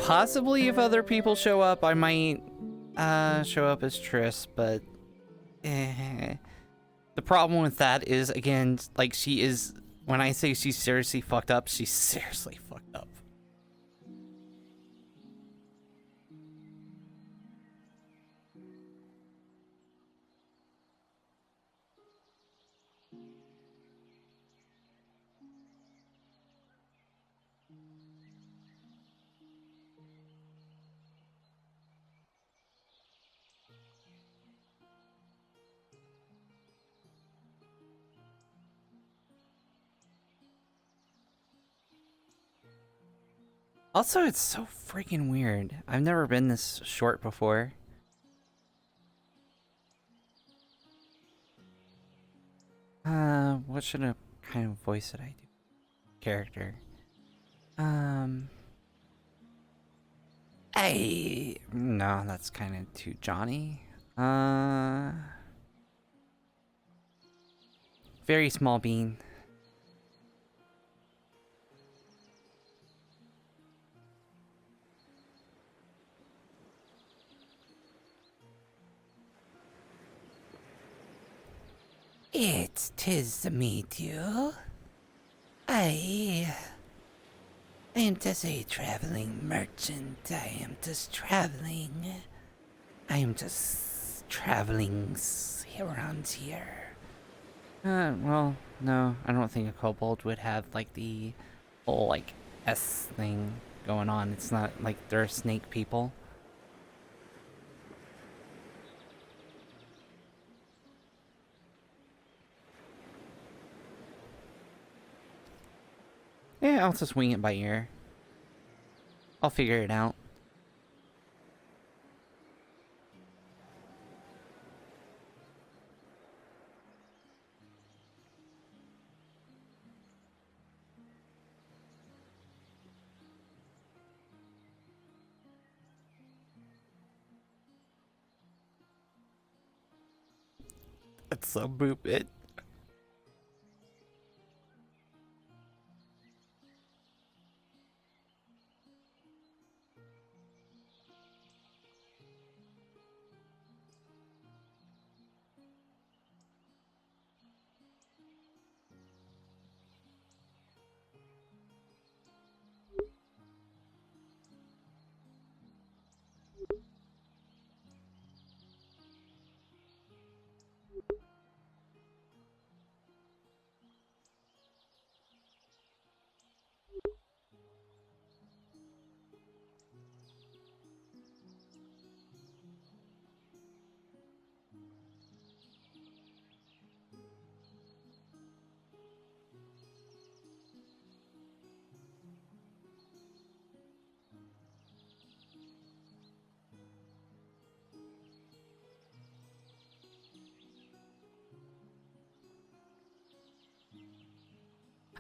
possibly if other people show up, I might show up as Triss, but the problem with that is, again, like, she is, when I say she's seriously fucked up, she's seriously fucked up. Also, it's so freaking weird. I've never been this short before. What should a kind of voice should I do? Character. No, that's kind of too Johnny. Very small bean. Tis to meet you. I am just a traveling merchant. I am just traveling around here. Well, no, I don't think a kobold would have, like, the whole, like, S thing going on. It's not like they're snake people. Yeah, I'll just wing it by ear. I'll figure it out. That's so boop-it.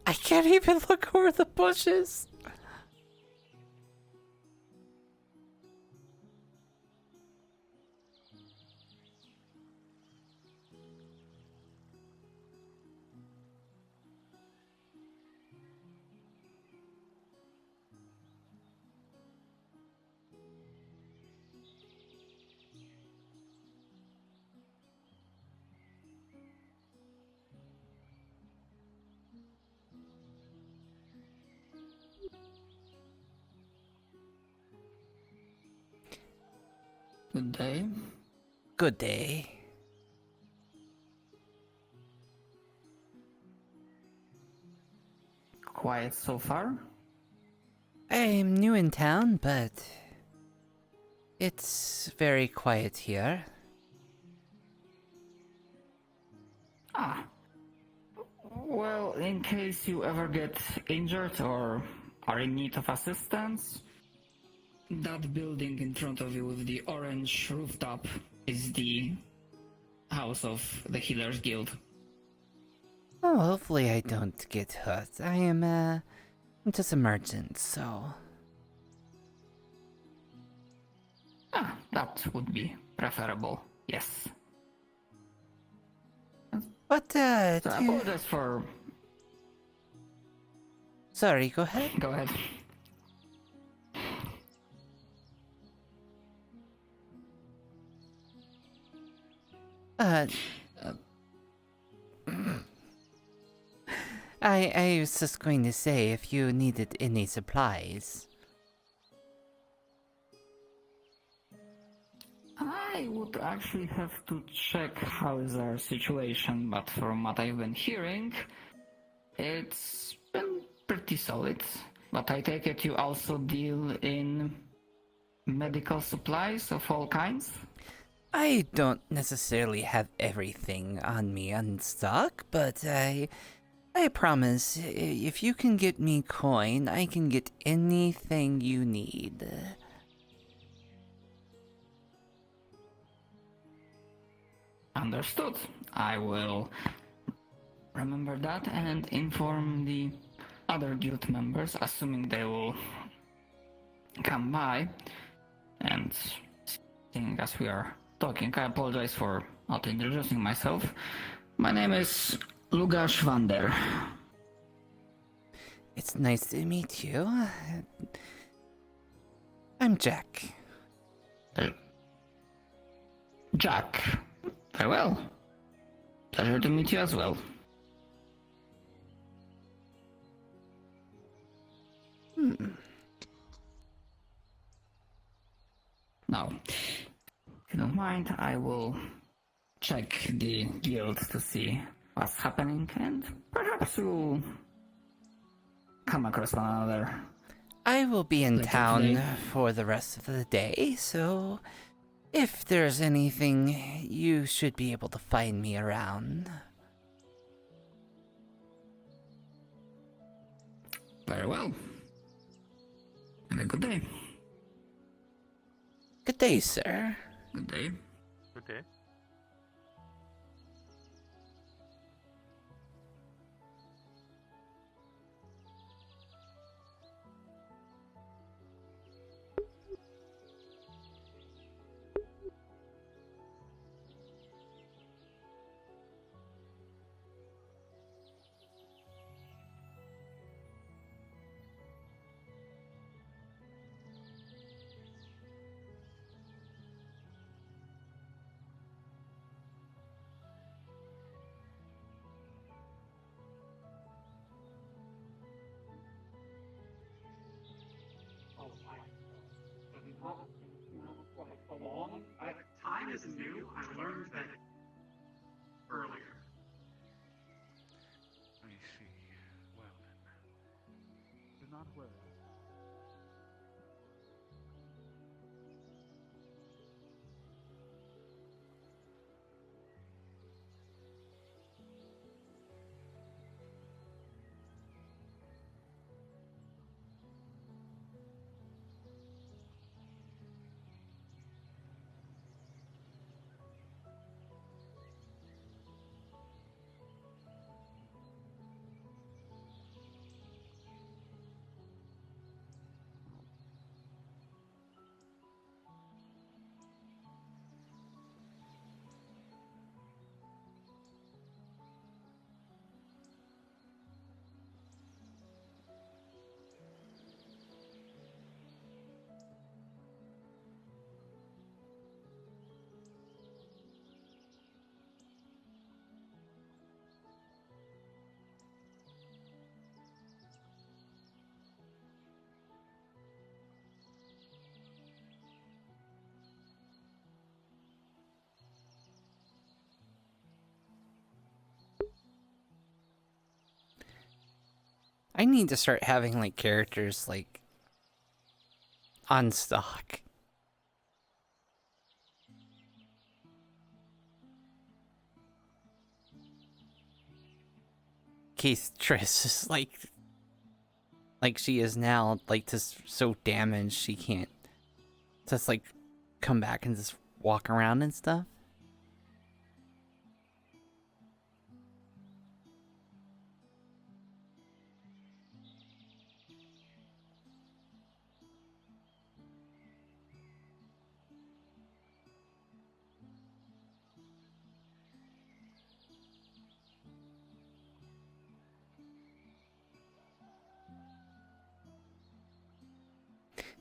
I can't even look over the bushes. Good day. Good day. Quiet so far? I'm new in town, but it's very quiet here. Ah. Well, in case you ever get injured or are in need of assistance, that building in front of you with the orange rooftop is the house of the Healers Guild. Oh, hopefully I don't get hurt. I'm just a merchant, so... Ah, that would be preferable, yes. But, So I apologize for... Sorry, go ahead. Go ahead. Uh, I was just going to say if you needed any supplies. I would actually have to check how is our situation, but from what I've been hearing, it's been pretty solid. But I take it you also deal in medical supplies of all kinds? I don't necessarily have everything on me on stock, but I promise if you can get me coin, I can get anything you need. Understood. I will remember that and inform the other guild members, assuming they will come by. And seeing as we are talking, I apologize for not introducing myself. My name is Lugash Vander. It's nice to meet you. I'm Jack. Jack. Very well. Pleasure to meet you as well. Now, if you don't mind, I will check the guild to see what's happening, and perhaps we'll come across one another. I will be in Later town today. for the rest of the day, so if there's anything, you should be able to find me around. Very well. Have a good day. Good day, sir. Good day. Good day. Oh, like along. Time is new. I learned that earlier. I see. Well then. Do not worry. I need to start having like characters like on stock. Case Triss is like she is now, like just so damaged she can't just like come back and just walk around and stuff.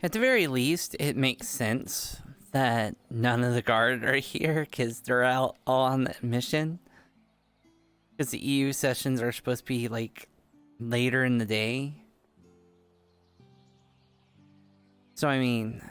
At the very least, it makes sense that none of the guard are here because they're all on the mission. Because the EU sessions are supposed to be like later in the day. So I mean,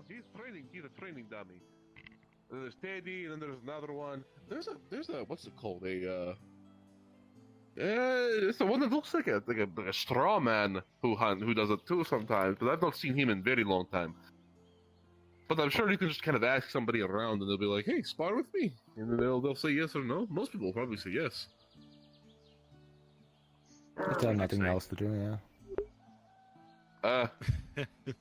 He's training. He's a training dummy. And there's Teddy, and then there's another one. There's a what's it called? It's the one that looks like a straw man who does it too sometimes. But I've not seen him in a very long time. But I'm sure you can just kind of ask somebody around, and they'll be like, "Hey, spar with me," and then they'll say yes or no. Most people will probably say yes. If they have nothing else to do, yeah.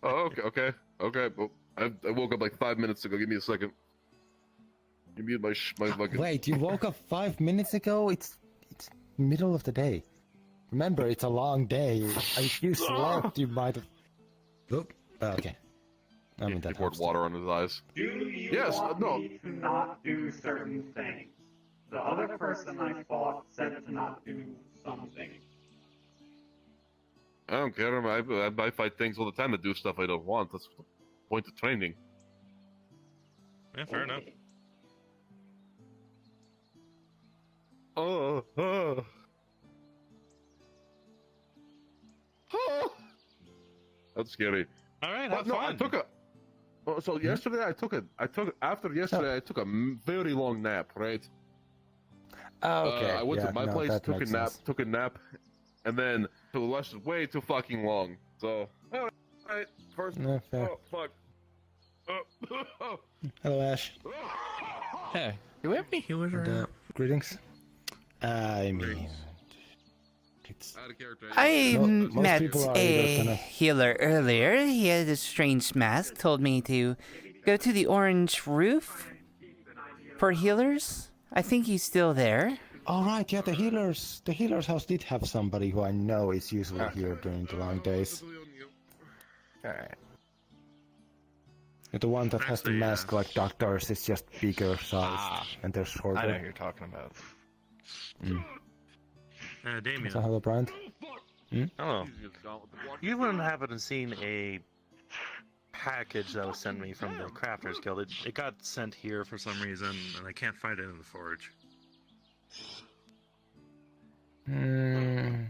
Oh, okay. Well, I woke up like 5 minutes ago. Give me a second. Give me my fucking. Wait, you woke up 5 minutes ago? It's middle of the day. Remember, it's a long day. If you slept, you might have. Oop. Okay. I mean, He that poured helps. water on his eyes. Do you Yes, want no. me to not do certain things? The other person I fought said to not do something. I don't care. I fight things all the time to do stuff I don't want. That's the point of training. Yeah, fair enough. That's scary. All right, But have no, fun. I took a. So yesterday after yesterday I took a very long nap. Right. Oh, okay. I went yeah, to my no, place, that took a makes nap, sense. and then to the lesson way too fucking long. So, all right, first. No, fair. Oh fuck. Hello, Ash. Hey, you with me? You with her? Greetings. I mean, it's Out of character. I Most met people are a either kinda- healer earlier. He had a strange mask, told me to go to the orange roof for healers. I think he's still there. all right. Yeah, the healer's house did have somebody who I know is usually here during the long days. Alright. The one that has the That's the, mask like doctors is just bigger sized and they're I know who shorter. you're talking about. Damien. Damien. So hello, Brian. Hello. You wouldn't happen to seen a package that was sent me from the Crafters Guild. It got sent here for some reason, and I can't find it in the forge. I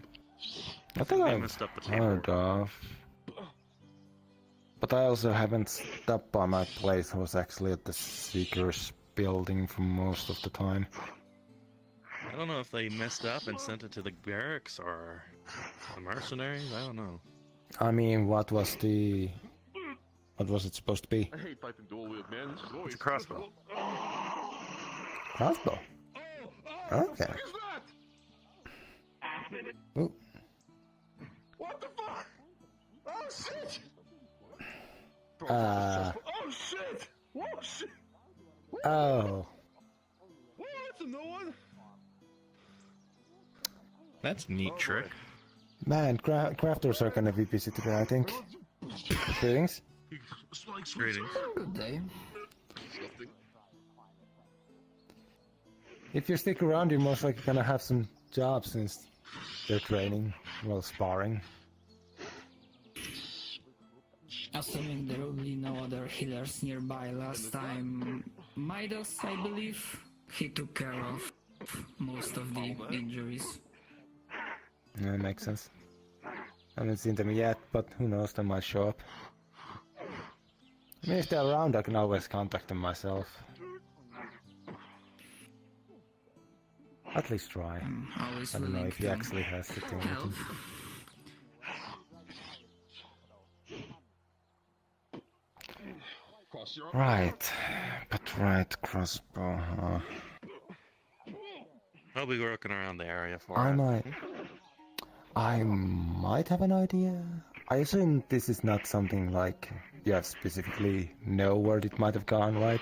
think They I've messed up the heard paperwork. of. But I also haven't stopped by my place. I was actually at the Seeker's building for most of the time. I don't know if they messed up and sent it to the barracks or the mercenaries. I don't know. I mean, what was it supposed to be? I hate fighting dual wield, man. This is always It's a crossbow. Crossbow. Okay. What is that? Ooh. What the fuck? Oh shit! Uh. Oh shit! Oh shit! Oh. What? That's a new one? That's a neat trick. Man, crafters are gonna be busy today, I think. Greetings. Greetings. Good day. If you stick around, you're most likely gonna have some jobs since they're training, well, sparring. assuming there will be no other healers nearby, last time Midas, I believe, he took care of most of the injuries. That makes sense. Haven't seen them yet, but who knows, they might show up. I mean, if they're around, I can always contact them myself. At least try. I'm always I don't know willing if he to actually has the thing with help. him. Right, but right crossbow, huh? I'll be working around the area for I it. might have an idea. I assume this is not something like you have specifically know where it might have gone, right?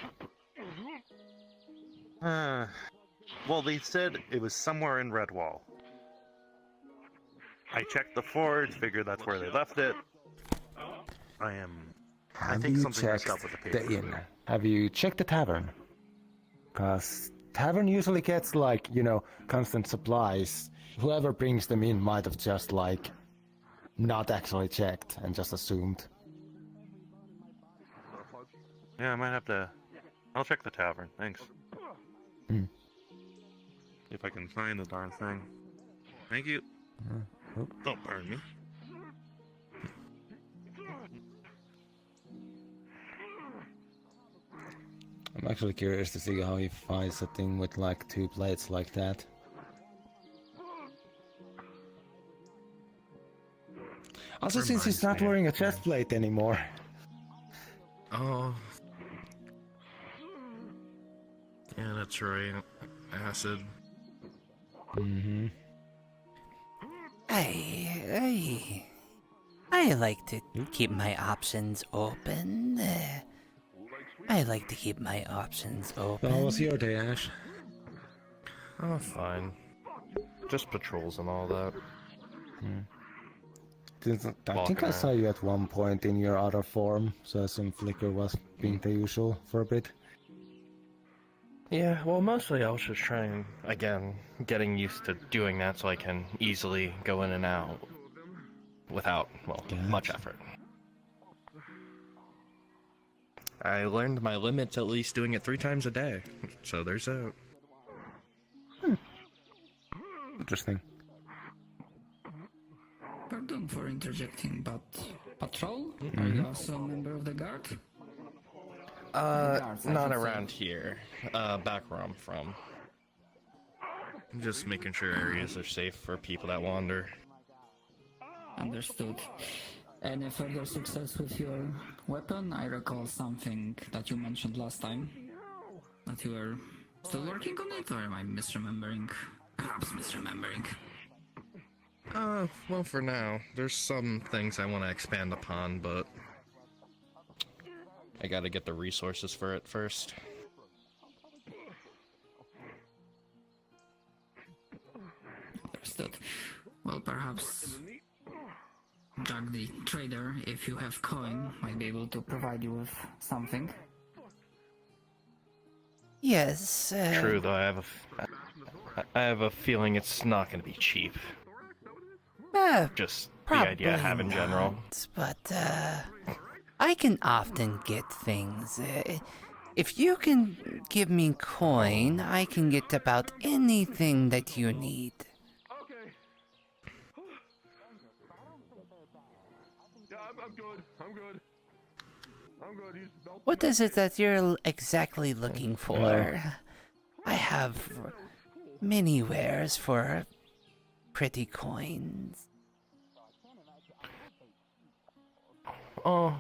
Well, they said it was somewhere in Redwall. I checked the forge, figured that's where they left it. I Have think you something messed checked up with the the paper. inn? Have you checked the tavern? Cause tavern usually gets like, you know, constant supplies. Whoever brings them in might have just like not actually checked and just assumed. Yeah, I might have to... I'll check the tavern, thanks. Hmm. If I can find the darn thing. Thank you. Oh. Don't burn me. I'm actually curious to see how he finds a thing with like 2 plates like that. Also, since he's not Reminds me, wearing a yeah. chest plate anymore. Oh. Yeah, that's right. Acid. Mm-hmm. I like to keep my options open. I like to keep my options open. How was your day, Ash? Oh, fine. Just patrols and all that. I think I saw you at one point in your other form, so some flicker was being the usual for a bit. Yeah, well, mostly I was just trying, again, getting used to doing that so I can easily go in and out without, well, much Gotcha. effort. I learned my limits at least doing it 3 times a day, so there's that. Interesting. Pardon for interjecting, but patrol? Are you also a member of the guard? Guards, I Not should say. around here. Back where I'm from. Just making sure areas are safe for people that wander. Understood. Any further success with your weapon? I recall something that you mentioned last time. That you were still working on it, or am I misremembering? Perhaps misremembering. Well, for now, there's some things I want to expand upon, but I gotta get the resources for it first. Understood. Well, perhaps Jack the trader, if you have coin, might be able to provide you with something. Yes. True, though, I have a feeling it's not gonna be cheap. Just the idea I have in general. not, but I can often get things. If you can give me coin, I can get about anything that you need. Okay. Yeah, I'm good. I'm good. I'm good. He's melting. What is it that you're exactly looking for? I have many wares for pretty coins. Oh.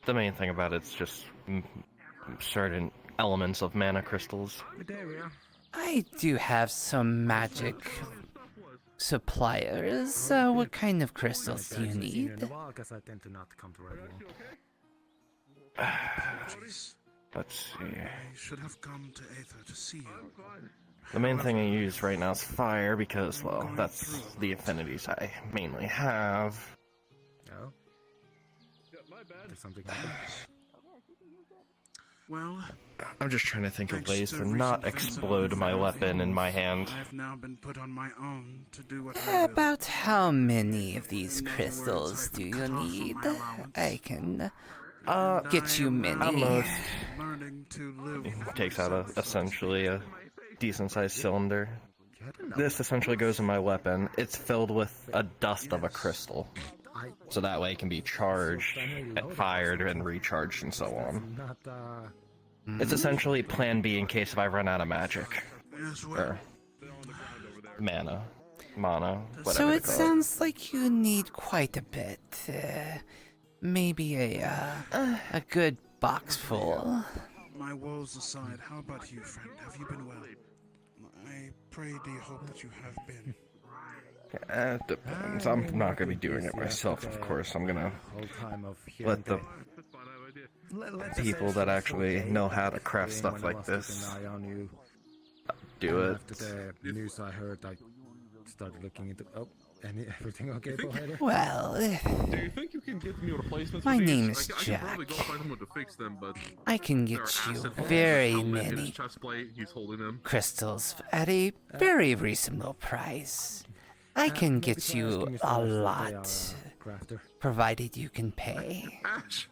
The main thing about it's just certain elements of mana crystals. I do have some magic suppliers. What kind of crystals do you need? Because I tend to not come to Redwall. Let's see. I should have come to Aether to see you. The main thing I use right now is fire because, well, that's the affinities I mainly have. Oh? Did something happen? Well, I'm just trying to think of thanks ways to to recent not events of explode my unraveling, weapon in my hand. I've now been put on my own to do what I will. About how many of these In other crystals words, I've do been you cut off from need? my allowance. I can And get I you am many. Almost. learning to live He with takes out myself, so to essentially speak. a decent-sized cylinder. This essentially goes in my weapon. It's filled with a dust of a crystal, so that way it can be charged, and fired, and recharged, and so on. It's essentially Plan B in case if I run out of magic. Yes, well, Or mana. Whatever So they it call sounds like you need quite a bit. Maybe a good box full. my woes aside, how about you, friend? Have you been well? I pray to hope that you have been. It depends. I'm not gonna be doing it myself, of course. I'm gonna let the people that actually know how to craft stuff like this do it. After the news I heard, I started looking into. Oh, everything okay, Bohader? Well, Do you think you can get me replacements? My for these? name is I can probably go Jack. find someone to fix them, but I can there get are you acid balls, very helmet, and his many chest plate, he's holding them. crystals at a very reasonable price. I can get you a lot, provided you can pay. Ash!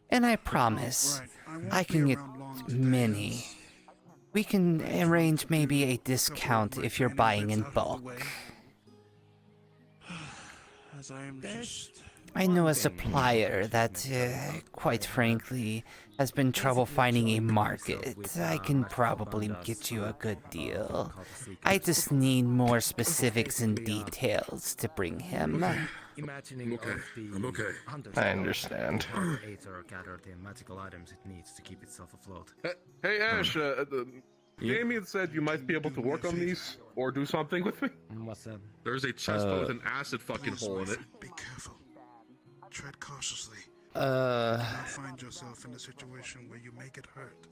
And I promise, Right, won't I can be get around long today, many. We can arrange maybe a discount if you're buying in bulk. As I am just... I know a supplier that, quite frankly, has been trouble finding a market. I can probably get you a good deal. I just need more specifics and details to bring him. Imagining I'm okay. I understand. Aether gathered the magical items it needs to keep itself afloat. Hey Ash, Damien said you might be able to work on these or do something with me. What's that? There's a chest with an acid fucking hole in it. Be careful. Tread cautiously. Uh, Don't find yourself in a situation where you may get hurt.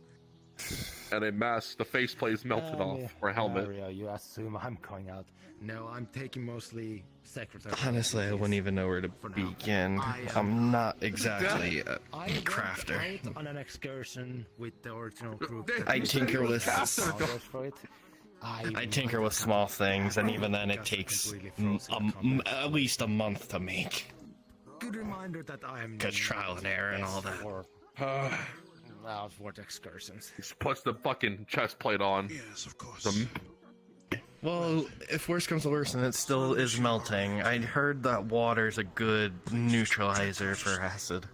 And a mask, the faceplate is melted off, or a helmet. Mario, you assume I'm going out. No, I'm taking mostly secretary. Honestly, I wouldn't even know where to begin. I'm not exactly a I crafter. went out on an excursion with the original group. I tinker with I tinker with small things, and even then it takes at least a month to make. Good reminder that I am. Cause trial and error and all that. For the excursions. He puts the fucking chest plate on. Yes, of course. Well, if worse comes to worse and it still is melting, I heard that water's a good neutralizer for acid.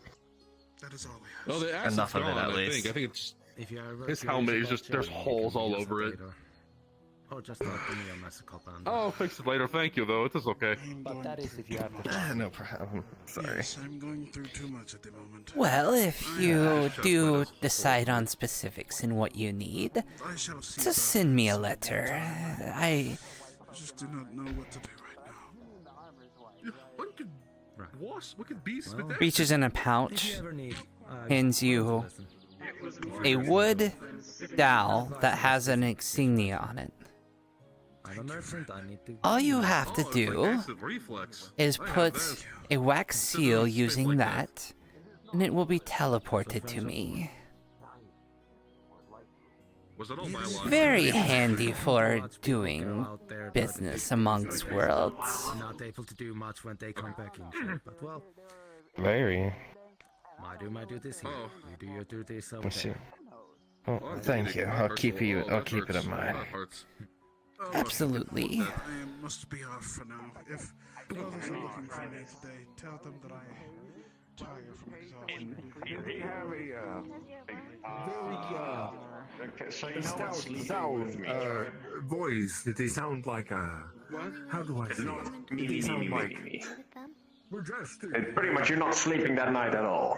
That is all we have. Oh, the acid's Enough of it, gone, at I least. think. I think it's If you ever his curious helmet is about just there's trading, holes you can all use over it. later. Or just like me a message and Oh, I'll fix it later. Thank you, though. It is okay. I'm But going that is if you have the No problem. Sorry. Yes, I'm going through too much at the moment. well, if you do decide on specifics and what you need, I shall see. just about send me a this. letter. I just do not know what to do right now. One could wasp, we could beast with that. Reaches in a If pouch, you ever need, hands you a wood dowel that has an insignia on it. I'm a merchant, I need to. All you have to Oh, it's do like acid reflex. is I have put this. a wax seal Spit using like that, and it will be teleported to me. Was it all my line? Very handy for doing business amongst worlds. Not able to do much when they come back in shape, but well, Very. I do my duties here. Oh. You do your duties over Let's see. there. Oh, Well, thank you. I'll keep you. Oh, I'll that keep it hurts. in mind. That hurts. Oh, Absolutely. I must be off for now. If others are looking for me today, tell them that I tire from exhaustion. Okay, so you know what's sleeping with me? Voice, did they sound like a... How do I say it? Did they sound like... We're dressed Pretty much, you're not sleeping that night at all.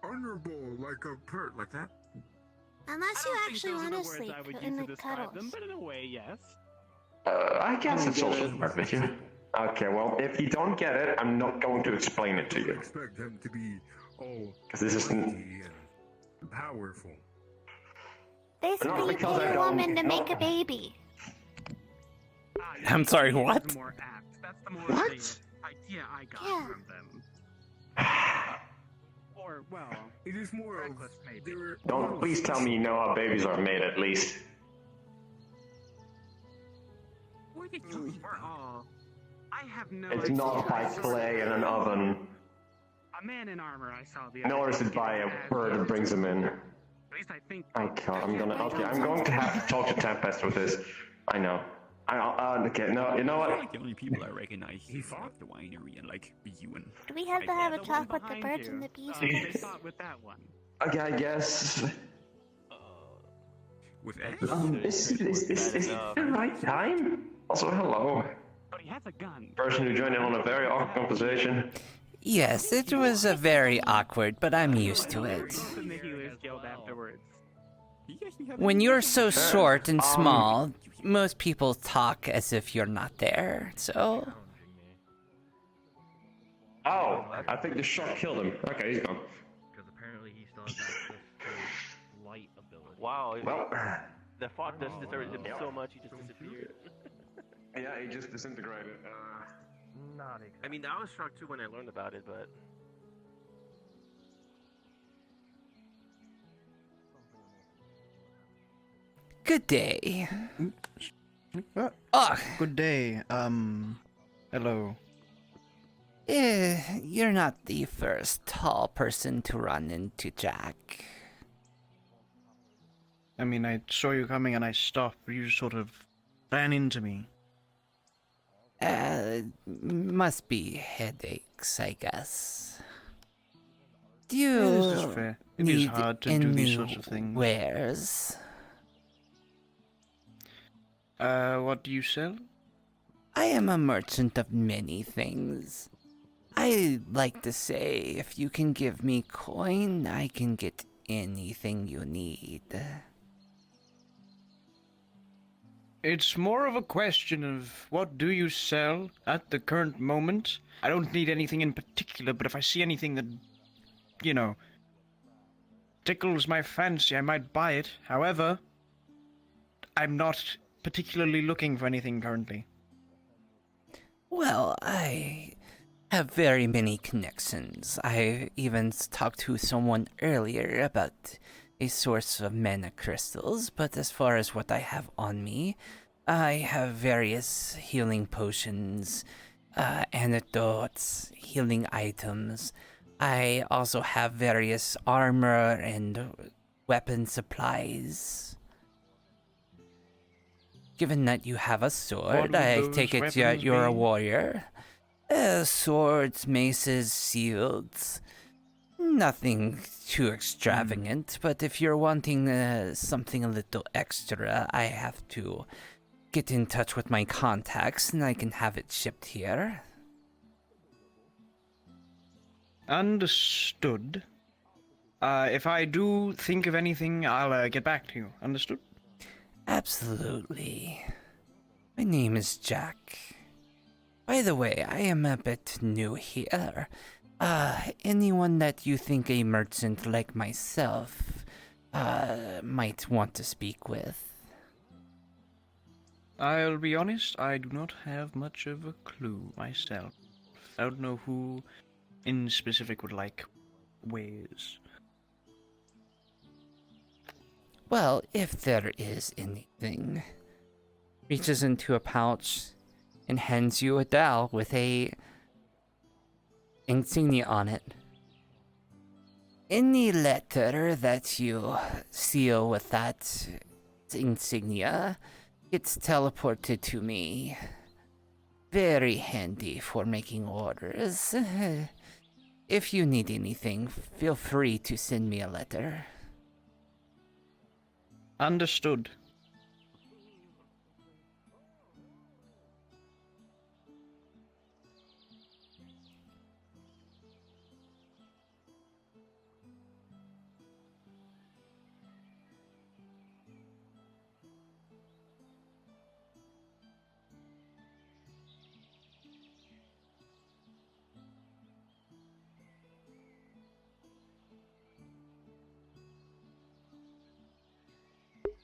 honorable, like a pert, like that? Unless you actually want to sleep in the cuddles. But in a way, yes. I guess it's also smart with you. Okay, well, if you don't get it, I'm not going to explain it to I you. expect them to be all... Because this isn't... mighty and powerful. Basically, you because pay I a don't- woman to make no. a baby. I'm sorry, what? The more apt. That's the more What? idea I got Yeah. from them. Or, well, it is more of... Don't please tell me you know how babies are made, at least. I have no It's idea. not by clay in an oven. A man in armor I saw the Nor other is day it by getting a bird that brings them in. At least I think... Oh god, I'm going to have to talk to Tempest with this. I know. Okay, no, you know what? Like the only people I recognize is like the winery and like you and. Do we have to have a talk with the birds and the bees They first? fought with that one. Okay, I guess. With Ash? Is the right time? Also, hello. But he has a gun. Person who joined in on a very awkward conversation. Yes, it was a very awkward, but I'm used to it. Both in the healers guild afterwards. When you're so short and small, most people talk as if you're not there, so... Oh, I think the shot killed him. Okay, he's gone. Because apparently he still has access to light ability. Wow. Well, The fog dust disturbed him so much he just disappeared. yeah, he just disintegrated. Not exactly. I mean, I was shocked too when I learned about it, but... Good day. Good day. Hello. You're not the first tall person to run into Jack. I mean, I saw you coming and I stopped, but you just sort of ran into me. Must be headaches, I guess. Do Yeah, you this is fair. It is need hard to any do these sorts of things. wares? What do you sell? I am a merchant of many things. I like to say, if you can give me coin, I can get anything you need. It's more of a question of what do you sell at the current moment. I don't need anything in particular, but if I see anything that, you know, tickles my fancy, I might buy it. However, I'm not particularly looking for anything currently. Well, I have very many connections. I even talked to someone earlier about a source of mana crystals, but as far as what I have on me, I have various healing potions, antidotes, healing items. I also have various armor and weapon supplies. Given that you have a sword, I take it you're a warrior. Swords, maces, shields. Nothing too extravagant, but if you're wanting something a little extra, I have to get in touch with my contacts and I can have it shipped here. Understood. If I do think of anything, I'll get back to you. Understood? Absolutely. My name is Jack. By the way, I am a bit new here. Anyone that you think a merchant like myself might want to speak with? I'll be honest, I do not have much of a clue myself. I don't know who in specific would like wares. Well, if there is anything, reaches into a pouch and hands you a dowel with a insignia on it. Any letter that you seal with that insignia gets teleported to me. Very handy for making orders. If you need anything, feel free to send me a letter. Understood.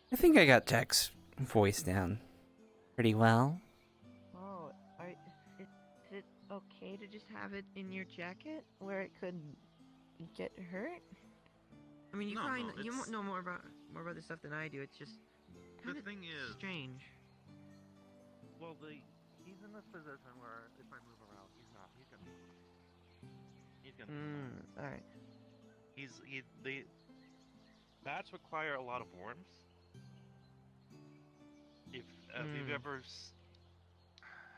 I think I got Jack's voice down pretty well. Oh, is it okay to just have it in your jacket where it could get hurt? I mean, you No, probably no, you it's- know more about this stuff than I do. It's just The kinda thing is, strange. well, he's in this position where if I move around, he's gonna All right. The bats require a lot of warmth. If you've ever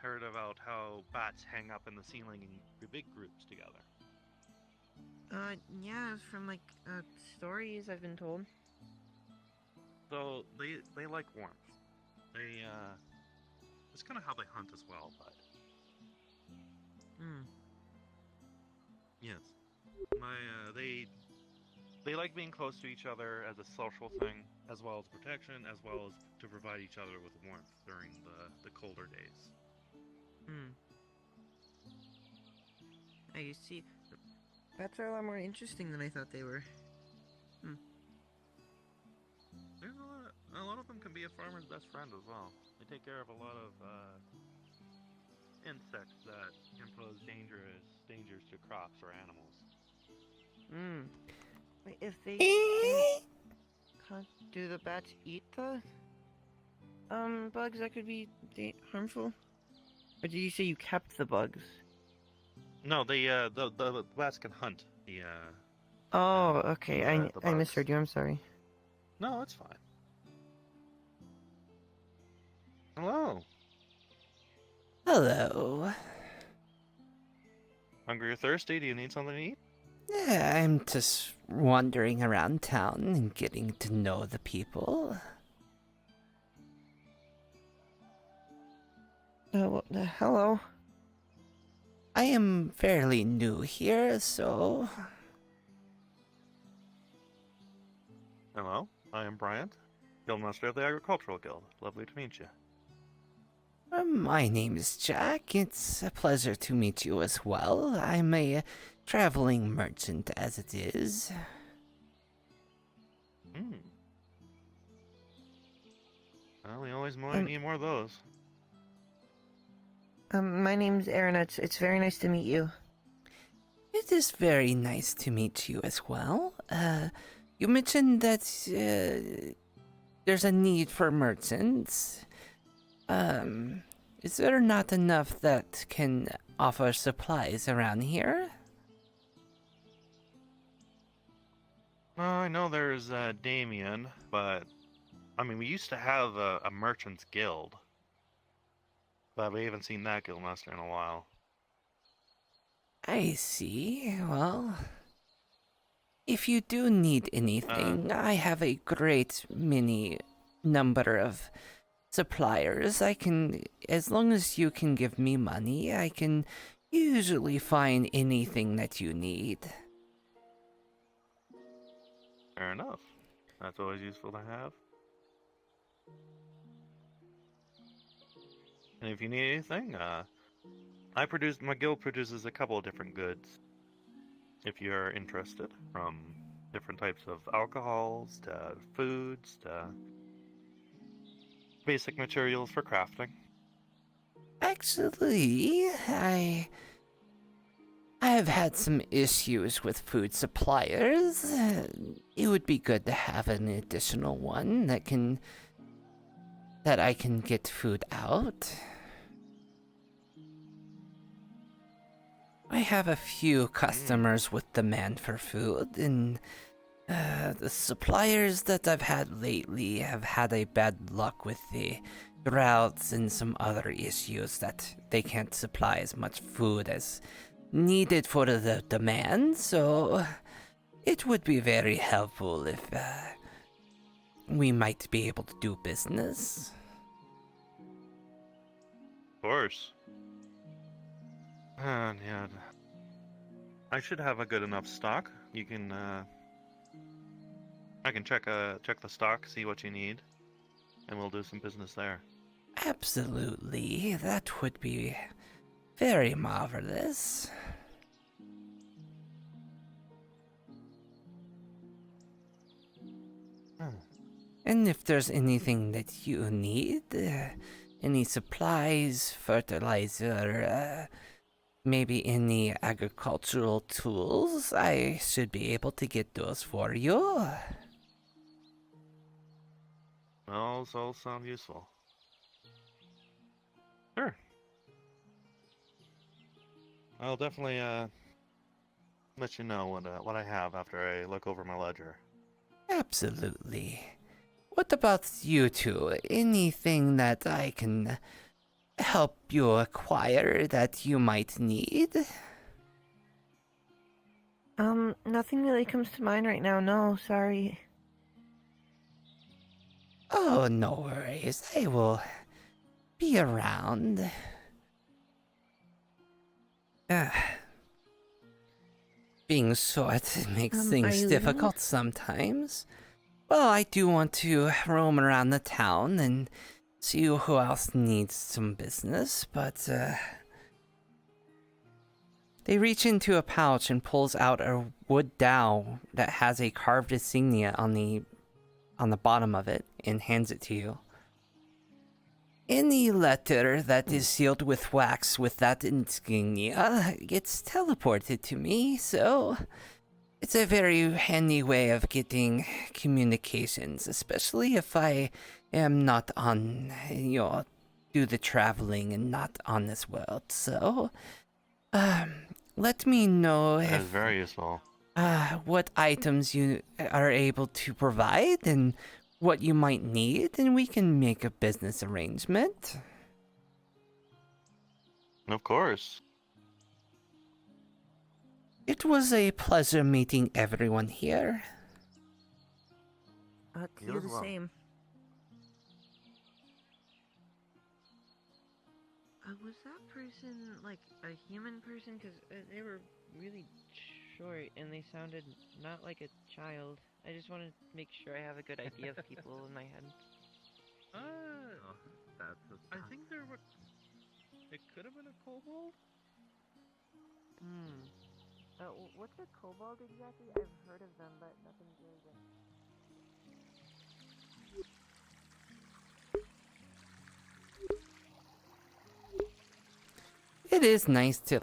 heard about how bats hang up in the ceiling in big groups together. Yeah, it's from like stories I've been told. So they like warmth. It's kind of how they hunt as well, but yes, they like being close to each other as a social thing, as well as protection, as well as to provide each other with warmth during the colder days. I see. Bats are a lot more interesting than I thought they were. There's a lot of them can be a farmer's best friend as well. They take care of a lot of insects that impose dangers to crops or animals. Wait, if they can't, do the bats eat the bugs that could be harmful? Or did you say you kept the bugs? No, the bats can hunt the. Oh, okay. the I bugs. misheard you. I'm sorry. No, it's fine. Hello. Hello. Hungry or thirsty? Do you need something to eat? Yeah, I'm just wandering around town and getting to know the people. Hello. I am fairly new here, so... Hello, I am Bryant, Guildmaster of the Agricultural Guild. Lovely to meet you. My name is Jack. It's a pleasure to meet you as well. I'm a traveling merchant as it is. Well, we always need more of those. My name's Aaron. It's very nice to meet you. It is very nice to meet you as well. You mentioned that there's a need for merchants. Is there not enough that can offer supplies around here? I know there's Damien, but I mean, we used to have a merchant's guild, but we haven't seen that guildmaster in a while. I see. Well, if you do need anything, I have a great many number of suppliers. I can, as long as you can give me money, I can usually find anything that you need. Fair enough. That's always useful to have. And if you need anything, my guild produces a couple of different goods. If you're interested, from different types of alcohols to foods to basic materials for crafting. Actually, I have had some issues with food suppliers. It would be good to have an additional one that I can get food out. I have a few customers with demand for food, and the suppliers that I've had lately have had a bad luck with the droughts and some other issues that they can't supply as much food as needed for the demand, so it would be very helpful if we might be able to do business. Of course. Yeah. I should have a good enough stock. You can, I can check the stock, see what you need, and we'll do some business there. Absolutely, that would be very marvelous. And if there's anything that you need, any supplies, fertilizer, maybe any agricultural tools, I should be able to get those for you. Those all sound useful. Sure. I'll definitely let you know what I have after I look over my ledger. Absolutely. What about you two? Anything that I can help you acquire that you might need? Nothing really comes to mind right now, no, sorry. Oh, no worries. I will be around. Being short makes things difficult sometimes. Well, I do want to roam around the town and see who else needs some business, but they reach into a pouch and pulls out a wood dowel that has a carved insignia on the bottom of it and hands it to you. Any letter that is sealed with wax with that insignia gets teleported to me, so it's a very handy way of getting communications, especially if I am not on, do the traveling and not on this world. So, let me know That is very useful. what items you are able to provide and what you might need, and we can make a business arrangement. Of course. It was a pleasure meeting everyone here. You the same. Was that person like a human person? Because they were really short and they sounded not like a child. I just want to make sure I have a good idea of people in my head. I think there were. It could have been a kobold. What's a kobold exactly? I've heard of them, but nothing's really good. It is nice to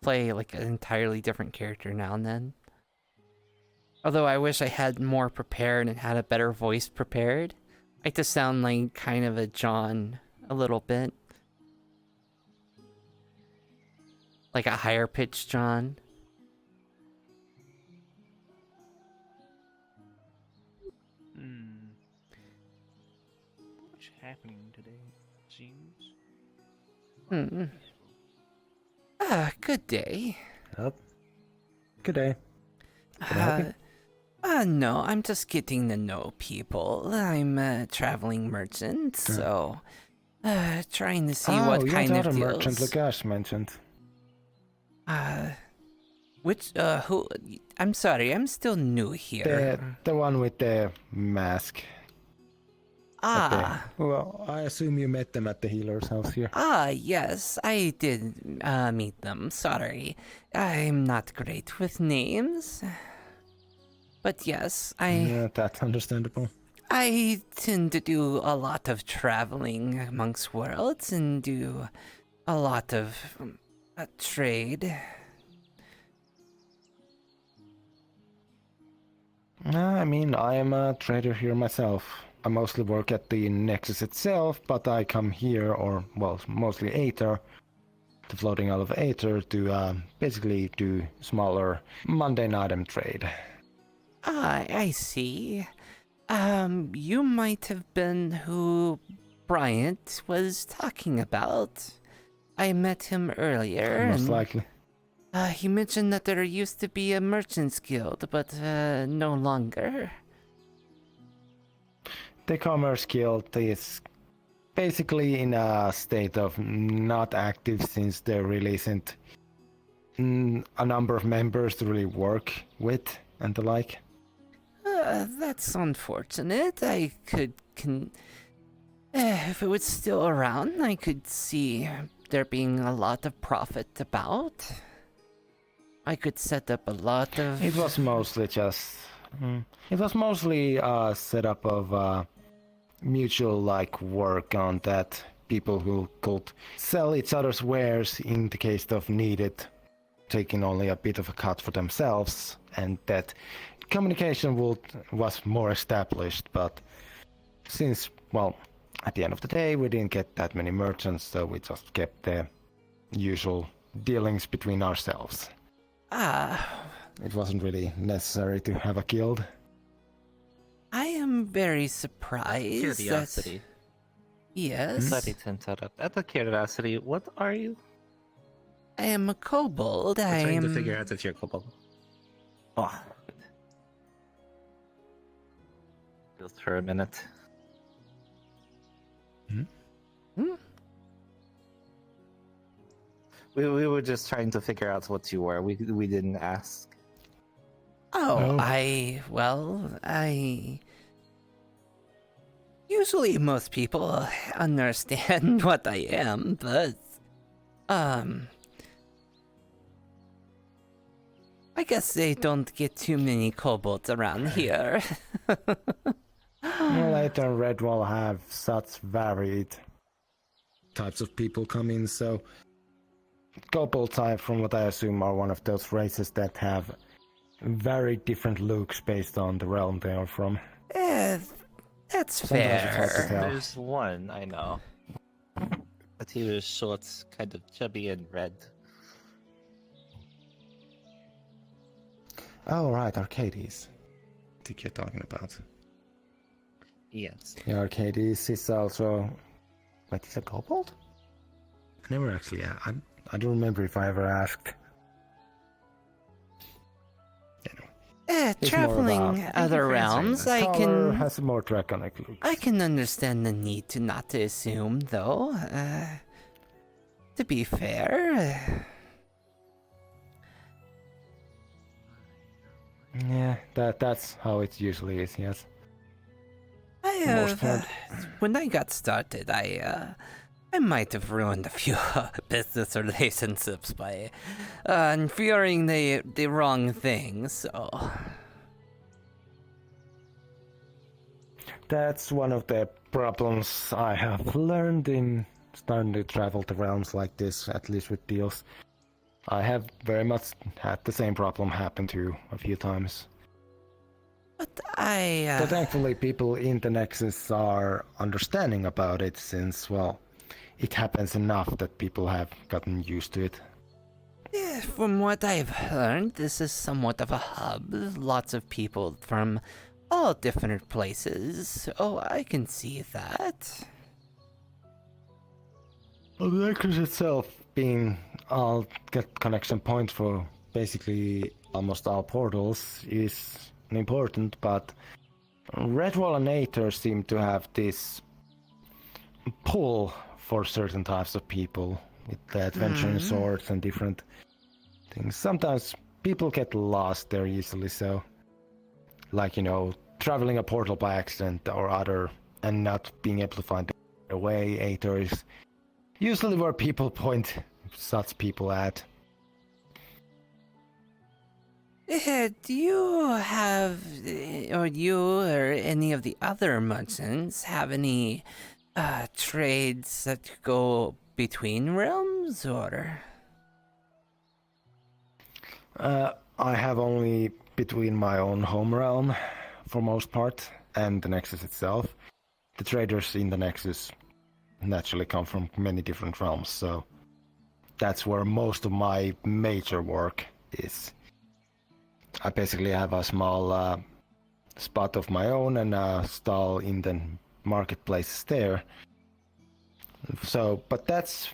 play like an entirely different character now and then. Although I wish I had more prepared and had a better voice prepared. I like to sound like kind of a John a little bit. Like a higher pitched John. What's happening today, it seems? Good day. Yep. Good day. Can I help you? No, I'm just getting to know people. I'm a traveling merchant, so trying to see what kind of you're deals. the merchant Lukash mentioned. Who? I'm sorry, I'm still new here. The one with the mask. Well, I assume you met them at the healer's house here. Yes, I did meet them. Sorry, I'm not great with names. But yes, Yeah, that's understandable. I tend to do a lot of traveling amongst worlds and do a lot of trade. I mean, I am a trader here myself. I mostly work at the Nexus itself, but I come here, or, well, mostly Aether, the floating out of Aether, to basically do smaller mundane item trade. I see. You might have been who Bryant was talking about. I met him earlier. Most likely. He mentioned that there used to be a merchant's guild, but no longer. The Commerce Guild is basically in a state of not active since there really isn't a number of members to really work with and the like. That's unfortunate. I could if it was still around, I could see there being a lot of profit about. I could set up a lot of... It was mostly just... It was mostly a setup of mutual work on that people who could sell each other's wares in the case of needed, taking only a bit of a cut for themselves, and that communication was more established. But since, well, at the end of the day, we didn't get that many merchants, so we just kept the usual dealings between ourselves. It wasn't really necessary to have a guild. I am very surprised. Curiosity. Yes? Sorry to interrupt. Out of curiosity, what are you? I am a kobold. I'm trying to figure out if you're a kobold. Oh. Just for a minute. We were just trying to figure out what you were. We didn't ask. Oh, usually most people understand what I am, but, I guess they don't get too many kobolds around here. Well, Aether and Redwall have such varied types of people come in, so kobolds, from what I assume, are one of those races that have very different looks based on the realm they are from. That's Sometimes it's hard to fair. tell. There's one I know. But he was short, kind of chubby and red. Oh, right, Arcades. I think you're talking about. Yes. Yeah, Arcades is also... Wait, is a kobold? I never actually... I don't remember if I ever asked. It's Traveling more about- other realms, I Color can... has a more draconic look. I can understand the need to not to assume, though. To be fair... Yeah, that's how it usually is, yes. When I got started, I might have ruined a few business relationships by fearing the wrong things, so... That's one of the problems I have learned in starting to travel to realms like this, at least with deals. I have very much had the same problem happen to a few times. But thankfully people in the Nexus are understanding about it, since, well, it happens enough that people have gotten used to it. Yeah, from what I've learned, this is somewhat of a hub. Lots of people from all different places. Oh, I can see that. Well, the Nexus itself being all connection points for basically almost all portals is important, but Redwall and Aether seem to have this pull for certain types of people with the adventuring swords and different things. Sometimes people get lost there easily, so like, you know, traveling a portal by accident or other and not being able to find their way. Aether is usually where people point such people at. Do you have, or you or any of the other merchants have any trades that go between realms, or? I have only between my own home realm, for most part, and the Nexus itself. The traders in the Nexus naturally come from many different realms, so that's where most of my major work is. I basically have a small spot of my own and a stall in the marketplaces there. So, but that's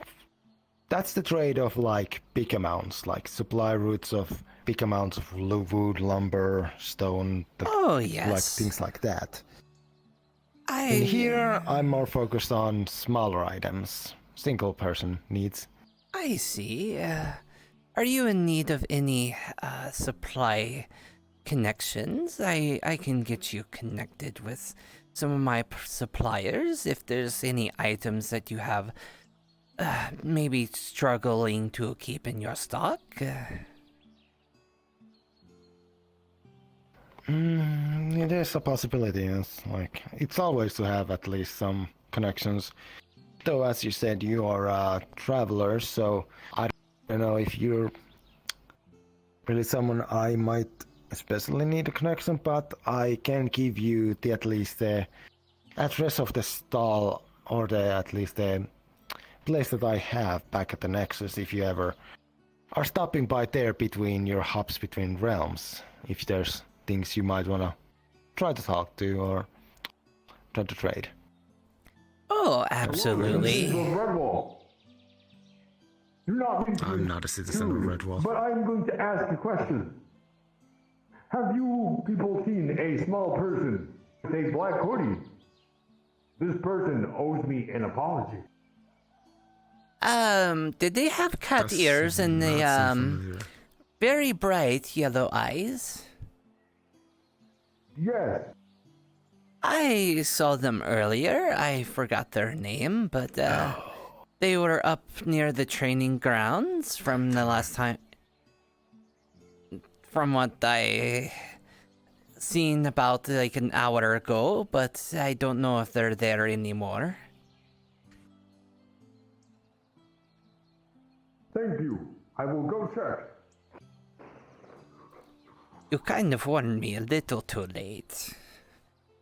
the trade of like big amounts, like supply routes of big amounts of wood, lumber, stone, like things like that. In here, I'm more focused on smaller items, single person needs. I see. Are you in need of any supply connections? I can get you connected with some of my suppliers if there's any items that you have maybe struggling to keep in your stock. It is a possibility, yes. Like, it's always to have at least some connections. though, as you said, you are a traveler, so I don't know if you're really someone I might especially need a connection, but I can give you the at least the address of the stall, or at least the place that I have back at the Nexus if you ever are stopping by there between your hops between realms, if there's things you might want to try to talk to or try to trade. Oh, absolutely. Redwall. You're not I'm not a citizen of Redwall. But I'm going to ask a question. Have you people seen a small person with a black hoodie? This person owes me an apology. Did they have cat ears and the, very bright yellow eyes? Yes. I saw them earlier. I forgot their name, but, they were up near the training grounds from the last time. From what I seen about like an hour ago, but I don't know if they're there anymore. Thank you. I will go check. You kind of warned me a little too late.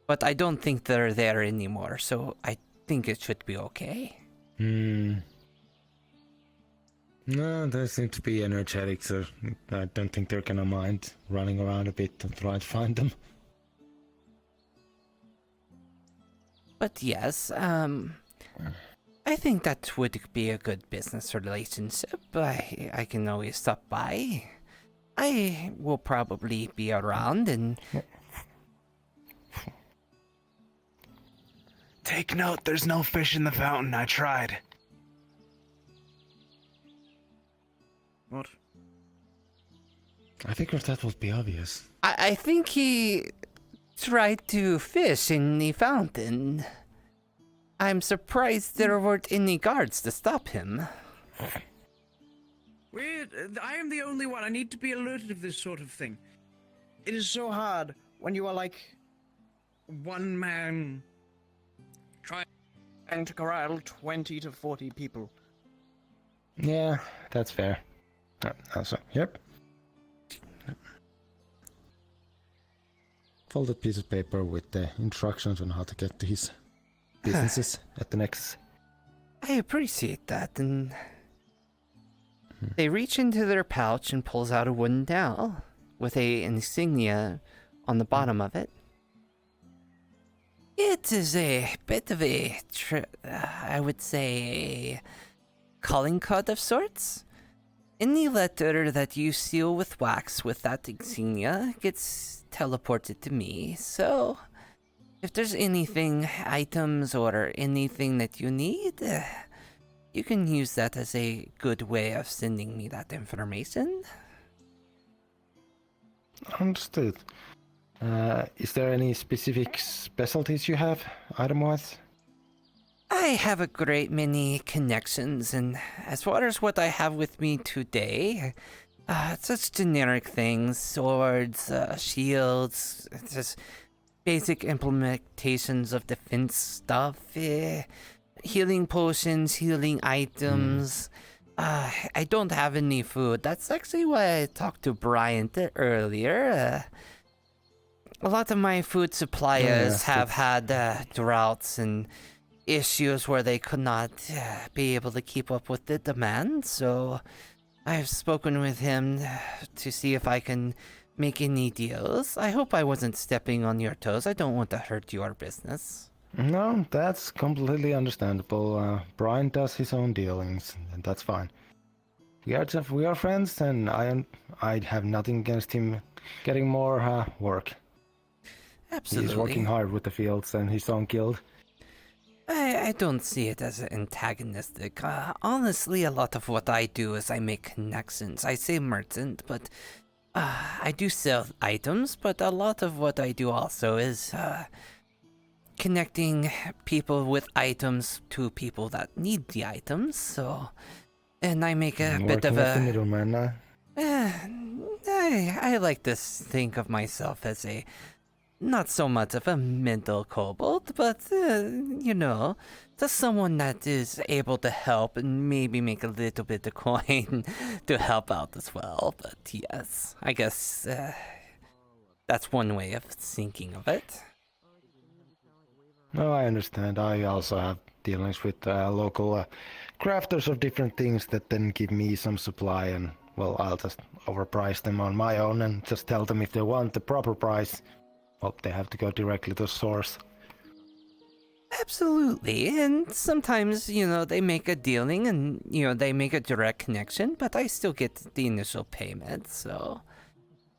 But I don't think they're there anymore, so I think it should be okay. No, they seem to be energetic, so I don't think they're gonna mind running around a bit to try to find them. But yes, I think that would be a good business relationship. I can always stop by. I will probably be around and... Take note, there's no fish in the fountain. I tried. What? I figured that would be obvious. I think he tried to fish in the fountain. I'm surprised there weren't any guards to stop him. Weird. I am the only one. I need to be alerted of this sort of thing. It is so hard when you are like one man trying to corral 20 to 40 people. Yeah, that's fair. Also, yep. Folded piece of paper with the instructions on how to get to his businesses at the next. I appreciate that, and they reach into their pouch and pulls out a wooden dowel with a insignia on the bottom of it. It is a bit of a, I would say, a calling card of sorts. Any letter that you seal with wax with that insignia gets teleported to me, so if there's anything, items or anything that you need, you can use that as a good way of sending me that information. Understood. Is there any specific specialties you have, item-wise? I have a great many connections, and as far as what I have with me today, such generic things, swords, shields, just basic implementations of defense stuff, healing potions, healing items. I don't have any food. That's actually why I talked to Brian earlier. A lot of my food suppliers have had droughts and issues where they could not be able to keep up with the demand, so I've spoken with him to see if I can make any deals. I hope I wasn't stepping on your toes. I don't want to hurt your business. No, that's completely understandable. Brian does his own dealings, and that's fine. We are friends, and I'd have nothing against him getting more work. Absolutely. He's working hard with the fields and his own guild. I don't see it as antagonistic. Honestly, a lot of what I do is I make connections. I say merchant, but I do sell items, but a lot of what I do also is connecting people with items to people that need the items, so... And I make a bit of a... middleman, I like to think of myself as a not so much of a mental kobold, but, just someone that is able to help and maybe make a little bit of coin to help out as well. But yes, I guess that's one way of thinking of it. No, I understand. I also have dealings with local crafters of different things that then give me some supply, and well, I'll just overprice them on my own and just tell them if they want the proper price, well, they have to go directly to source. Absolutely, and sometimes, they make a dealing and, they make a direct connection, but I still get the initial payment, so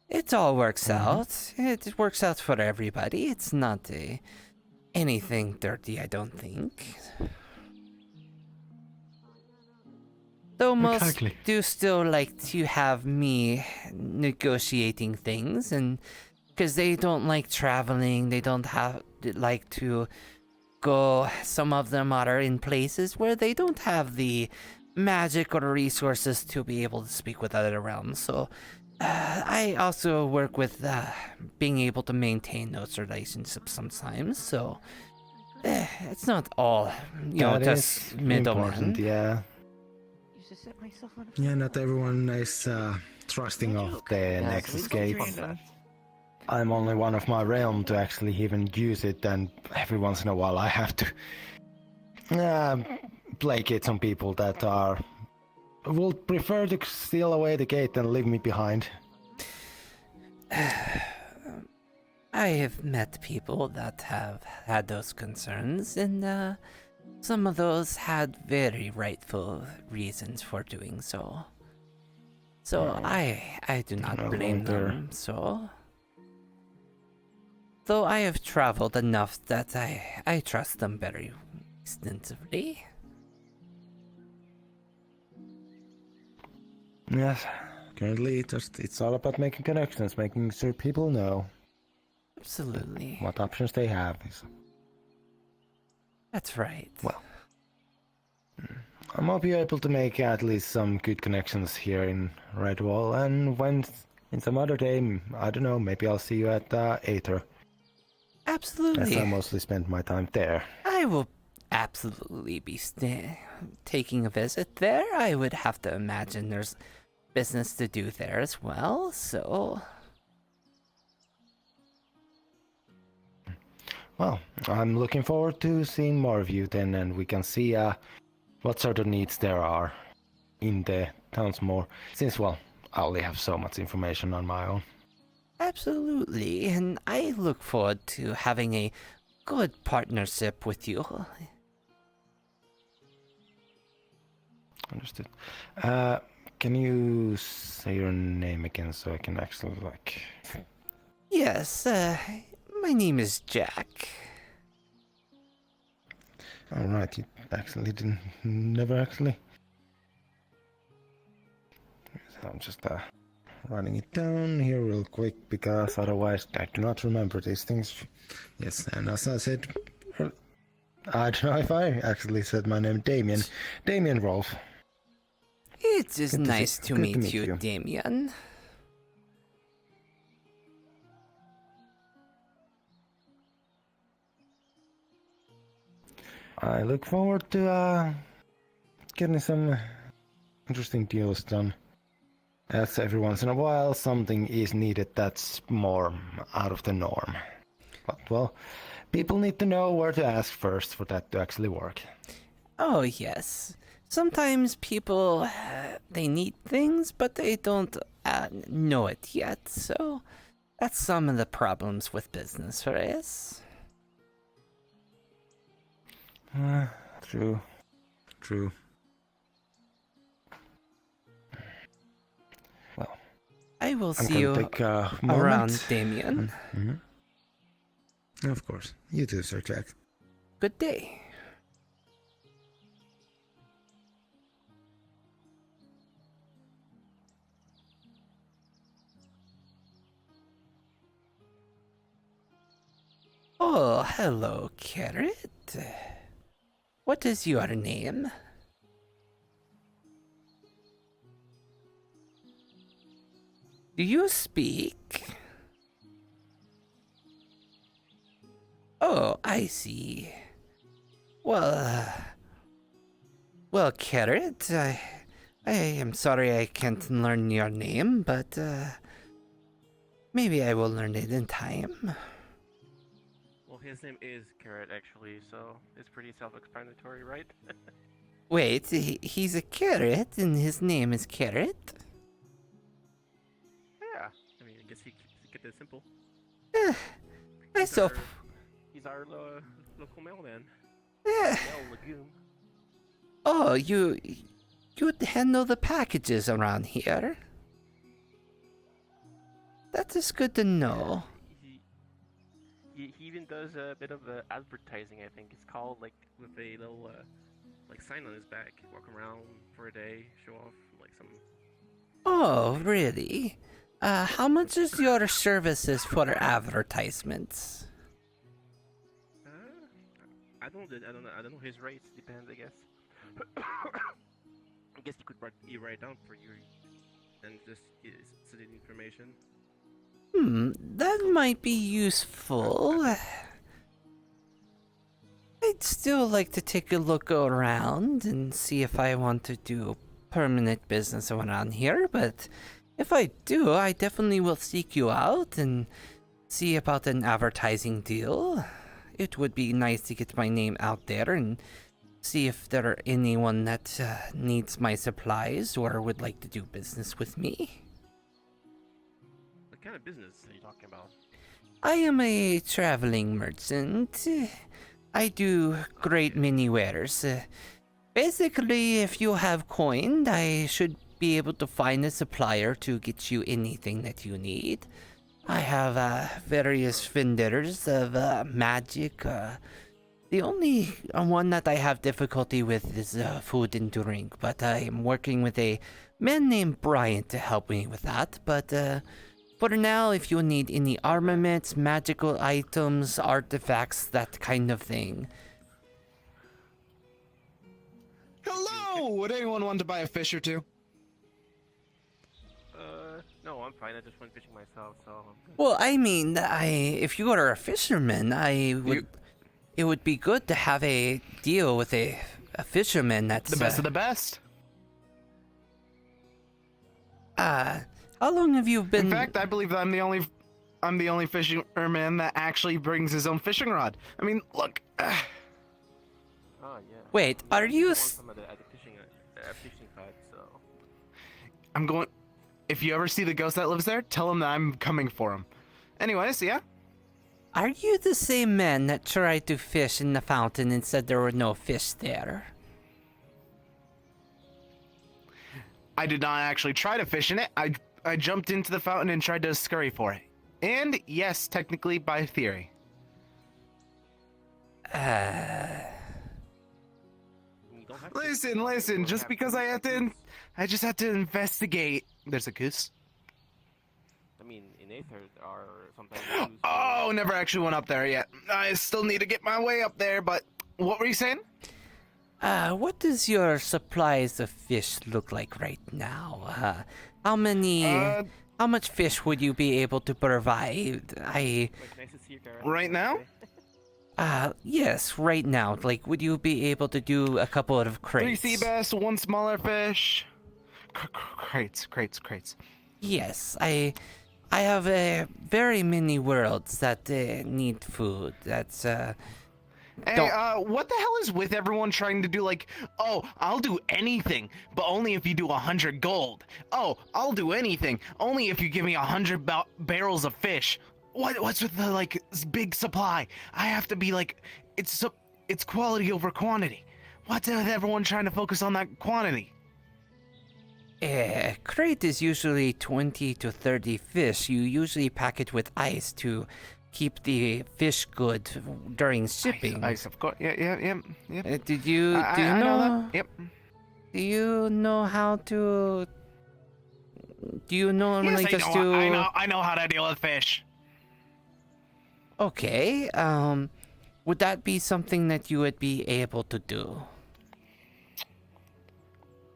it all works out. It works out for everybody. It's not anything dirty, I don't think. Though most do still like to have me negotiating things, and because they don't like traveling, they don't like to go. Some of them are in places where they don't have the magic or resources to be able to speak with other realms. So I also work with being able to maintain those relationships sometimes. So it's not all, just middlemen. Yeah. Yeah, not everyone is trusting of the next escape. I'm only one of my realm to actually even use it, and every once in a while I have to placate some people that will prefer to steal away the gate than leave me behind. I have met people that have had those concerns, and some of those had very rightful reasons for doing so. So I do not blame them, so... Though I have traveled enough that I trust them very extensively. Yes, currently it's all about making connections, making sure people know. Absolutely. What options they have. That's right. Well, I might be able to make at least some good connections here in Redwall, and when in some other day, I don't know, maybe I'll see you at Aether. Absolutely. As I mostly spend my time there. I will absolutely be taking a visit there. I would have to imagine there's business to do there as well, so... Well, I'm looking forward to seeing more of you then, and we can see what sort of needs there are in the towns more, since, well, I only have so much information on my own. Absolutely, and I look forward to having a good partnership with you. Understood. Can you say your name again so I can actually, Yes, my name is Jack. Alright, you actually never actually... So I'm just, writing it down here real quick, because otherwise I do not remember these things. Yes, and as I said, I don't know if I actually said my name, Damien. Damien Rolf. It is nice to meet you, Damien. I look forward to getting some interesting deals done. As every once in a while something is needed that's more out of the norm. But, well, people need to know where to ask first for that to actually work. Oh, yes. Sometimes people, they need things, but they don't know it yet, so that's some of the problems with business, right? True. True. Well, I will see you around, Damien. Mm-hmm. Of course. You too, Sir Jack. Good day. Oh, hello, Carrot. What is your name? Do you speak? Oh, I see. Well, Carrot, I am sorry I can't learn your name, but maybe I will learn it in time. Well, his name is Carrot, actually, so it's pretty self-explanatory, right? Wait, he's a carrot and his name is Carrot? Yeah, I mean, I guess he kept it simple. He's our local mailman. Mail legume. Oh, you handle the packages around here? That is good to know. He even does a bit of advertising, I think. It's called, like, with a little, like, sign on his back. Walk around for a day, show off, like, some... Oh, really? How much is your services for advertisements? I don't know his rates. Depends, I guess. I guess he could write down for you and just send in information. That might be useful. I'd still like to take a look around and see if I want to do permanent business around here, but if I do, I definitely will seek you out and see about an advertising deal. It would be nice to get my name out there and see if there are anyone that needs my supplies or would like to do business with me. What kind of business are you talking about? I am a traveling merchant. I do great many wares. Basically, if you have coin, I should be able to find a supplier to get you anything that you need. I have various vendors of magic. The only one that I have difficulty with is food and drink, but I am working with a man named Brian to help me with that. But for now, if you need any armaments, magical items, artifacts, that kind of thing. Hello! Would anyone want to buy a fish or two? No, I'm fine. I just went fishing myself, so I'm good. Well, I mean, if you are a fisherman, it would be good to have a deal with a fisherman that's the best of the best. How long have you been? In fact, I believe that I'm the only fisherman that actually brings his own fishing rod. I mean, look. Oh yeah. Wait, are you? At the fishing side, so. I'm going. If you ever see the ghost that lives there, tell him that I'm coming for him. Anyways, yeah. Are you the same man that tried to fish in the fountain and said there were no fish there? I did not actually try to fish in it. I jumped into the fountain and tried to scurry for it. And yes, technically by theory. Listen, just because I just had to investigate. There's a goose. I mean, in Aether, there are sometimes. Oh, never actually went up there yet. I still need to get my way up there, but what were you saying? What does your supplies of fish look like right now? How much fish would you be able to provide? Right now? Yes, right now. Like, would you be able to do a couple of crates? 3 sea bass, 1 smaller fish. Crates. Yes, I have very many worlds that need food. That's Hey, what the hell is with everyone trying to do like, oh, I'll do anything, but only if you do 100 gold. Oh, I'll do anything, only if you give me 100 barrels of fish. What's with the like big supply? I have to be like, it's quality over quantity. What's with everyone trying to focus on that quantity? Crate is usually 20 to 30 fish. You usually pack it with ice to keep the fish good during shipping. Ice, of course. Yeah. Do you know that? Yep. Do you know how to? Do you normally yes, just I know how to deal with fish. Okay. Would that be something that you would be able to do?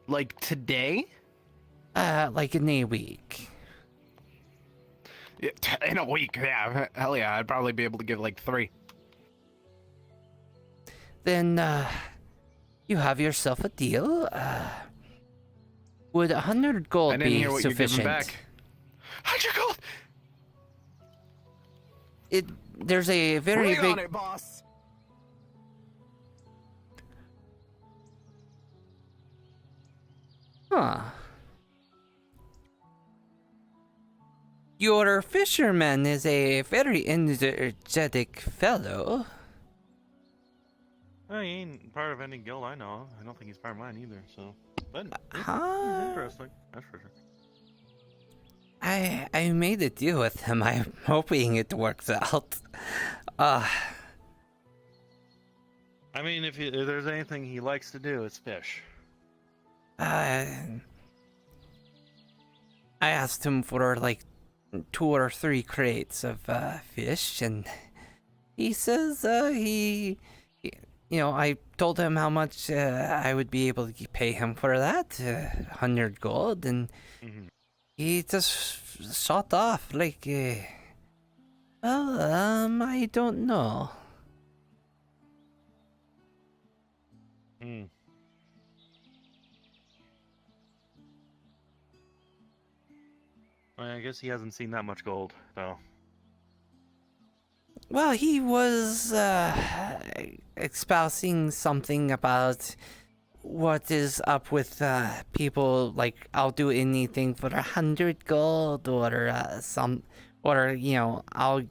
Like today? Like in a week. In a week, yeah. Hell yeah, I'd probably be able to give like 3. then you have yourself a deal. Would 100 gold I didn't be hear what sufficient? you're giving back. 100 gold. There's a very Bring big. on it, boss. Huh. Your fisherman is a very energetic fellow. Well, he ain't part of any guild I know of. I don't think he's part of mine either, so... But he's interesting, that's for sure. I made a deal with him. I'm hoping it works out. I mean, if there's anything he likes to do, it's fish. I asked him for like 2 or 3 crates of fish, and he says I told him how much I would be able to pay him for that, 100 gold, and he just shot off like, I don't know. Well, I guess he hasn't seen that much gold, so... Well, he was espousing something about what is up with people like, I'll do anything for 100 gold, or I'll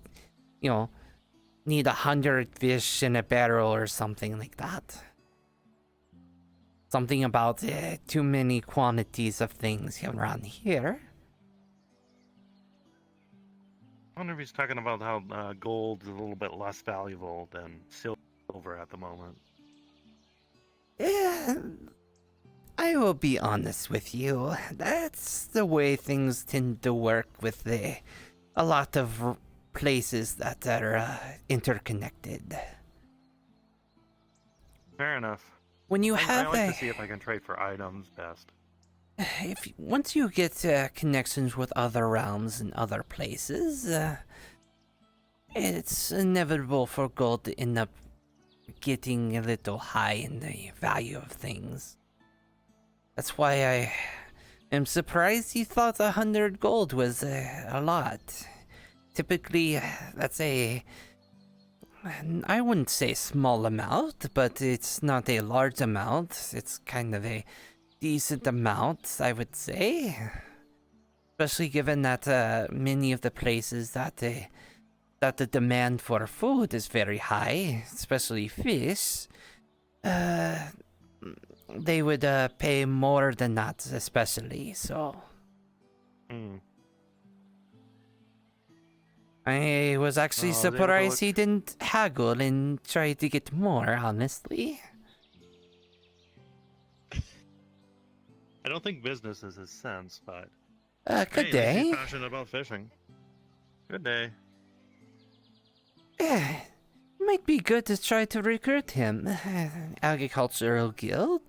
need 100 fish in a barrel or something like that. Something about too many quantities of things around here. I wonder if he's talking about how gold is a little bit less valuable than silver at the moment. Yeah, I will be honest with you. That's the way things tend to work with a lot of places that are interconnected. Fair enough. When you I have like to see if I can trade for items best. Once you get connections with other realms and other places, it's inevitable for gold to end up getting a little high in the value of things. That's why I am surprised you thought 100 gold was a lot. Typically, that's I wouldn't say small amount, but it's not a large amount. It's kind of a decent amount, I would say. Especially given that many of the places that the demand for food is very high, especially fish, they would pay more than that, especially, so... I was actually surprised he didn't haggle and try to get more, honestly. I don't think business is his sense, but... Good day. He's passionate about fishing. Good day. Might be good to try to recruit him. Agricultural Guild.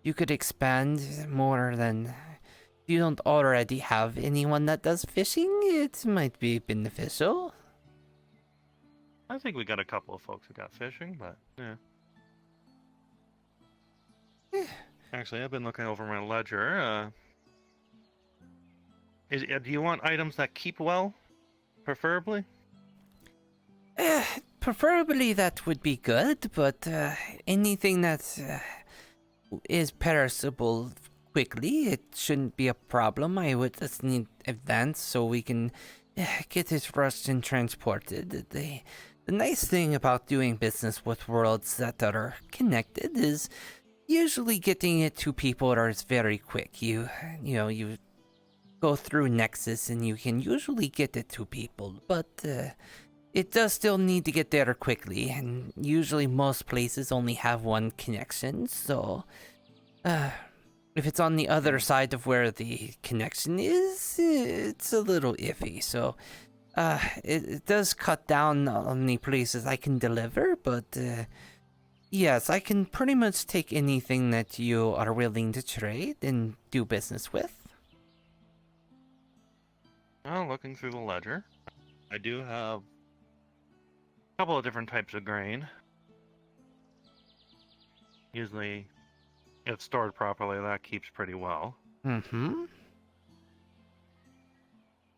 You could expand more than... If you don't already have anyone that does fishing, it might be beneficial. I think we got a couple of folks who got fishing, but yeah. Actually, I've been looking over my ledger. Do you want items that keep well, preferably? Preferably that would be good, but anything that is perishable quickly, it shouldn't be a problem. I would just need advance so we can get it rushed and transported. The nice thing about doing business with worlds that are connected is usually getting it to people is very quick. You go through Nexus and you can usually get it to people, but it does still need to get there quickly, and usually most places only have one connection, so if it's on the other side of where the connection is, it's a little iffy, so it does cut down on the places I can deliver, but yes, I can pretty much take anything that you are willing to trade and do business with. Well, looking through the ledger, I do have a couple of different types of grain. Usually, if stored properly, that keeps pretty well. Mm-hmm.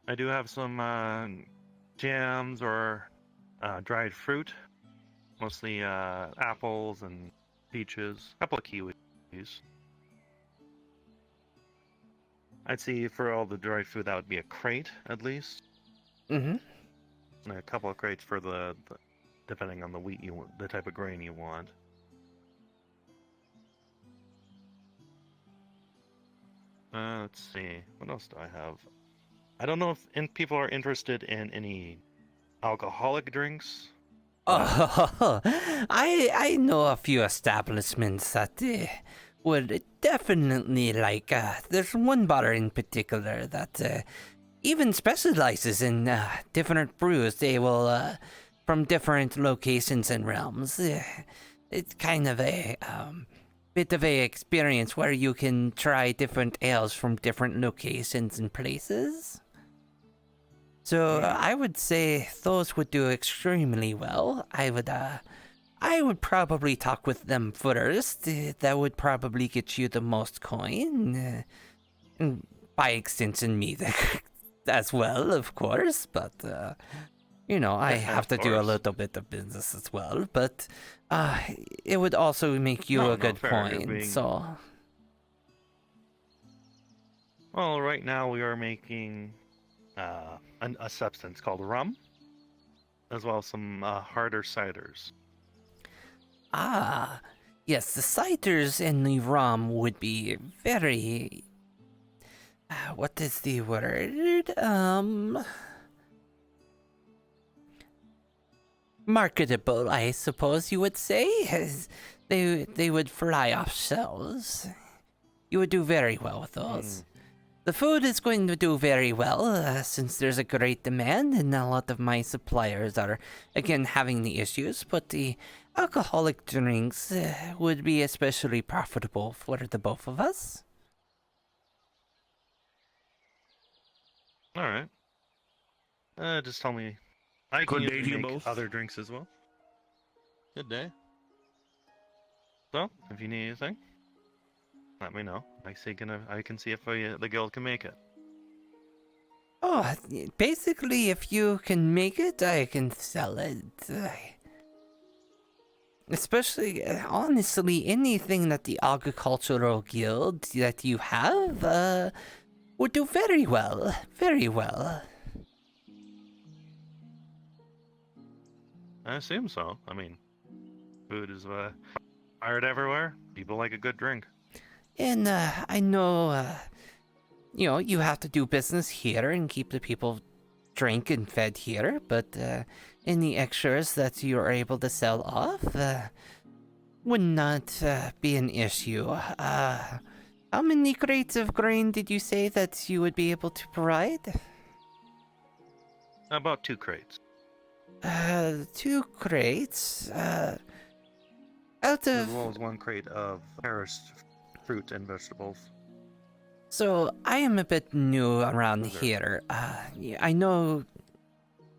I do have some jams or dried fruit, mostly apples and peaches, a couple of kiwis. I'd say for all the dried food, that would be a crate at least. Mm-hmm. And a couple of crates for the depending on the wheat you want, the type of grain you want. Let's see, what else do I have? I don't know if people are interested in any alcoholic drinks. Oh, I know a few establishments that would definitely like. There's one bar in particular that even specializes in different brews. They will from different locations and realms. It's kind of a bit of a experience where you can try different ales from different locations and places. So I would say those would do extremely well. I would probably talk with them first. That would probably get you the most coin. And by extension, me as well, of course. But, I have to do a little bit of business as well. But it would also make you a good coin, so... Well, right now we are making... a substance called rum, as well as some harder ciders. Ah, yes, the ciders and the rum would be very... what is the word? Marketable, I suppose you would say. They would fly off shelves. You would do very well with those. The food is going to do very well, since there's a great demand, and a lot of my suppliers are, again, having the issues, but the alcoholic drinks would be especially profitable for the both of us. Alright. Just tell me. I can Good day to you make both. other drinks as well. Good day. So, if you need anything, let me know. I can see if the guild can make it. Oh, basically, if you can make it, I can sell it. Especially, honestly, anything that the agricultural guild that you have would do very well. Very well. I assume so. I mean, food is fired everywhere. People like a good drink. And I know, you have to do business here and keep the people drank and fed here, but any extras that you are able to sell off would not be an issue. How many crates of grain did you say that you would be able to provide? About 2 crates. 2 crates? Out of... As well as 1 crate of perished fruit and vegetables. So, I am a bit new around here. I know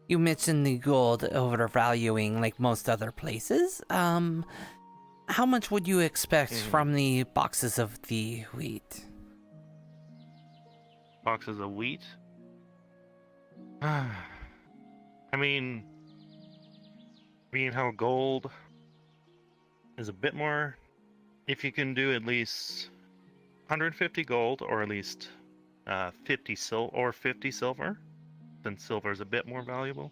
you mentioned the gold overvaluing like most other places. How much would you expect from the boxes of the wheat? Boxes of wheat? I mean, being how gold is a bit more, if you can do at least 150 gold or at least 50 silver, then silver is a bit more valuable.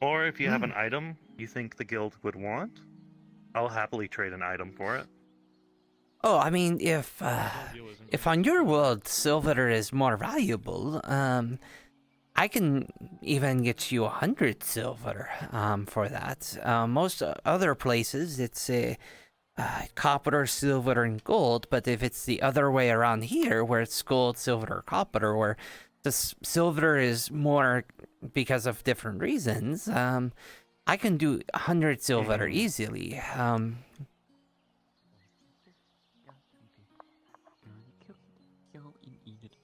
Or if you have an item you think the guild would want, I'll happily trade an item for it. Oh, I mean, if on your world silver is more valuable, I can even get you 100 silver for that. Most other places, it's copper, silver, and gold, but if it's the other way around here, where it's gold, silver, or copper, where the silver is more because of different reasons, I can do 100 silver easily.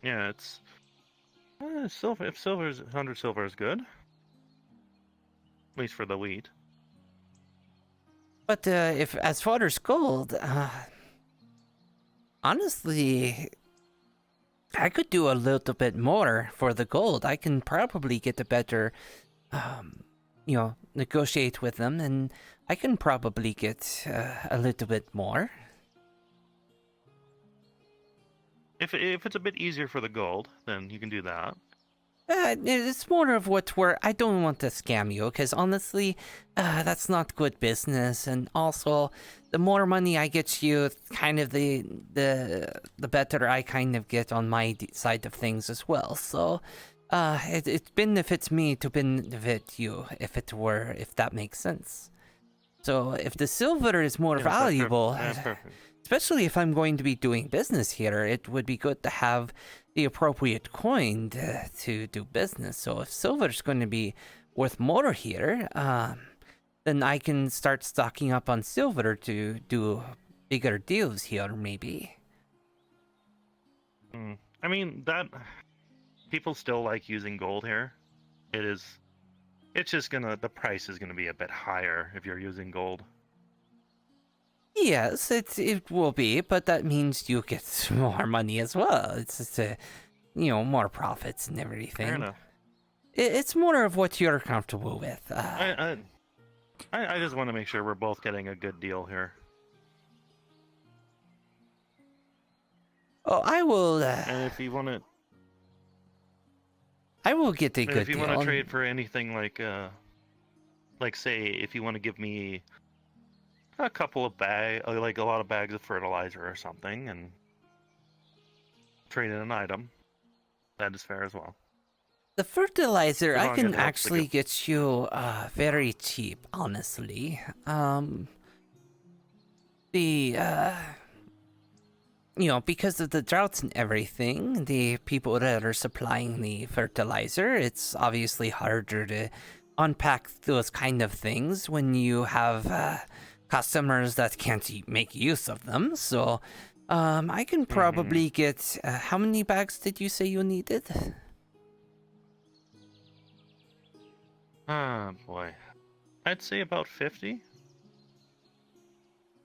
Yeah, it's silver. If 100 silver is good, at least for the wheat. But if as far as gold, honestly, I could do a little bit more for the gold. I can probably get a better, negotiate with them, and I can probably get a little bit more. If it's a bit easier for the gold, then you can do that. It's more of I don't want to scam you, because honestly, that's not good business, and also, the more money I get you, kind of the better I kind of get on my side of things as well, so, it benefits me to benefit you, if that makes sense. So, if the silver is more valuable, especially if I'm going to be doing business here, it would be good to have the appropriate coin to do business. So if silver's going to be worth more here, then I can start stocking up on silver to do bigger deals here, maybe. I mean, that people still like using gold here. It's just the price is gonna be a bit higher if you're using gold. Yes, it will be, but that means you get more money as well. It's just more profits and everything. Fair enough. It's more of what you're comfortable with. I just want to make sure we're both getting a good deal here. Oh, I will. And if you want to, I will get a good deal. If you want to trade for anything like say, if you want to give me a couple of like a lot of bags of fertilizer or something, and trade in an item, that is fair as well. The fertilizer I can actually get you very cheap, honestly. Because of the droughts and everything, the people that are supplying the fertilizer, it's obviously harder to unpack those kind of things when you have customers that can't make use of them. So, I can probably get... how many bags did you say you needed? Ah, boy. I'd say about 50.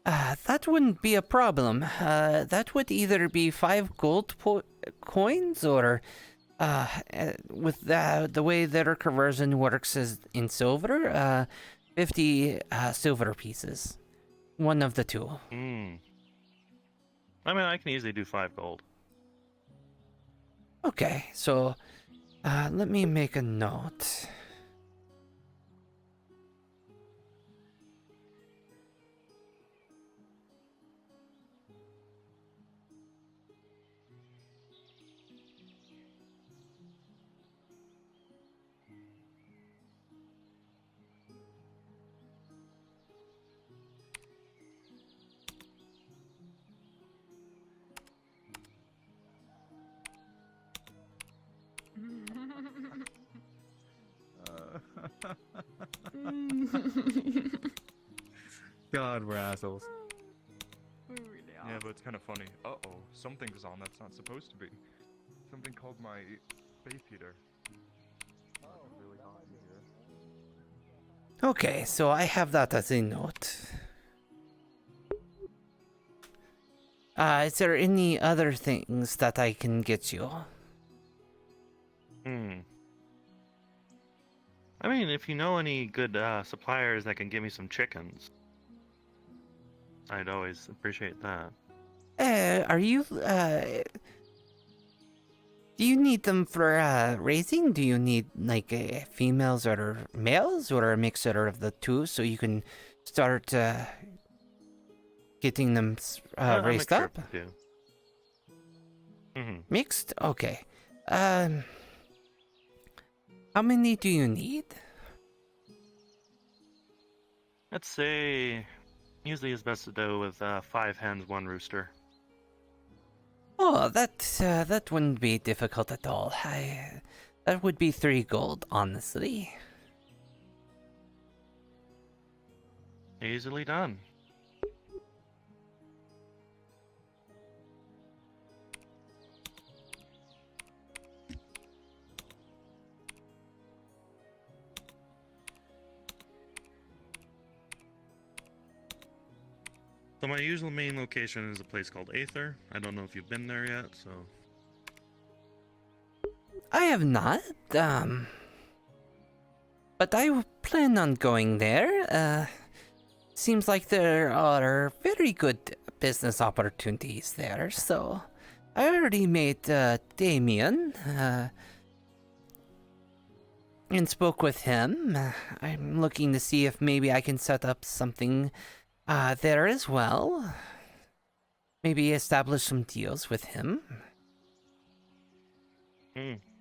That wouldn't be a problem. That would either be 5 gold coins, or with the way their conversion works is in silver, 50 silver pieces. One of the two. I mean, I can easily do 5 gold. Okay, so let me make a note. God, we're assholes. We really are. Yeah, but it's kind of funny. Uh-oh, something's on that's not supposed to be. Something called my space heater. Oh, really hot in here. Okay, so I have that as a note. Is there any other things that I can get you? I mean, if you know any good suppliers that can give me some chickens, I'd always appreciate that. Are you, do you need them for, raising? Do you need, like, females or males, or a mixture of the two, so you can start, getting them, raised up? Mixed? Okay. How many do you need? Let's say, usually it's best to do with 5 hens, 1 rooster. Oh, that wouldn't be difficult at all. That would be 3 gold, honestly. Easily done. So my usual main location is a place called Aether. I don't know if you've been there yet, so... I have not, but I plan on going there. Seems like there are very good business opportunities there, so I already met Damien, and spoke with him. I'm looking to see if maybe I can set up something there as well. Maybe establish some deals with him.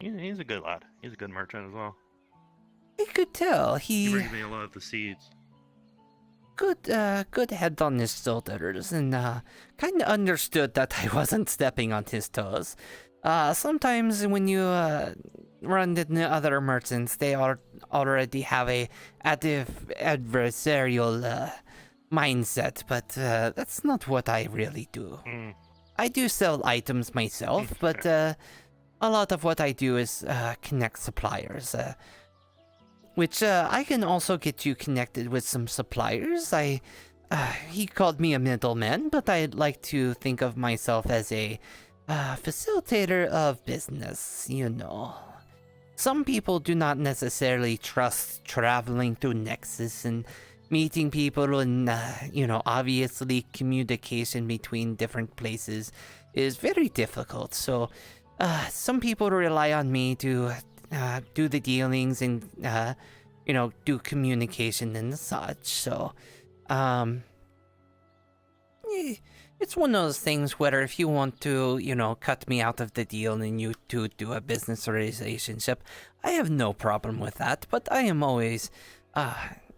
He's a good lad. He's a good merchant as well. I could tell He brings me a lot of the seeds. Good head on his shoulders, and kind of understood that I wasn't stepping on his toes. Sometimes when you run into other merchants, they already have a adversarial mindset, but that's not what I really do. I do sell items myself, but a lot of what I do is connect suppliers. Which I can also get you connected with some suppliers. He called me a middleman, but I'd like to think of myself as a facilitator of business, you know. Some people do not necessarily trust traveling through Nexus and meeting people, and, you know, obviously communication between different places is very difficult. So, some people rely on me to do the dealings and, you know, do communication and such. So, it's one of those things where if you want to, you know, cut me out of the deal and you two do a business relationship, I have no problem with that. But I am always,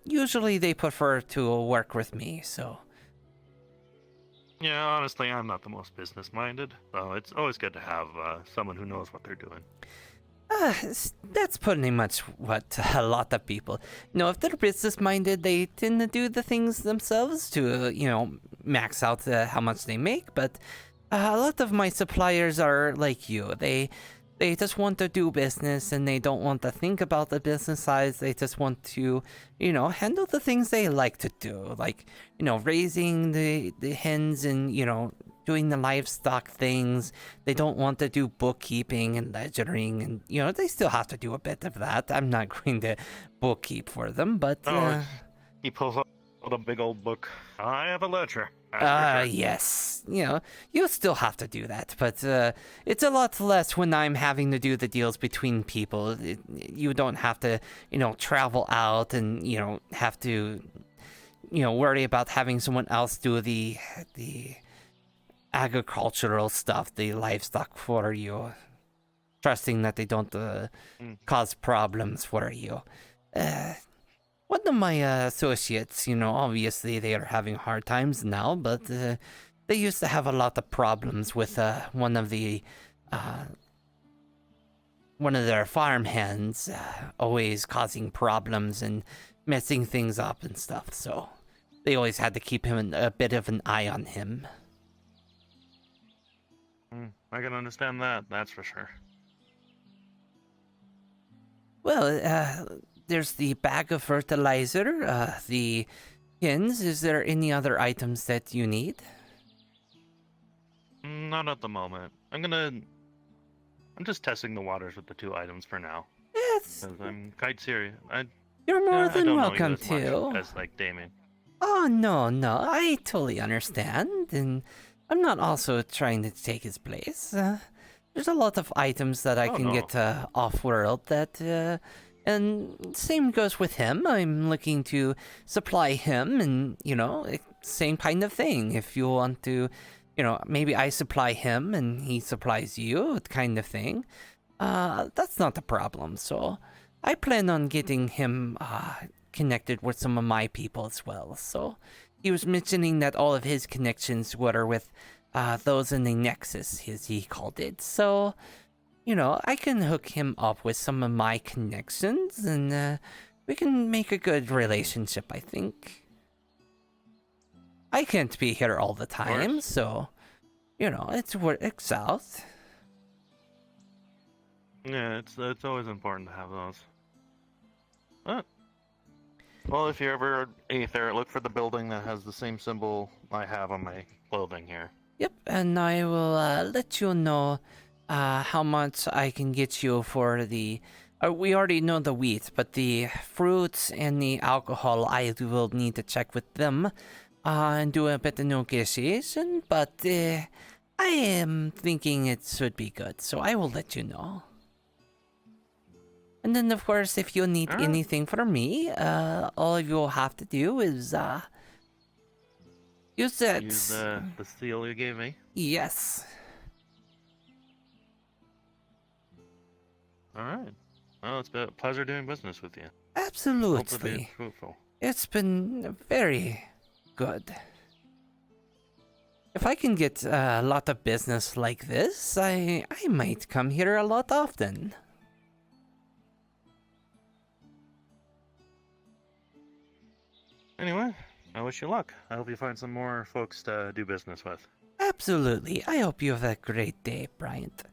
usually they prefer to work with me, so. Yeah, honestly, I'm not the most business-minded, so it's always good to have someone who knows what they're doing. That's pretty much what a lot of people, you know, if they're business-minded, they tend to do the things themselves to, you know, max out how much they make, but a lot of my suppliers are like you. They just want to do business, and they don't want to think about the business sides. They just want to, you know, handle the things they like to do, like, you know, raising the hens and, you know, doing the livestock things. They don't want to do bookkeeping and ledgering, and, you know, they still have to do a bit of that. I'm not going to bookkeep for them, but... He pulls out a big old book. I have a ledger. Yes. You know, you still have to do that, but it's a lot less when I'm having to do the deals between people. You don't have to, you know, travel out and, you know, have to, you know, worry about having someone else do the agricultural stuff, the livestock for you, trusting that they don't cause problems for you. One of my associates, you know, obviously they are having hard times now, but they used to have a lot of problems with one of their farm hands, always causing problems and messing things up and stuff, so they always had to keep him a bit of an eye on him. I can understand that, that's for sure. Well, there's the bag of fertilizer, the pins. Is there any other items that you need? Not at the moment. I'm just testing the waters with the 2 items for now. Yes. Because I'm quite serious. You're more than I don't welcome know you as to. much as, like, Damien. Oh, no, I totally understand, and I'm not also trying to take his place. There's a lot of items that I can get off-world that, and same goes with him. I'm looking to supply him, and, you know, same kind of thing. If you want to, you know, maybe I supply him and he supplies you, kind of thing. That's not a problem, so I plan on getting him connected with some of my people as well. So he was mentioning that all of his connections were with those in the Nexus, as he called it. So, you know, I can hook him up with some of my connections, and we can make a good relationship, I think. I can't be here all the time, so, you know, it works out. Yeah, it's always important to have those. Well, if you're ever Aether, look for the building that has the same symbol I have on my clothing here. Yep, and I will let you know how much I can get you for the... we already know the wheat, but the fruits and the alcohol, I will need to check with them and do a bit of negotiation, but I am thinking it should be good, so I will let you know. And then, of course, if you need anything from me, all you will have to do is use that. Use the seal you gave me. Yes. All right. Well, it's been a pleasure doing business with you. Absolutely. Hope to be fruitful. It's been very good. If I can get a lot of business like this, I might come here a lot often. Anyway, I wish you luck. I hope you find some more folks to do business with. Absolutely. I hope you have a great day, Bryant.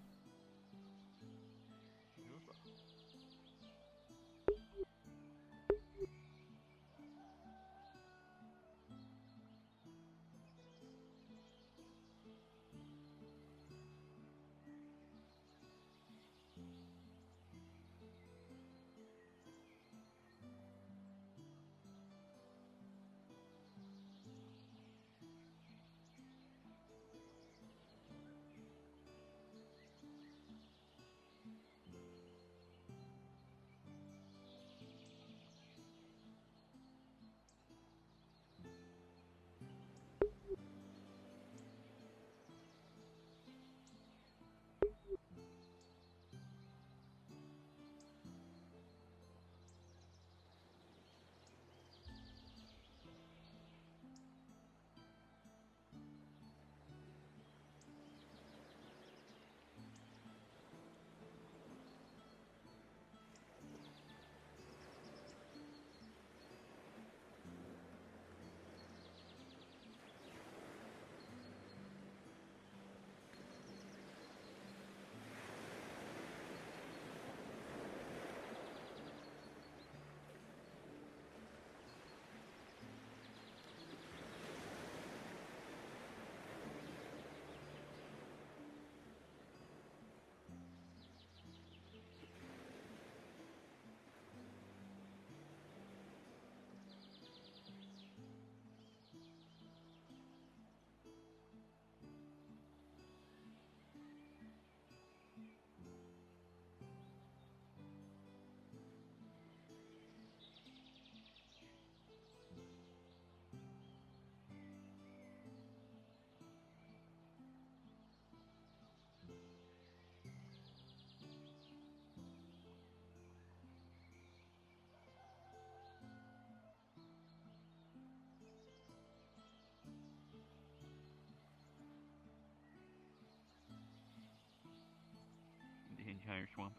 The entire swamp.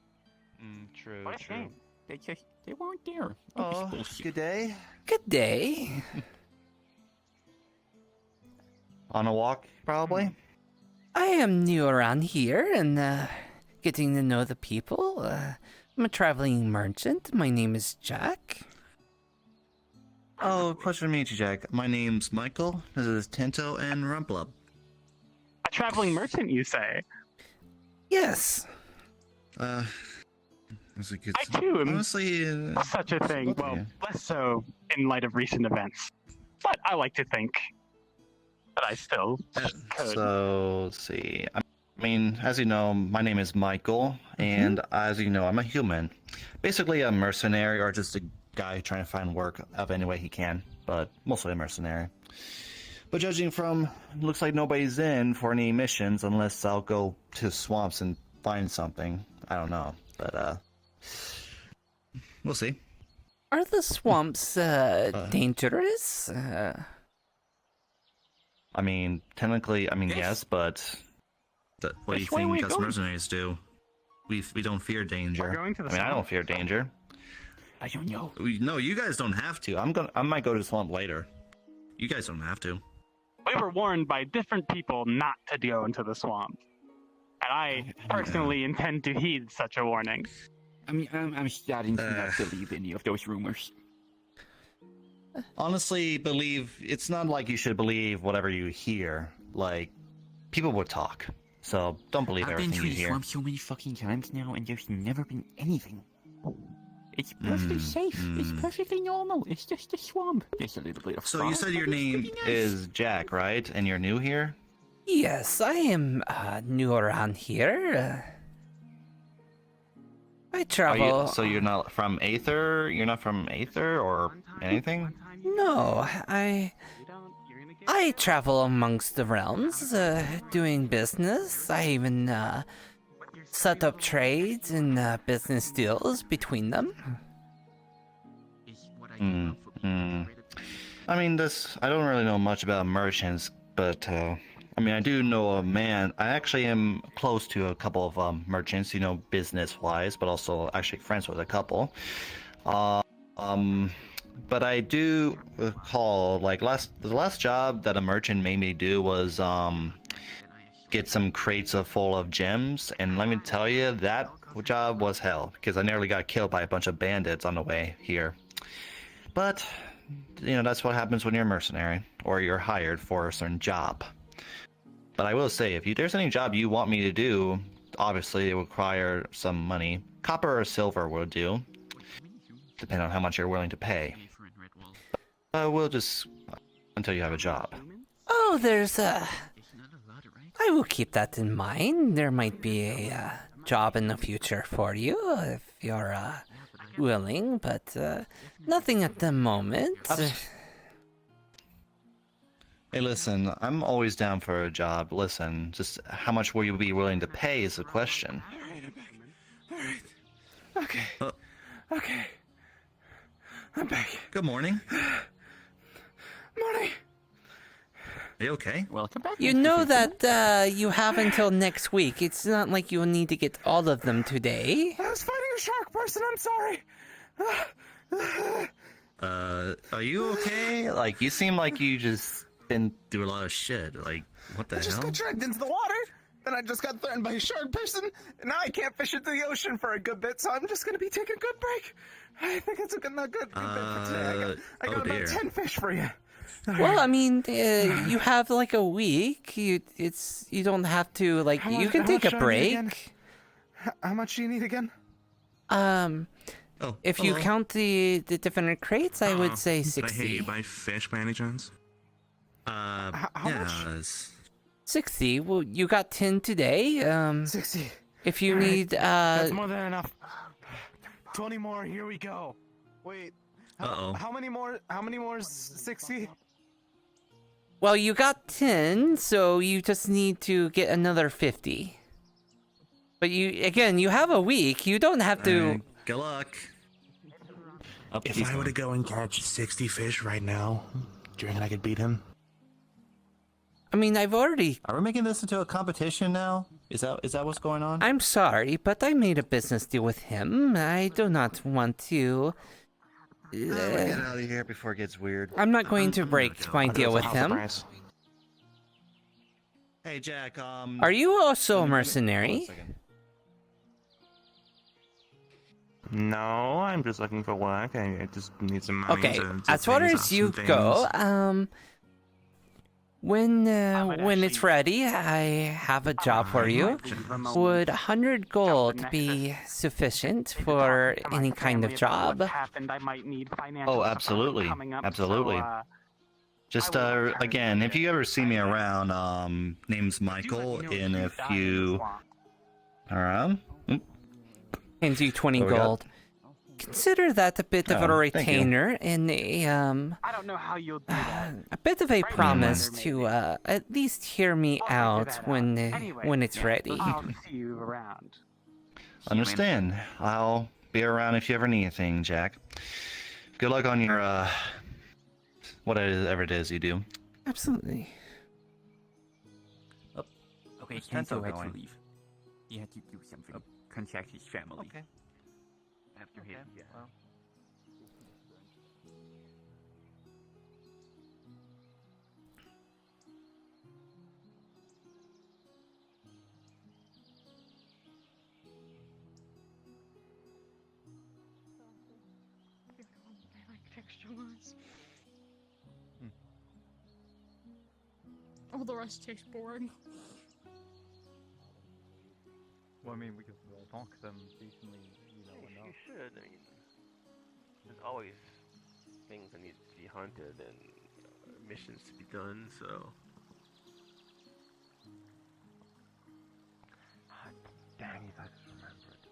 True, What a true. shame. They weren't there. Oh, good day. Good day. On a walk, probably? I am new around here and getting to know the people. I'm a traveling merchant. My name is Jack. Oh, pleasure to meet you, Jack. My name's Michael. This is Tinto and Rumplub. A traveling merchant, you say? Yes. That's a good. I too am honestly such a thing. Well, less so in light of recent events. But I like to think that I still could. So, let's see. I mean, as you know, my name is Michael, and as you know, I'm a human. Basically a mercenary, or just a guy trying to find work of any way he can, but mostly a mercenary. But judging from, looks like nobody's in for any missions unless I'll go to swamps and find something. I don't know, but we'll see. Are the swamps dangerous? I mean, technically, yes, but what do you think us mercenaries do? We don't fear danger. I don't fear danger. I don't know. No, you guys don't have to. I might go to the swamp later. You guys don't have to. We were warned by different people not to go into the swamp. And I personally intend to heed such a warning. I mean, I'm starting to not believe any of those rumors. Honestly, believe it's not like you should believe whatever you hear. Like, people would talk, so don't believe I've been everything to you the hear. swamp so many fucking times now, and there's never been anything. It's perfectly safe. It's perfectly normal. It's just a swamp. There's a little bit of So you frost, said your but it's name pretty nice. is Jack, right? And you're new here? Yes, I am new around here. I travel. So you're not from Aether? You're not from Aether or anything? No, I travel amongst the realms, doing business. I even set up trades and business deals between them. I mean, I don't really know much about merchants, but I mean, I do know a man. I actually am close to a couple of merchants, business-wise, but also actually friends with a couple. But I do recall, like, the last job that a merchant made me do was get some crates full of gems, and let me tell you, that job was hell, because I nearly got killed by a bunch of bandits on the way here. But, that's what happens when you're a mercenary, or you're hired for a certain job. But I will say, if there's any job you want me to do, obviously it will require some money. Copper or silver will do, depending on how much you're willing to pay. We'll just until you have a job. Oh, I will keep that in mind. There might be a job in the future for you if you're willing, but nothing at the moment. Hey, listen, I'm always down for a job. Listen, just how much will you be willing to pay is the question. Alright. Okay. Okay. I'm back. Good morning. Morning. Are you okay? Welcome back. You know that you have until next week. It's not like you'll need to get all of them today. I was fighting a shark person, I'm sorry. Are you okay? Like, you seem like you just been through a lot of shit. Like, what the I just hell? got dragged into the water, then I just got threatened by a shark person, and now I can't fish into the ocean for a good bit, so I'm just gonna be taking a good break. I think it's a good bit for today. I got about 10 fish for you. Well, I mean, you have like a week. You don't have to like. You can take a break. How much do you need again? If you count the different crates, I would say 60. Did I hear you buy fish by any chance? How much? 60. Well, you got 10 today. 60. If you need, That's more than enough. 20 more. Here we go. Wait. How many more? How many more is 60? Well, you got 10, so you just need to get another 50. But you have a week. You don't have to. Good luck. If I were to go and catch 60 fish right now, do you reckon I could beat him? I mean, I've already. Are we making this into a competition now? Is that what's going on? I'm sorry, but I made a business deal with him. I do not want to. Get out of here before it gets weird. I'm not going to break my deal with him. Hey, Jack. Are you also a mercenary? No, I'm just looking for work. I just need some money. Okay, to as pay far off as some you things. go, when it's ready, I have a job for you. Would 100 gold be sufficient for any kind of job? Oh, absolutely, absolutely. Just again, if you ever see me around, name's Michael, and if you around, Hands you 20 gold. Consider that a bit of a retainer and a I don't know how you'll do that. a bit of a promise to at least hear me out when it's ready. I'll see you around. understand. I'll be around if you ever need anything, Jack. Good luck on your whatever it is you do. Absolutely. Okay, Kento had to leave. He had to do something. Contact his family. Okay. After him, yeah. Well. I like texture ones. All the rest tastes boring. Well, I mean, we could bonk them decently, enough. You should. I mean, there's always things that need to be hunted and missions to be done. So. Dang it, I just remembered.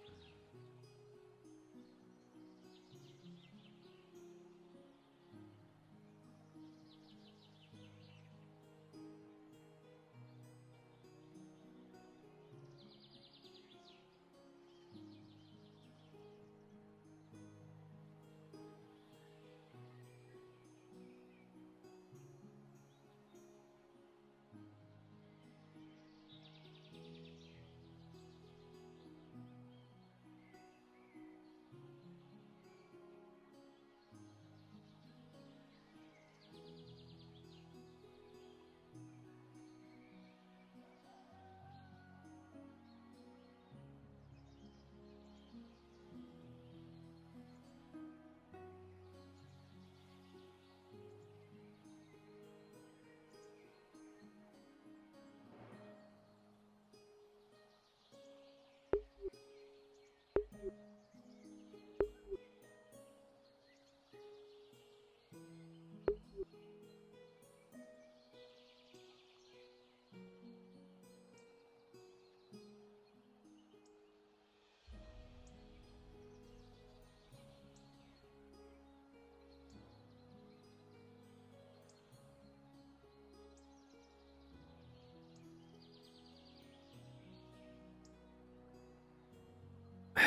I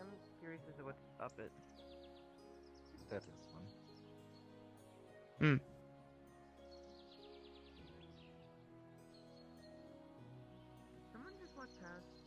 am curious as to what's up it. That is one. Hmm. Someone just walked past.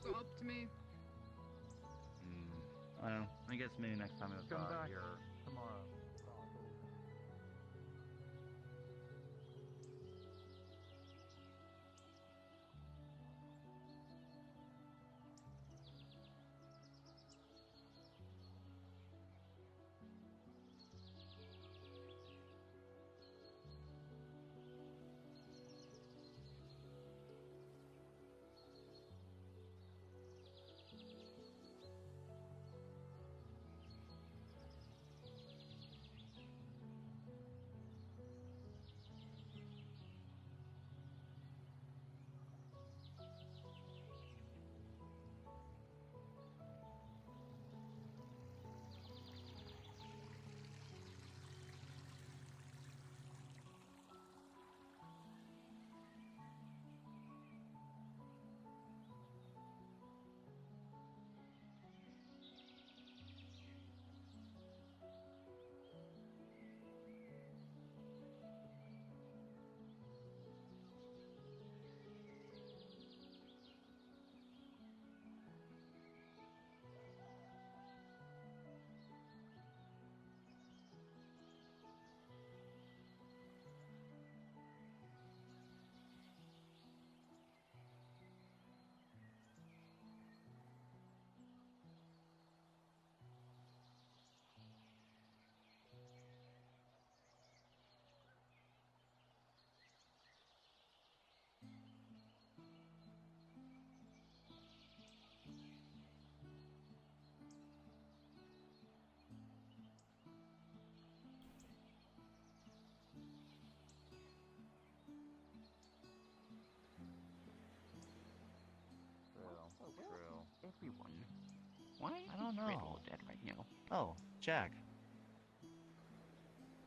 So up to me. Well, I guess maybe next time it's Come back here. tomorrow. Oh, Jack.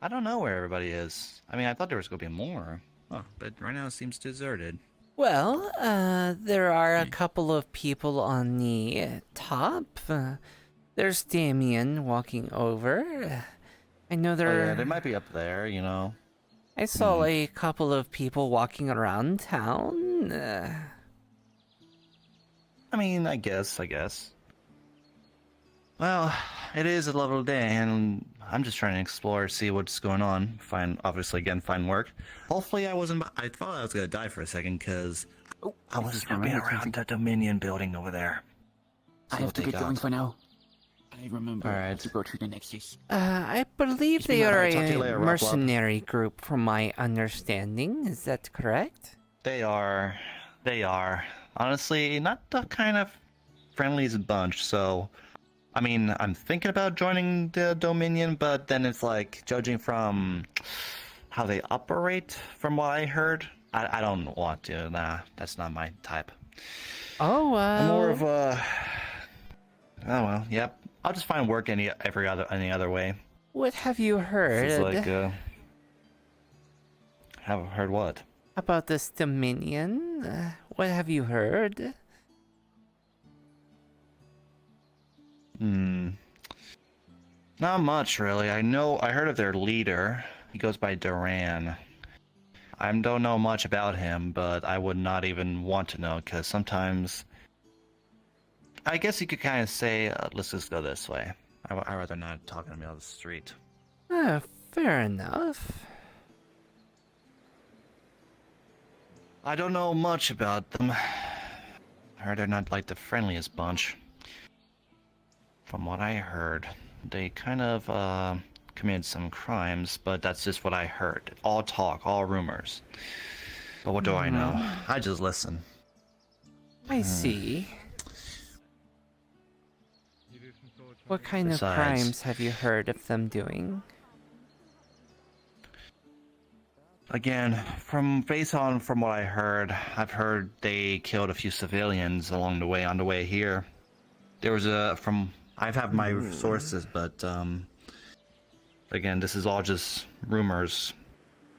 I don't know where everybody is. I mean, I thought there was going to be more. Oh, but right now it seems deserted. Well, there are a couple of people on the top. There's Damien walking over. I know Oh, there. yeah, they might be up there, you know. I saw a couple of people walking around town. I mean, I guess. Well, it is a lovely day, and I'm just trying to explore, see what's going on. Find work. Hopefully, I thought I was gonna die for a second, because I was snooping around the Dominion building over there. I have to get going for now. I remember Alright. to go to the Nexus. I believe they are Alright, talk to you a later, Redwall. mercenary group, from my understanding. Is that correct? They are. Honestly, not the kind of friendliest bunch, so... I mean, I'm thinking about joining the Dominion, but then it's like, judging from how they operate, from what I heard, I don't want to. Nah, that's not my type. Oh, wow. I'm more of a... Oh, well, yep. I'll just find work any other way. What have you heard? It's like, have heard what? About this Dominion? What have you heard? Not much, really. I heard of their leader. He goes by Duran. I don't know much about him, but I would not even want to know, because sometimes... I guess you could kind of say, let's just go this way. I'd rather not talk to me on the street. Fair enough. I don't know much about them. I heard they're not like the friendliest bunch. From what I heard, they kind of committed some crimes, but that's just what I heard. All talk, all rumors. But what do I know? I just listen. I see. What kind of Besides- crimes have you heard of them doing? Again, based on what I heard, I've heard they killed a few civilians along the way, on the way here. There was I have my sources, but again, this is all just rumors.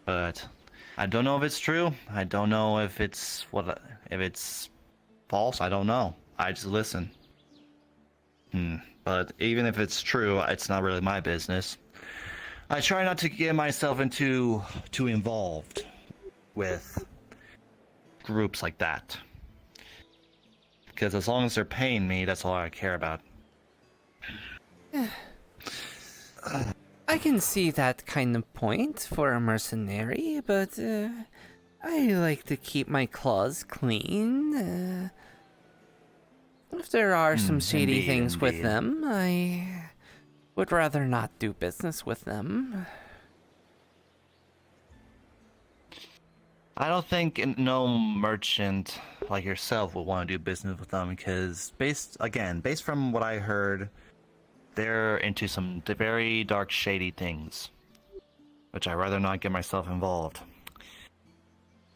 But I don't know if it's true. I don't know if it's false. I don't know. I just listen. But even if it's true, it's not really my business. I try not to get myself too involved with groups like that. Because as long as they're paying me, that's all I care about. I can see that kind of point for a mercenary, but I like to keep my claws clean. If there are some shady things with them, I would rather not do business with them. I don't think no merchant like yourself would want to do business with them, because based from what I heard, they're into some very dark, shady things, which I'd rather not get myself involved.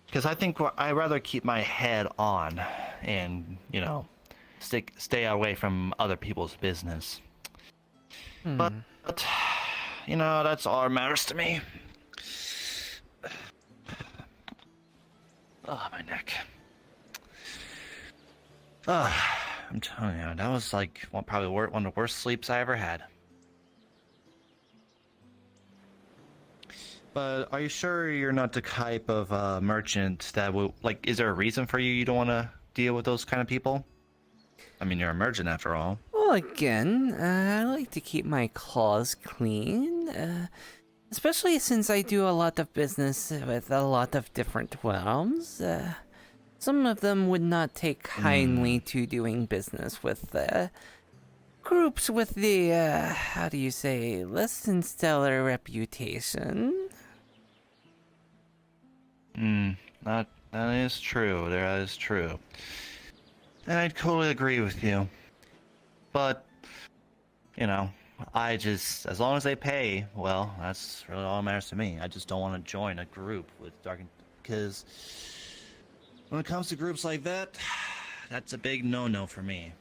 Because I think I'd rather keep my head on and, stay away from other people's business. But, that's all that matters to me. Oh, my neck. I'm telling you, that was like probably one of the worst sleeps I ever had. But are you sure you're not the type of merchant that will, is there a reason for you don't want to deal with those kind of people? I mean, you're a merchant after all. Well, again, I like to keep my claws clean, especially since I do a lot of business with a lot of different realms. Some of them would not take kindly to doing business with groups with the, less than stellar reputation. That is true. That is true. And I totally agree with you. But, as long as they pay, well, that's really all that matters to me. I just don't want to join a group with dark, because when it comes to groups like that, that's a big no-no for me.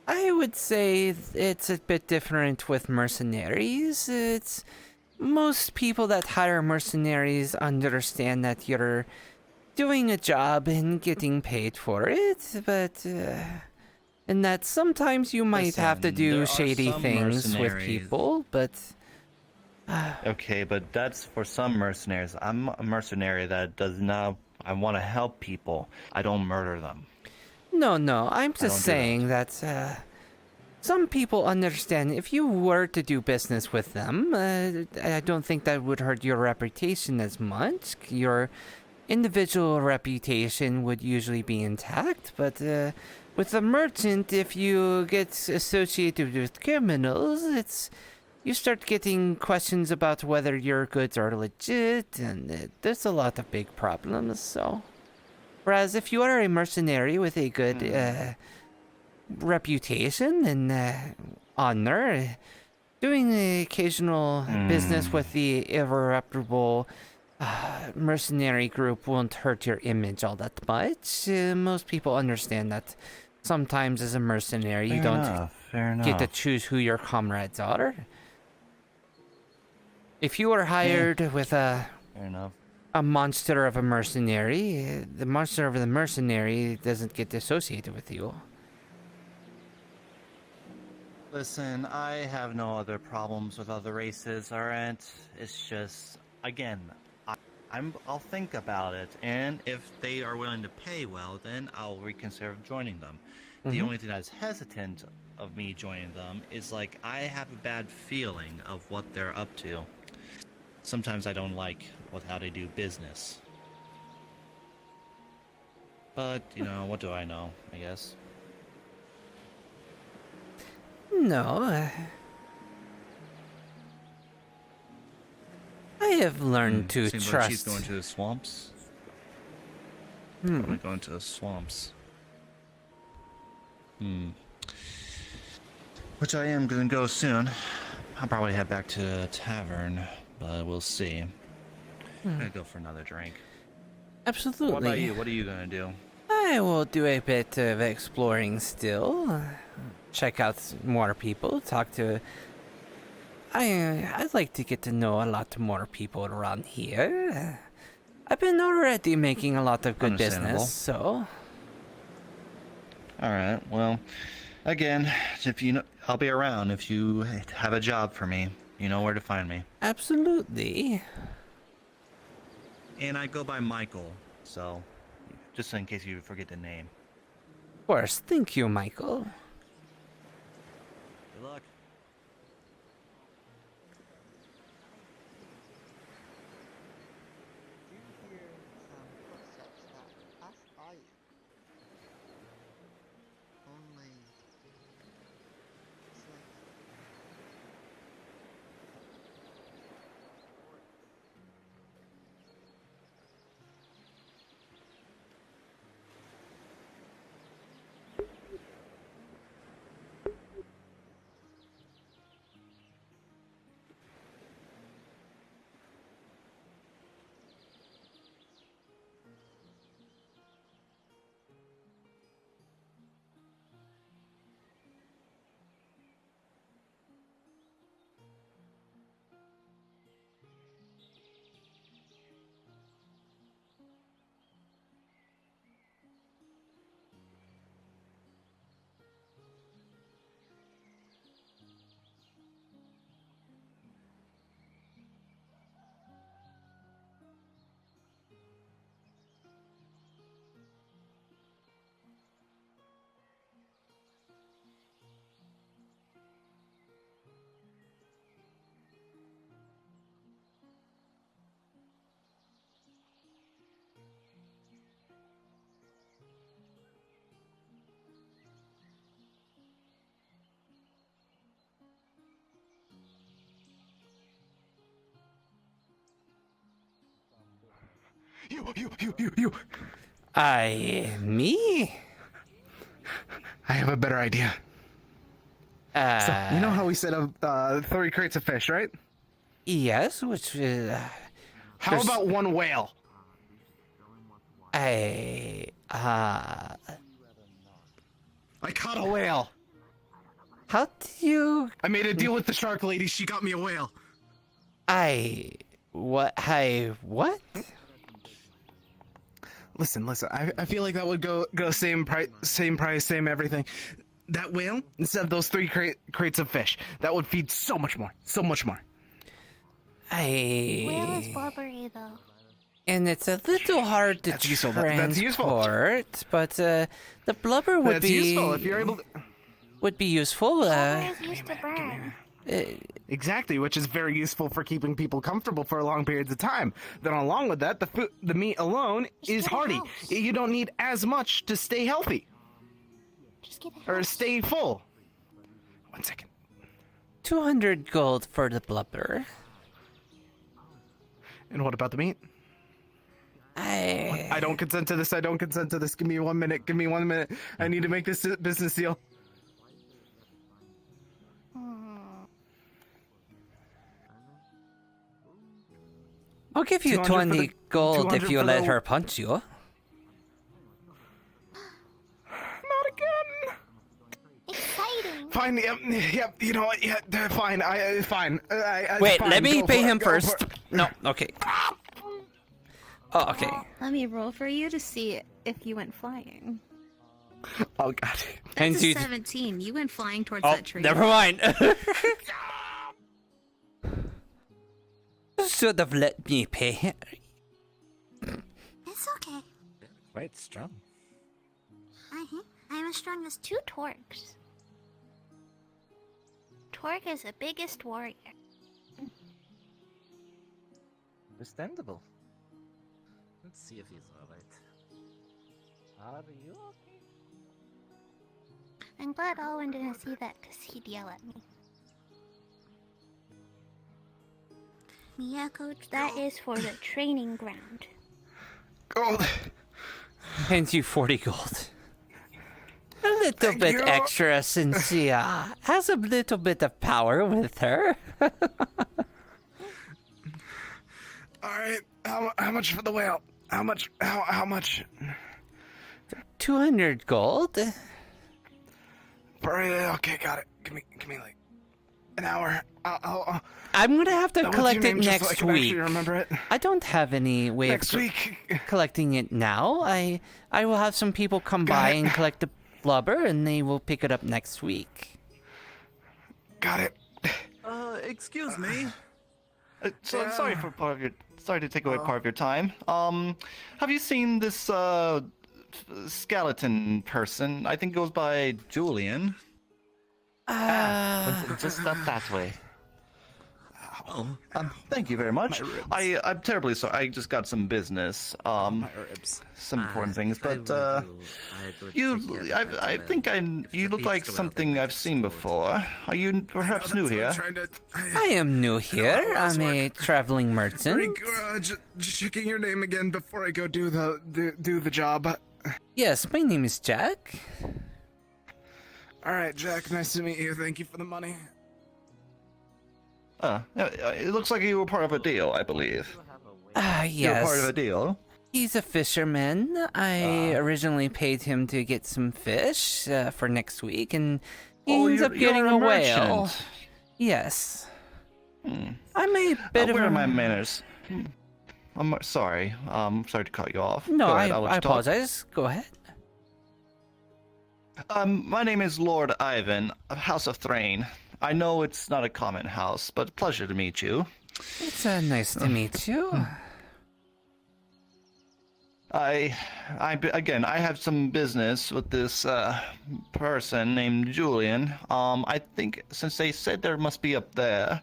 I would say it's a bit different with mercenaries. It's most people that hire mercenaries understand that you're doing a job and getting paid for it, but and that sometimes you might have to Listen, there do are shady some things with mercenaries- people, but Okay, but that's for some mercenaries. I'm a mercenary that does not. I want to help people. I don't murder them. no, I'm don't just do that. saying that some people understand if you were to do business with them, I don't think that would hurt your reputation as much. Your individual reputation would usually be intact, but with a merchant, if you get associated with criminals, you start getting questions about whether your goods are legit, and there's a lot of big problems, so. Whereas if you are a mercenary with a good reputation and honor, doing the occasional business with the irreparable mercenary group won't hurt your image all that much. Most people understand that sometimes as a mercenary you don't get to choose who your comrades are. If you are hired with a monster of a mercenary, the monster of the mercenary doesn't get associated with you. Listen, I have no other problems with other races, alright? It's just, again, I'll think about it, and if they are willing to pay well, then I'll reconsider joining them. The only thing that's hesitant of me joining them is like I have a bad feeling of what they're up to. Sometimes I don't like how they do business. But, you know, what do I know, I guess. No, I have learned to Seems trust. like she's going to the swamps. I'm going to the swamps. Which I am going to go soon. I'll probably head back to the tavern, but we'll see. I'm going to go for another drink. Absolutely. What about you? What are you going to do? I will do a bit of exploring still. Check out more people, talk to... I'd like to get to know a lot more people around here. I've been already making a lot of good business, so... Alright, well, again, if you know, I'll be around if you have a job for me. You know where to find me. Absolutely. And I go by Michael, so just in case you forget the name. Of course, thank you, Michael. Good luck. You! Me? I have a better idea. So, you know how we said 3 crates of fish, right? Yes, which... how about 1 whale? I caught a whale. How do you... I made a deal with the shark lady. She got me a whale. What? Listen. I feel like that would go same price, same everything. That whale, instead of those 3 crates of fish, that would feed so much more. Whale is blubbery though. And it's a little hard to That's useful. transport, That's useful. but the blubber would That's be useful if you're able to... would be useful. Blubber is used to burn. Exactly, which is very useful for keeping people comfortable for long periods of time. Then along with that, the meat alone is hardy. You don't need as much to stay healthy. Just get or stay full. 1 second. 200 gold for the blubber. And what about the meat? I don't consent to this. Give me 1 minute. I need to make this business deal. I'll give you 20 gold if you let her punch you. Not again. Exciting. Fine. Yep. You know what? Yeah. Fine. Fine. Wait. Fine, Let me pay him go first. No. Okay. Oh, okay. Let me roll for you to see if you went flying. Oh god. That's a 17. You went flying towards Oh, that tree. never mind. Should have let me pay him. It's okay. Quite strong. I'm as strong as 2 Torques. Torque is the biggest warrior. Understandable. Let's see if he's alright. Are you okay? I'm glad Alwyn didn't see that because he'd yell at me. Yeah, Coach, that is for the training ground. Gold. Hands you 40 gold. A little bit extra since she has a little bit of power with her. Alright, how much for the whale? How much? 200 gold. Okay, got it. Give me like an hour. I'm gonna have to what's collect your it name, just so I next can actually week. remember it? I don't have any way Next of week. collecting it now. I will have some people come by and collect the blubber, and they will pick it up next week. Got it. Excuse me. Sorry to take away part of your time. Have you seen this skeleton person? I think goes by Julian. Just up that way. Thank you very much. I'm terribly sorry. I just got some business. Some important things, but you look like something I've seen before. Are you perhaps new here? I am new here. I'm a traveling merchant. Just checking your name again before I go do the job. Yes, my name is Jack. All right, Jack. Nice to meet you. Thank you for the money. It looks like you were part of a deal, I believe. Yes. You were part of a deal. He's a fisherman. I originally paid him to get some fish for next week, and he ends up getting a whale. Merchant. Yes. I'm a bit of where a... are my manners? I'm sorry. Sorry to cut you off. No, Go ahead, I'll let I you talk. apologize. Go ahead. My name is Lord Ivan of House of Thrain. I know it's not a common house, but pleasure to meet you. It's nice to meet you. I have some business with this person named Julian. I think since they said there must be up there,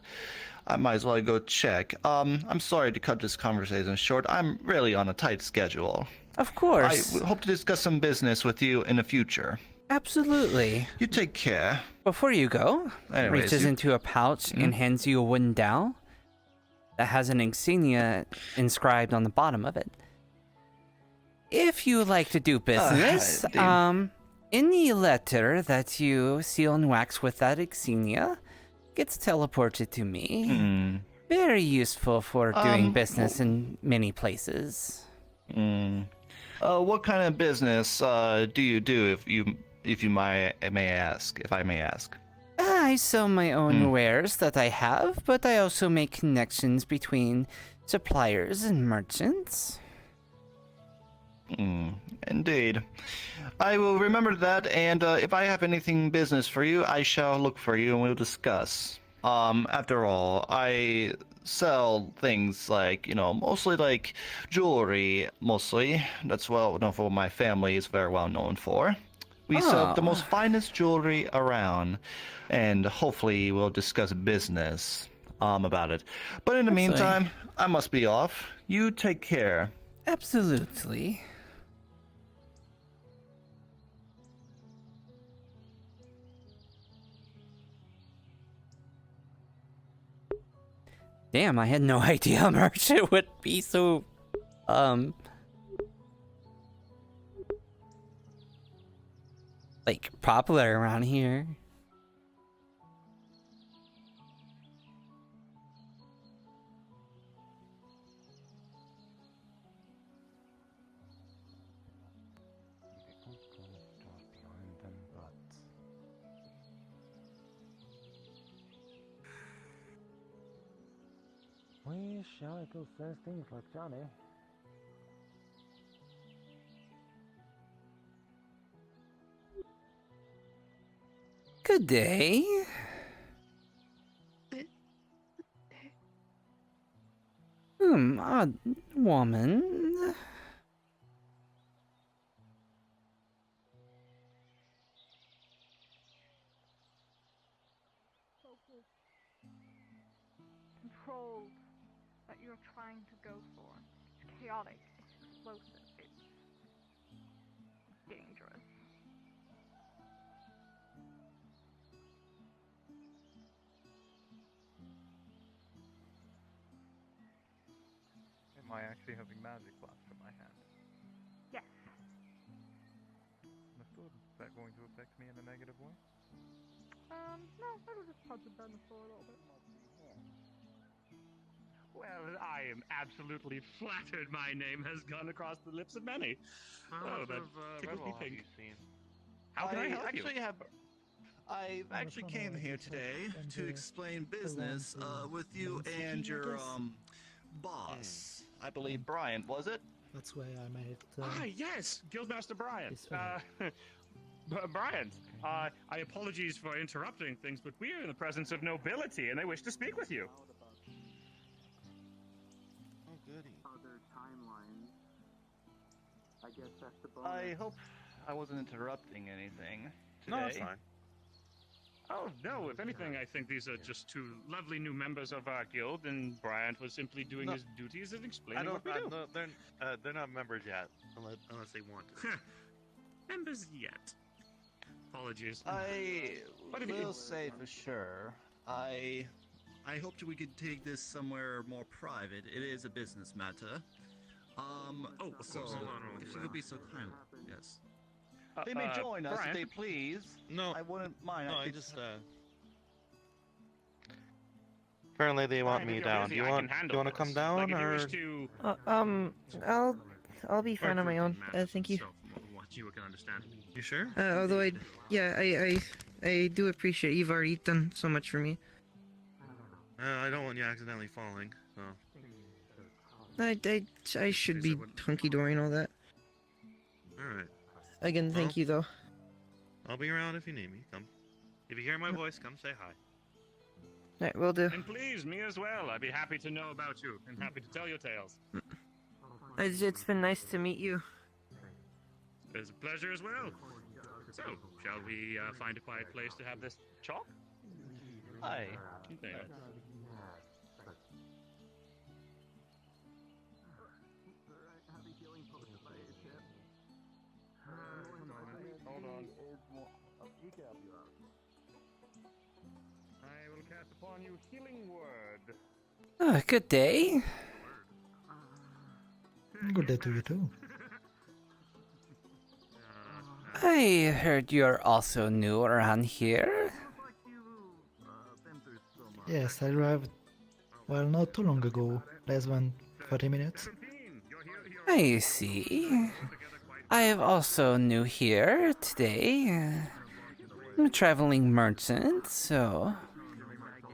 I might as well go check. I'm sorry to cut this conversation short. I'm really on a tight schedule. Of course. I hope to discuss some business with you in the future. Absolutely. You take care. Before you go, Anyways, reaches into a pouch and hands you a wooden dowel that has an insignia inscribed on the bottom of it. If you would like to do business, any letter that you seal and wax with that insignia gets teleported to me. Very useful for doing business in many places. What kind of business do you do, if I may ask? I sell my own Hmm. wares that I have, but I also make connections between suppliers and merchants. Indeed. I will remember that, and if I have anything business for you, I shall look for you and we'll discuss. After all, I sell things like, mostly like jewelry, mostly. That's well known for what my family is very well known for. We sell the Oh. most finest jewelry around, and hopefully we'll discuss business about it. But in the Absolutely. meantime, I must be off. You take care. Absolutely. Damn, I had no idea merchant would be so, like, popular around here. We shall go says things like Johnny. Good day. Odd woman. Controlled that you're trying to go for. It's chaotic, it's explosive, it's dangerous. Am I actually having magic blast in my hand? Yes. Understood. Is that going to affect me in a negative way? No, that'll just punch the dinosaur a little bit. Well, I am absolutely flattered my name has gone across the lips of many. Oh, that tickles me pink. How can I help you? I actually came here today to explain business with you and your boss. I believe Brian, was it? That's why I made it. Yes, Guildmaster Brian. This way. Brian, I apologize for interrupting things, but we are in the presence of nobility, and they wish to speak with you. Oh, goody. Other timelines. I guess that's the bonus. I hope I wasn't interrupting anything today. No, it's fine. Oh, no, if anything, I think these are just two lovely new members of our guild, and Bryant was simply doing his duties and explaining what we do. No, they're not members yet, unless they want to. Members yet. Apologies. I What did will you- say for sure, I hoped we could take this somewhere more private. It is a business matter. of so course. if you could be so kind, yes. Uh, They may join us Brian? if they please. No, I wouldn't mind. no, I I could just Apparently they want Brian, me if you're down. busy, Do you I want? can Do you want to handle come this. down, Like, if you or? wish to... I'll be fine on my own. Thank you. What you can understand. You sure? Although I do appreciate you've already done so much for me. I don't want you accidentally falling. So. I should be hunky-dory and all that. All right. Again, thank you though. I'll be around if you need me. Come. If you hear my voice, come say hi. Alright, will do. And please, me as well. I'd be happy to know about you, and happy to tell your tales. It's been nice to meet you. It's a pleasure as well. So, shall we find a quiet place to have this talk? Hi. There. Hold on. I will cast upon you healing word. Good day. Good day to you too. I heard you're also new around here. Yes, I arrived, well, not too long ago, less than 40 minutes. I see. I am also new here today. I'm a traveling merchant, so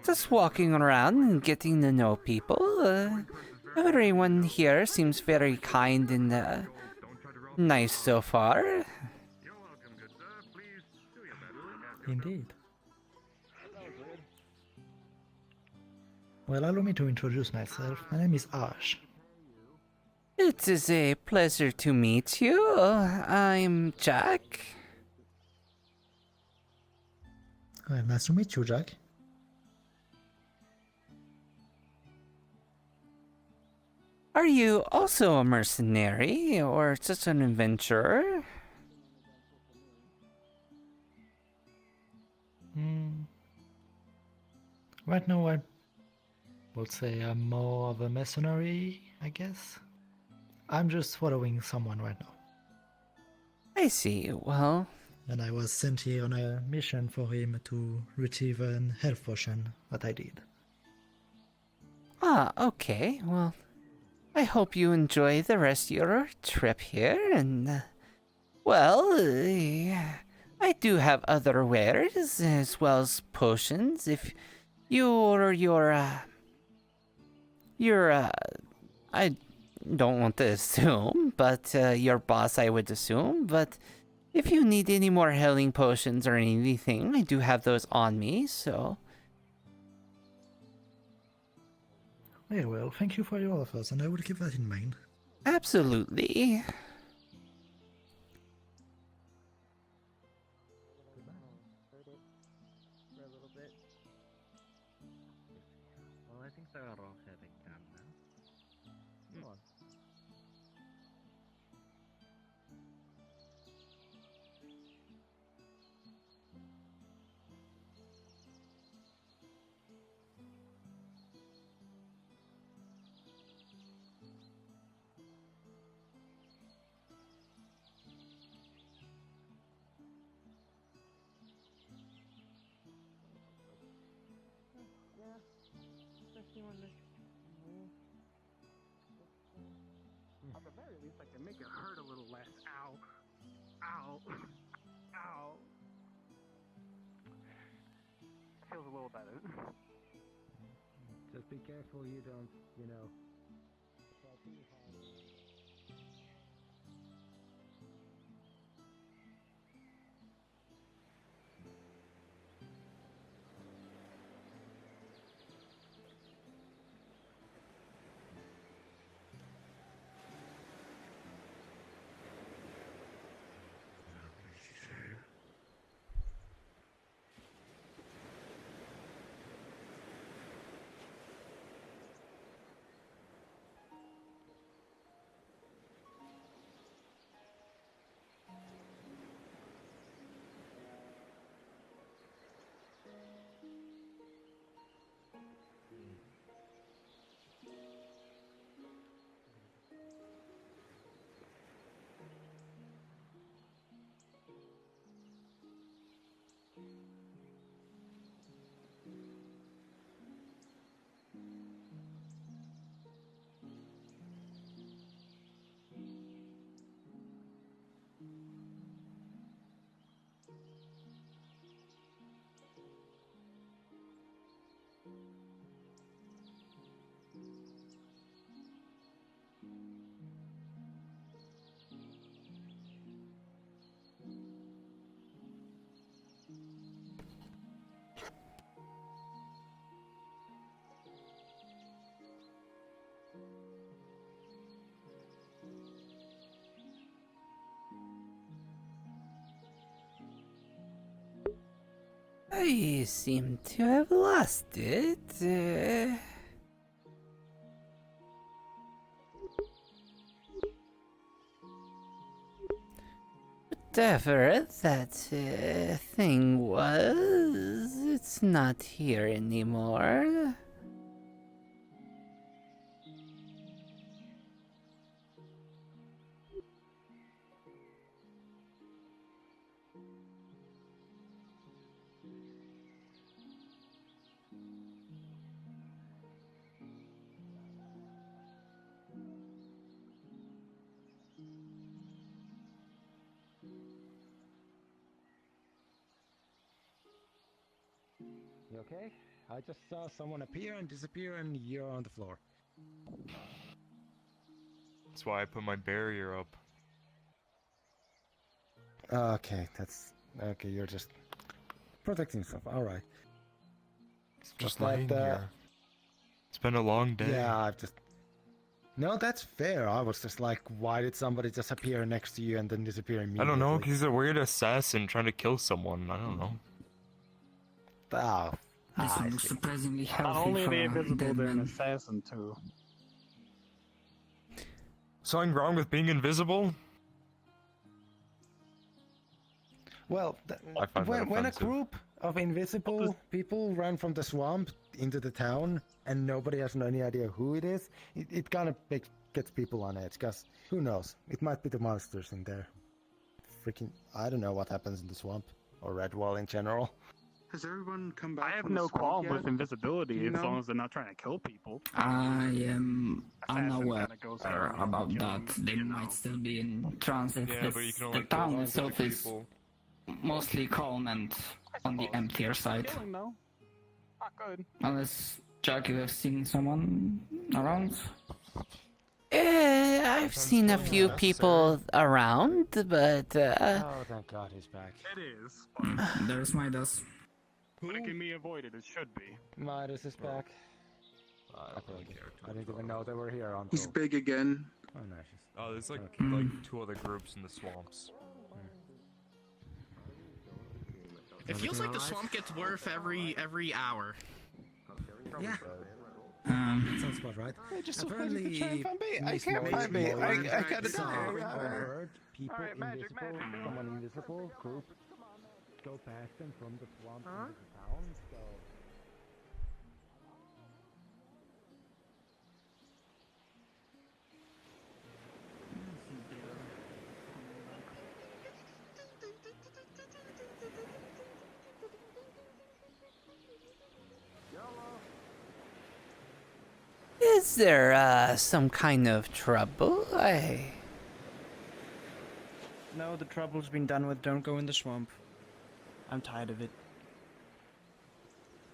just walking around and getting to know people. Everyone here seems very kind and nice so far. Indeed. Well, allow me to introduce myself. My name is Ash. It is a pleasure to meet you. I'm Jack. Well, nice to meet you, Jack. Are you also a mercenary or just an adventurer? Right now, I would say I'm more of a mercenary, I guess. I'm just following someone right now. I see. Well, and I was sent here on a mission for him to retrieve an health potion, what I did. Ah, okay. Well, I hope you enjoy the rest of your trip here, and, well, I do have other wares as well as potions. If I don't want to assume, but your boss, I would assume, but if you need any more healing potions or anything, I do have those on me, so. Very well, thank you for your offers, and I will keep that in mind. Absolutely. Well, I think they're all heading down now. Come on. Yeah, especially when this. At the very least, I can make it hurt a little less. Ow. Ow. Ow. Feels a little better. Just be careful you don't, you know. I seem to have lost it. Whatever that thing was, it's not here anymore. okay? I just saw someone appear and disappear and you're on the floor. That's why I put my barrier up. Okay, that's... Okay, you're just protecting yourself, alright. Just laying here. It's been a long day. Yeah, I've just... No, that's fair. I was just like, why did somebody just appear next to you and then disappear immediately? I don't know, he's a weird assassin trying to kill someone. I don't know. Oh, This one was surprisingly Not healthy only are for they a invisible, dead they're an man. assassin too. Something wrong with being invisible? Well, I find that when a offensive. group of invisible people run from the swamp into the town and nobody has any idea who it is, it kind of gets people on edge, because who knows? It might be the monsters in there. Freaking, I don't know what happens in the swamp, or Redwall in general. Has everyone come back? I have from the no swamp qualm yet? with invisibility Do you as know? long as they're not trying to kill people. I am Assassin unaware kinda goes around about killing, that. They might still be in transit. Yeah, but you can only The kill town one itself specific is people. mostly calm and on the emptier side. Killing though, not good. Unless, Jack, you have seen someone around? I've seen a few people around, but Oh, thank God he's back. It is. There's Midas. But it can be avoided, it should be. Midas is back. I didn't even know they were here on He's big again. Oh, nice. Oh, there's like Okay. like 2 other groups in the swamps. It feels like the swamp gets worse every hour. Yeah. Sounds about right. Apparently, I can't find me. I gotta die. Heard people invisible, someone invisible group go past them from the swamp into the town. So is there some kind of trouble? No, the trouble's been done with. Don't go in the swamp. I'm tired of it.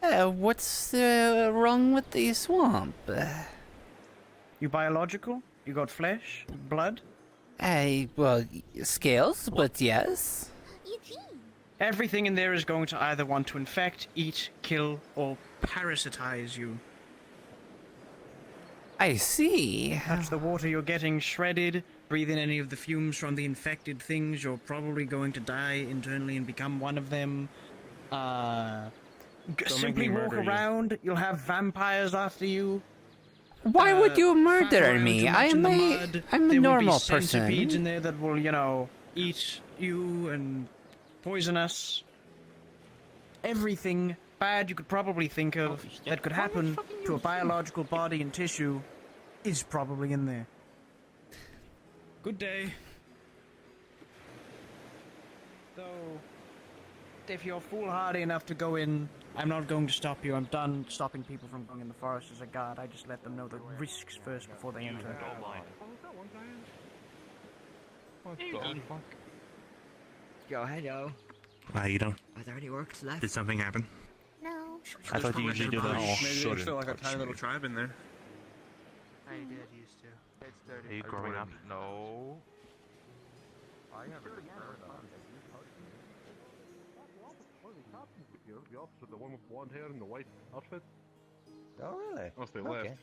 What's wrong with the swamp? You biological? You got flesh? Blood? Well, scales, but yes. Everything in there is going to either want to infect, eat, kill, or parasitize you. I see. Touch the water, you're getting shredded. Breathe in any of the fumes from the infected things, you're probably going to die internally and become one of them. Simply walk around, you'll have vampires after you. Why would you murder Fat around me? too much in the mud. I'm a There will normal be centipedes person. in there that will, eat you and poison us. Everything bad you could probably think of that could happen to a biological body and tissue is probably in there. Good day. So, if you're foolhardy enough to go in, I'm not going to stop you. I'm done stopping people from going in the forest as a guard. I just let them know the risks first before they enter. What the fuck? Yo, hello. Why you don't? Are there any orcs left? Did something happen? No. I thought you usually do that. Maybe there's still like a tiny little tribe in there. I did used to. It's dirty. Are you growing up? No. I haven't The officer, the one with blonde hair and the white outfit. Oh, really? Unless they Okay. left.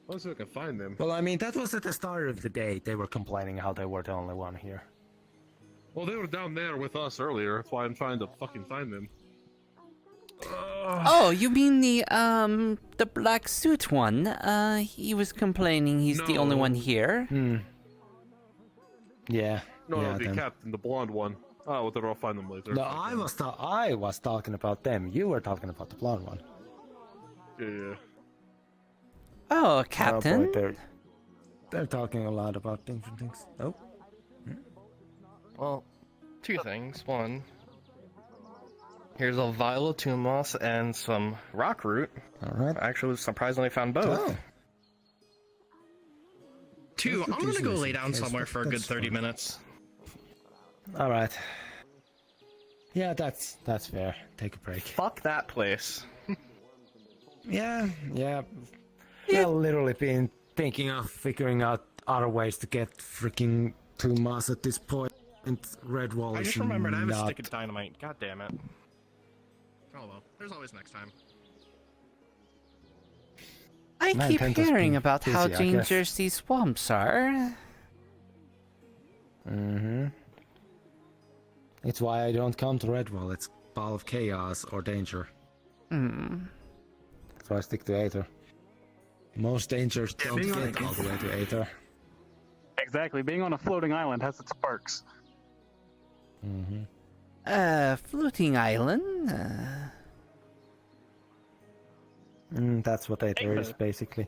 Let's see if I can find them. Well, I mean, that was at the start of the day. They were complaining how they were the only one here. Well, they were down there with us earlier. That's why I'm trying to fucking find them. Oh, you mean the black suit one? He was complaining he's the only one here. Yeah. No, yeah, the them. captain, the blonde one. Oh, well, then I'll find them later. No, I was talking about them. You were talking about the blonde one. Yeah. Oh, Oh, Captain. boy, they're talking a lot about different things. Oh. Well, 2 things. One, here's a vial of tomb moss and some rock root. Alright. I actually surprisingly found both. Oh. 2, I'm gonna go lay down Yes, somewhere for a good that's 30 fine. minutes. Alright. Yeah, that's fair. Take a break. Fuck that place. Yeah. We've literally been thinking of figuring out other ways to get freaking to Mars at this point. And Redwall I is just remembered I have a not... stick of dynamite. God damn it. Oh well, there's always next time. I Man, keep Penta's hearing been about how busy, I guess. dangerous these swamps are. Mm-hmm. It's why I don't come to Redwall. It's ball of chaos or danger. Hmm. So I stick to Aether. Most dangers don't being on get all the way to Aether. Exactly. Being on a floating island has its perks. Mm-hmm. Floating island? That's what Aether is, basically.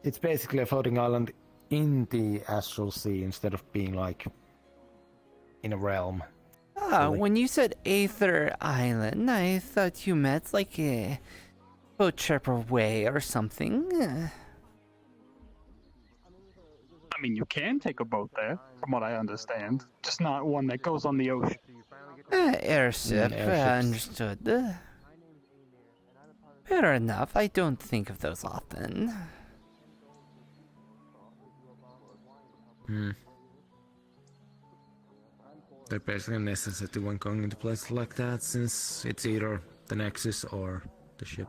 It's basically a floating island in the astral sea instead of being, like, in a realm. Really? When you said Aether Island, I thought you meant, like, a boat trip away or something. I mean, you can take a boat there, from what I understand. Just not one that goes on the ocean. Airship, airships. understood. Fair enough, I don't think of those often. They're basically a necessity when going into places like that, since it's either the Nexus or the ship.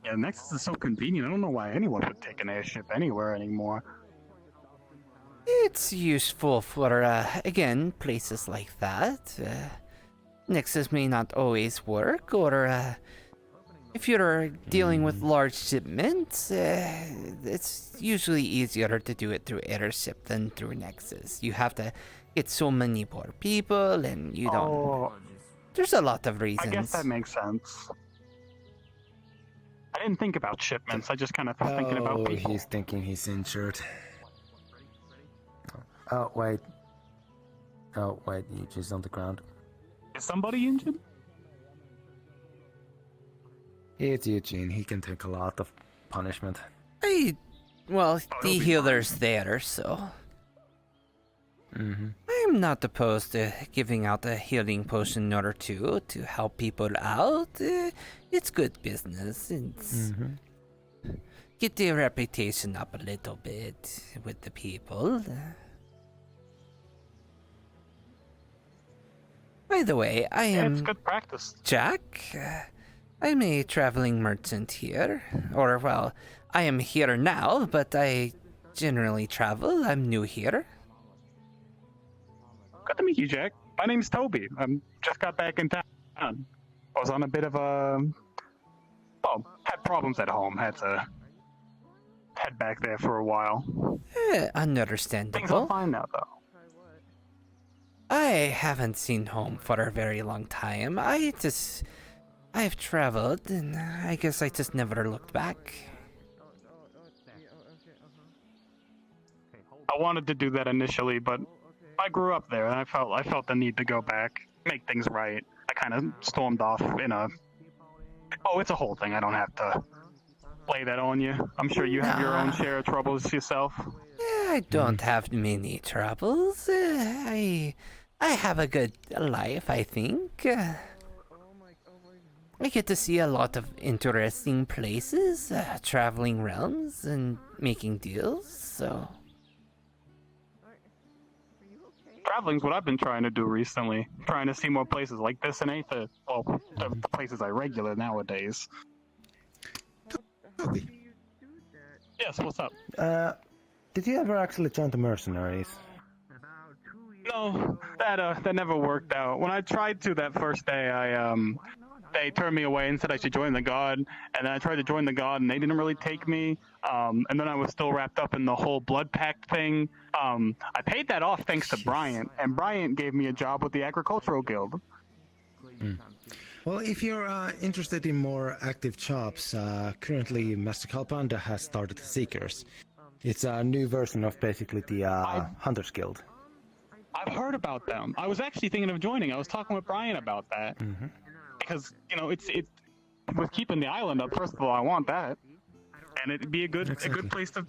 Yeah, Nexus is so convenient. I don't know why anyone would take an airship anywhere anymore. It's useful for, again, places like that. Nexus may not always work, or, if you're dealing with large shipments, it's usually easier to do it through airship than through Nexus. You have to get so many more people, and you don't... Oh, There's a lot of reasons. I guess that makes sense. I didn't think about shipments. I just kind of thinking about people. He's thinking he's injured. Oh, wait. Yuji's on the ground. Is somebody injured? It's Eugene. He can take a lot of punishment. Well, the healer's there, so... I'm not opposed to giving out a healing potion or two to help people out. It's good business. It's... Get their reputation up a little bit with the people. By the way, I am... It's good practice. Jack. I'm a traveling merchant here. Or, well, I am here now, but I generally travel. I'm new here. Good to meet you, Jack. My name's Toby. I just got back in town. I was on a bit of a... Well, had problems at home. Had to head back there for a while. Understandable. Things are fine now, though. I haven't seen home for a very long time. I've traveled, and I guess I just never looked back. I wanted to do that initially, but I grew up there, and I felt the need to go back, make things right. I kind of stormed off in a... Oh, it's a whole thing. I don't have to lay that on you. I'm sure you have your own share of troubles yourself. I don't have many troubles. I have a good life, I think. I get to see a lot of interesting places, traveling realms, and making deals, so... Traveling's what I've been trying to do recently. Trying to see more places like this and Aether. Well, the places I regular nowadays. Yes, what's up? Did you ever actually join the mercenaries? No, that never worked out. When I tried to that first day, they turned me away and said I should join the God, and then I tried to join the God, and they didn't really take me. And then I was still wrapped up in the whole blood pact thing. I paid that off thanks to Bryant, and Bryant gave me a job with the Agricultural Guild. Well, if you're interested in more active jobs, currently Master Kalpanda has started the Seekers. It's a new version of basically the Hunters Guild. I've heard about them. I was actually thinking of joining. I was talking with Brian about that. Because, you know, it's with keeping the island up, first of all, I want that. and it'd be a good place to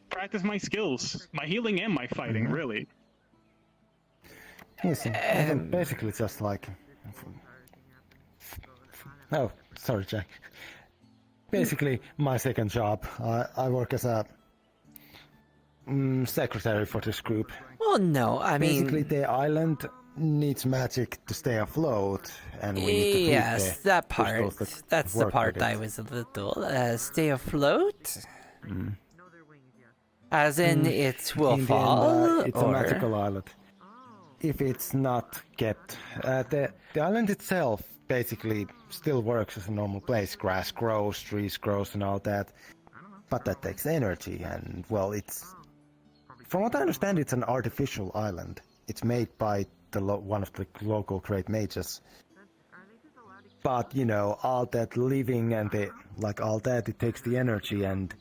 practice my skills, my healing and my fighting, really. Yes, and basically just like. Oh, sorry, Jack. Basically, my second job. I work as a secretary for this group. Well, no, I mean... Basically, the island needs magic to stay afloat, and we need to feed yes, that part. That's the work part with I it. was a little... stay afloat? As in, it will In the fall? end, it's or... a magical island. If it's not kept... the island itself basically still works as a normal place. Grass grows, trees grows and all that. But that takes energy, and well, it's... From what I understand, it's an artificial island. It's made by one of the local great mages. But, all that living and all that, it takes the energy and...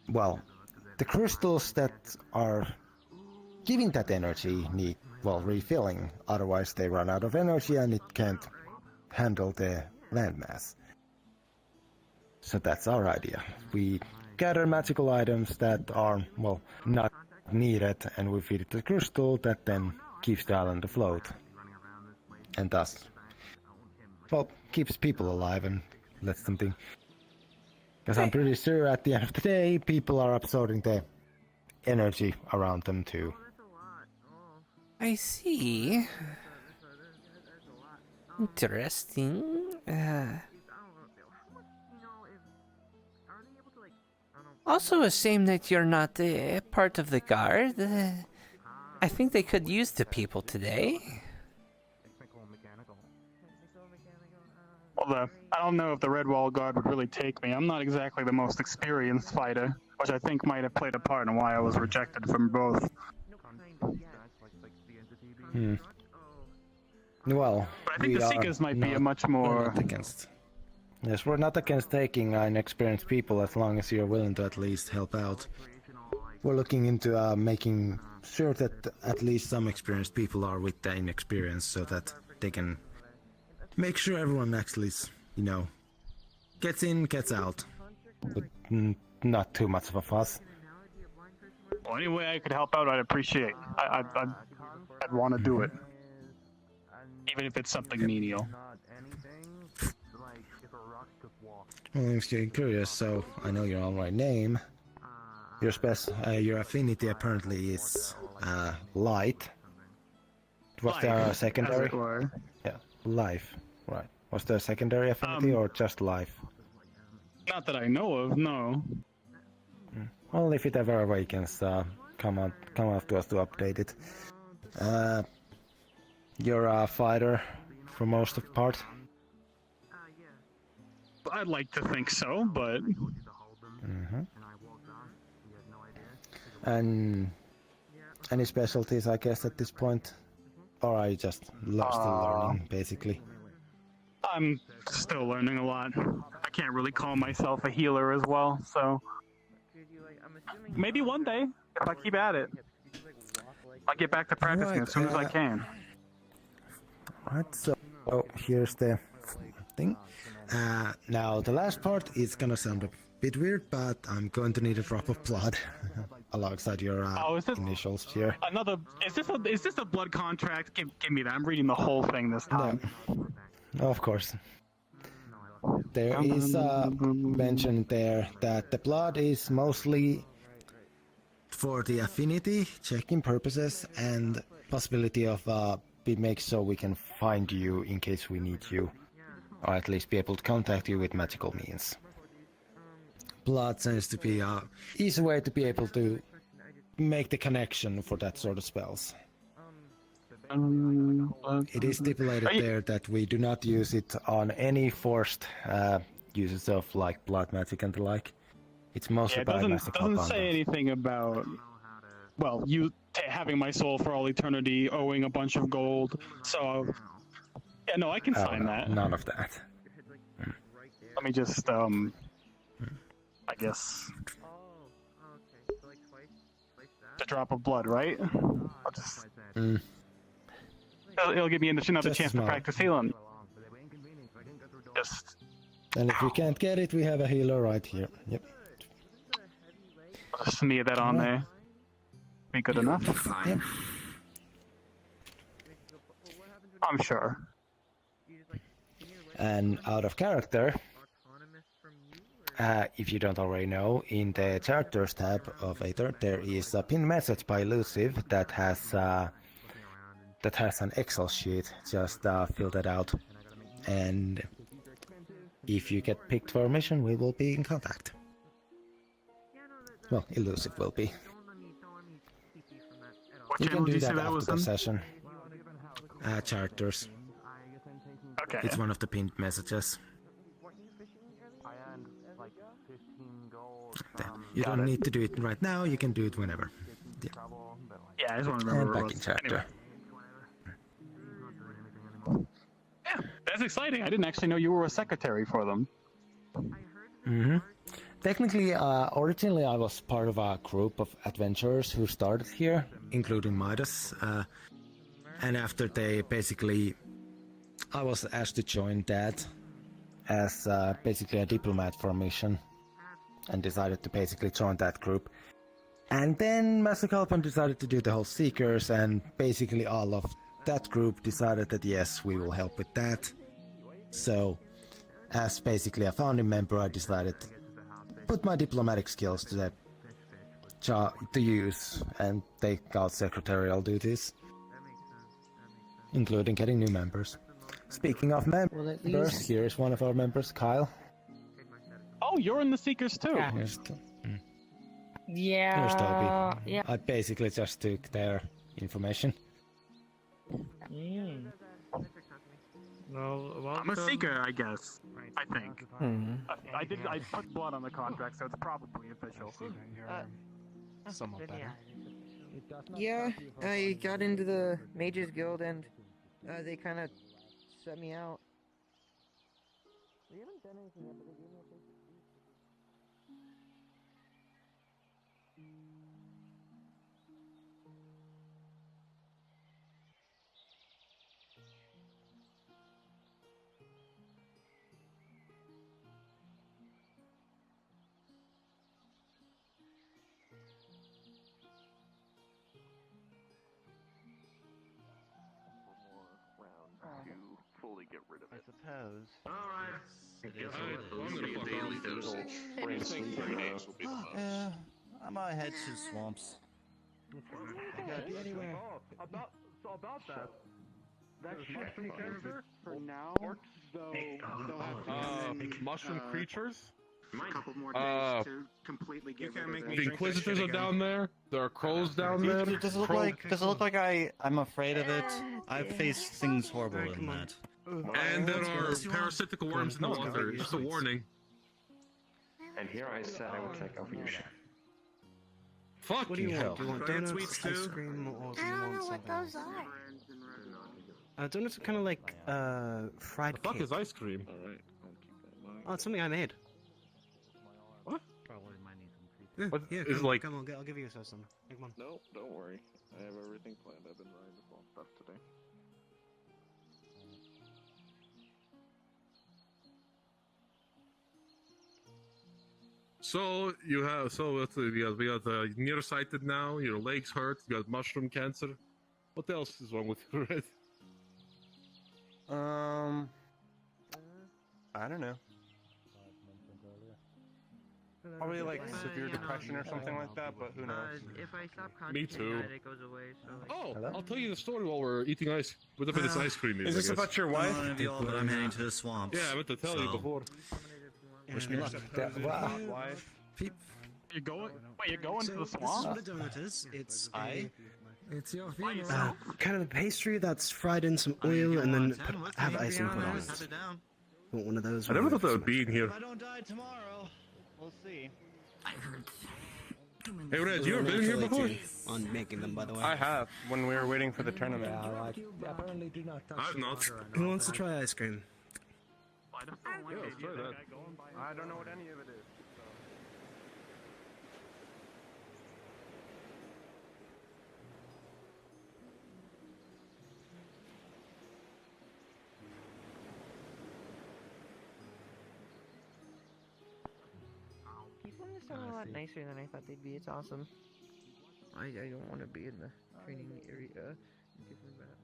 Well, the crystals that are giving that energy need, refilling. Otherwise they run out of energy and it can't handle the landmass. So that's our idea. We gather magical items that are, not needed, and we feed it to the crystal that then keeps the island afloat. And thus, keeps people alive and lets them think. Because I'm pretty sure at the end of the day, people are absorbing the energy around them too. I see. Interesting. Also a shame that you're not part of the guard. I think they could use the people today. Although, I don't know if the Redwall guard would really take me. I'm not exactly the most experienced fighter, which I think might have played a part in why I was rejected from both. Well, but I think the Seekers might be a much more... Yes, we're not against taking inexperienced people as long as you're willing to at least help out. We're looking into making sure that at least some experienced people are with the inexperienced so that they can make sure everyone actually, gets in, gets out. But not too much of a fuss. Well, any way I could help out, I'd appreciate. I'd want to do it. Even if it's something menial. Well, I'm getting curious, so I know your alright name. Your affinity apparently is light. Was there a secondary? Yeah, life. Right. Was there a secondary affinity or just life? Not that I know of, no. Well, if it ever awakens, come out to us to update it. You're a fighter for most of the part? I'd like to think so, but... And any specialties, I guess, at this point? Or are you just still learning, basically? I'm still learning a lot. I can't really call myself a healer as well, so... Maybe one day, if I keep at it. I'll get back to practicing as soon as I can. Alright, so here's the thing. Now, the last part is gonna sound a bit weird, but I'm going to need a drop of blood alongside your initials here. Another... Is this a blood contract? Give me that. I'm reading the whole thing this time. No, of course. There is mention there that the blood is mostly for the affinity checking purposes and possibility of make so we can find you in case we need you, or at least be able to contact you with magical means. Blood seems to be a easy way to be able to make the connection for that sort of spells. It is stipulated there that we do not use it on any forced uses of like blood magic and the like. It's mostly by magical doesn't say anything about, well, you having my soul for all eternity, owing a bunch of gold. So, yeah, no, I can sign that. None of that. Let me just, I guess, the drop of blood, right? I'll just. It'll give me another chance to practice healing. And if we can't get it, we have a healer right here. Yep. smear that on there. Be good enough. Fine. I'm sure. And out of character, if you don't already know, in the characters tab of Aether, there is a pinned message by Elusive that has an Excel sheet. Just fill that out, and if you get picked for a mission, we will be in contact. Well, Elusive will be. You can do that after the session. Characters. Okay. It's one of the pinned messages. You don't need to do it right now, you can do it whenever. Yeah, I just want to And remember. back in chapter. Anyway. Yeah, that's exciting. I didn't actually know you were a secretary for them. Mm-hmm. Technically, originally I was part of a group of adventurers who started here, including Midas. And after I was asked to join that as basically a diplomat for a mission, and decided to basically join that group. And then Master Kalpan decided to do the whole Seekers, and basically all of that group decided that yes, we will help with that. So, as basically a founding member, I decided to put my diplomatic skills to use and take out secretarial duties, including getting new members. Speaking of members, here's one of our members, Kyle. Oh, you're in the Seekers too. Here's Yeah. Toby. Yeah. I basically just took their information. Well, I'm a Seeker, I guess. I think. I put blood on the contract, so it's probably official. Somewhat better. Yeah, I got into the Mages Guild and they kind of set me out. We haven't done anything yet, but they gave me a place to be. Fully get rid of it. I suppose. Alright. I'm gonna fuck daily dosage. I'm gonna head to swamps. Anyway, about that. That mushroom character for now, though, they'll have to mushroom creatures? A couple more days to completely get rid of them. The Inquisitors are down there. There are crows down there. Does it look like I'm afraid of it? I've faced things horrible in that. And there are parasitical worms in the water. Just a warning. And here I said I would take over your ship. Fuck What do you want? Do you want Can I get donuts, sweets ice too? cream, or do I you don't want know what something those else? are. Donuts are kind of like fried Fuck cake. is ice cream? Alright, Oh, it's something I made. What? Yeah, What yeah, is come, like? come on, I'll give you some. Come on. No, don't worry. I have everything planned. I've been running the phone stuff today. So you have we got nearsighted now. Your legs hurt. You got mushroom cancer. What else is wrong with you, Red? I don't know. Probably like severe depression or something like that, but who knows? If I stop Me concentrating too. on it, it goes away. So like, Oh, I'll tell you the story while we're eating ice. Whatever this ice cream is. Is this I guess. about your wife? I don't envy all, but I'm heading to the swamps. Yeah, I meant to tell you So- before. Wish me luck. You're going? Wait, you're going to the This is swamp? what a donut is. It's It's your By funeral. yourself? kind of a pastry that's fried in some oil and then have icing put on it. Want one of those? I never with thought that some- would be in here. If I don't die tomorrow, we'll see. Hey, Red, you ever been here before? On making them, by the way. I have, when we were waiting for the tournament. Apparently do not touch I've the not. water. Who wants to try ice cream? Yeah, let's try that. I don't know what any of it is. people in the summer lot nicer than I thought they'd be. It's awesome. I don't want to be in the training area. Give me that.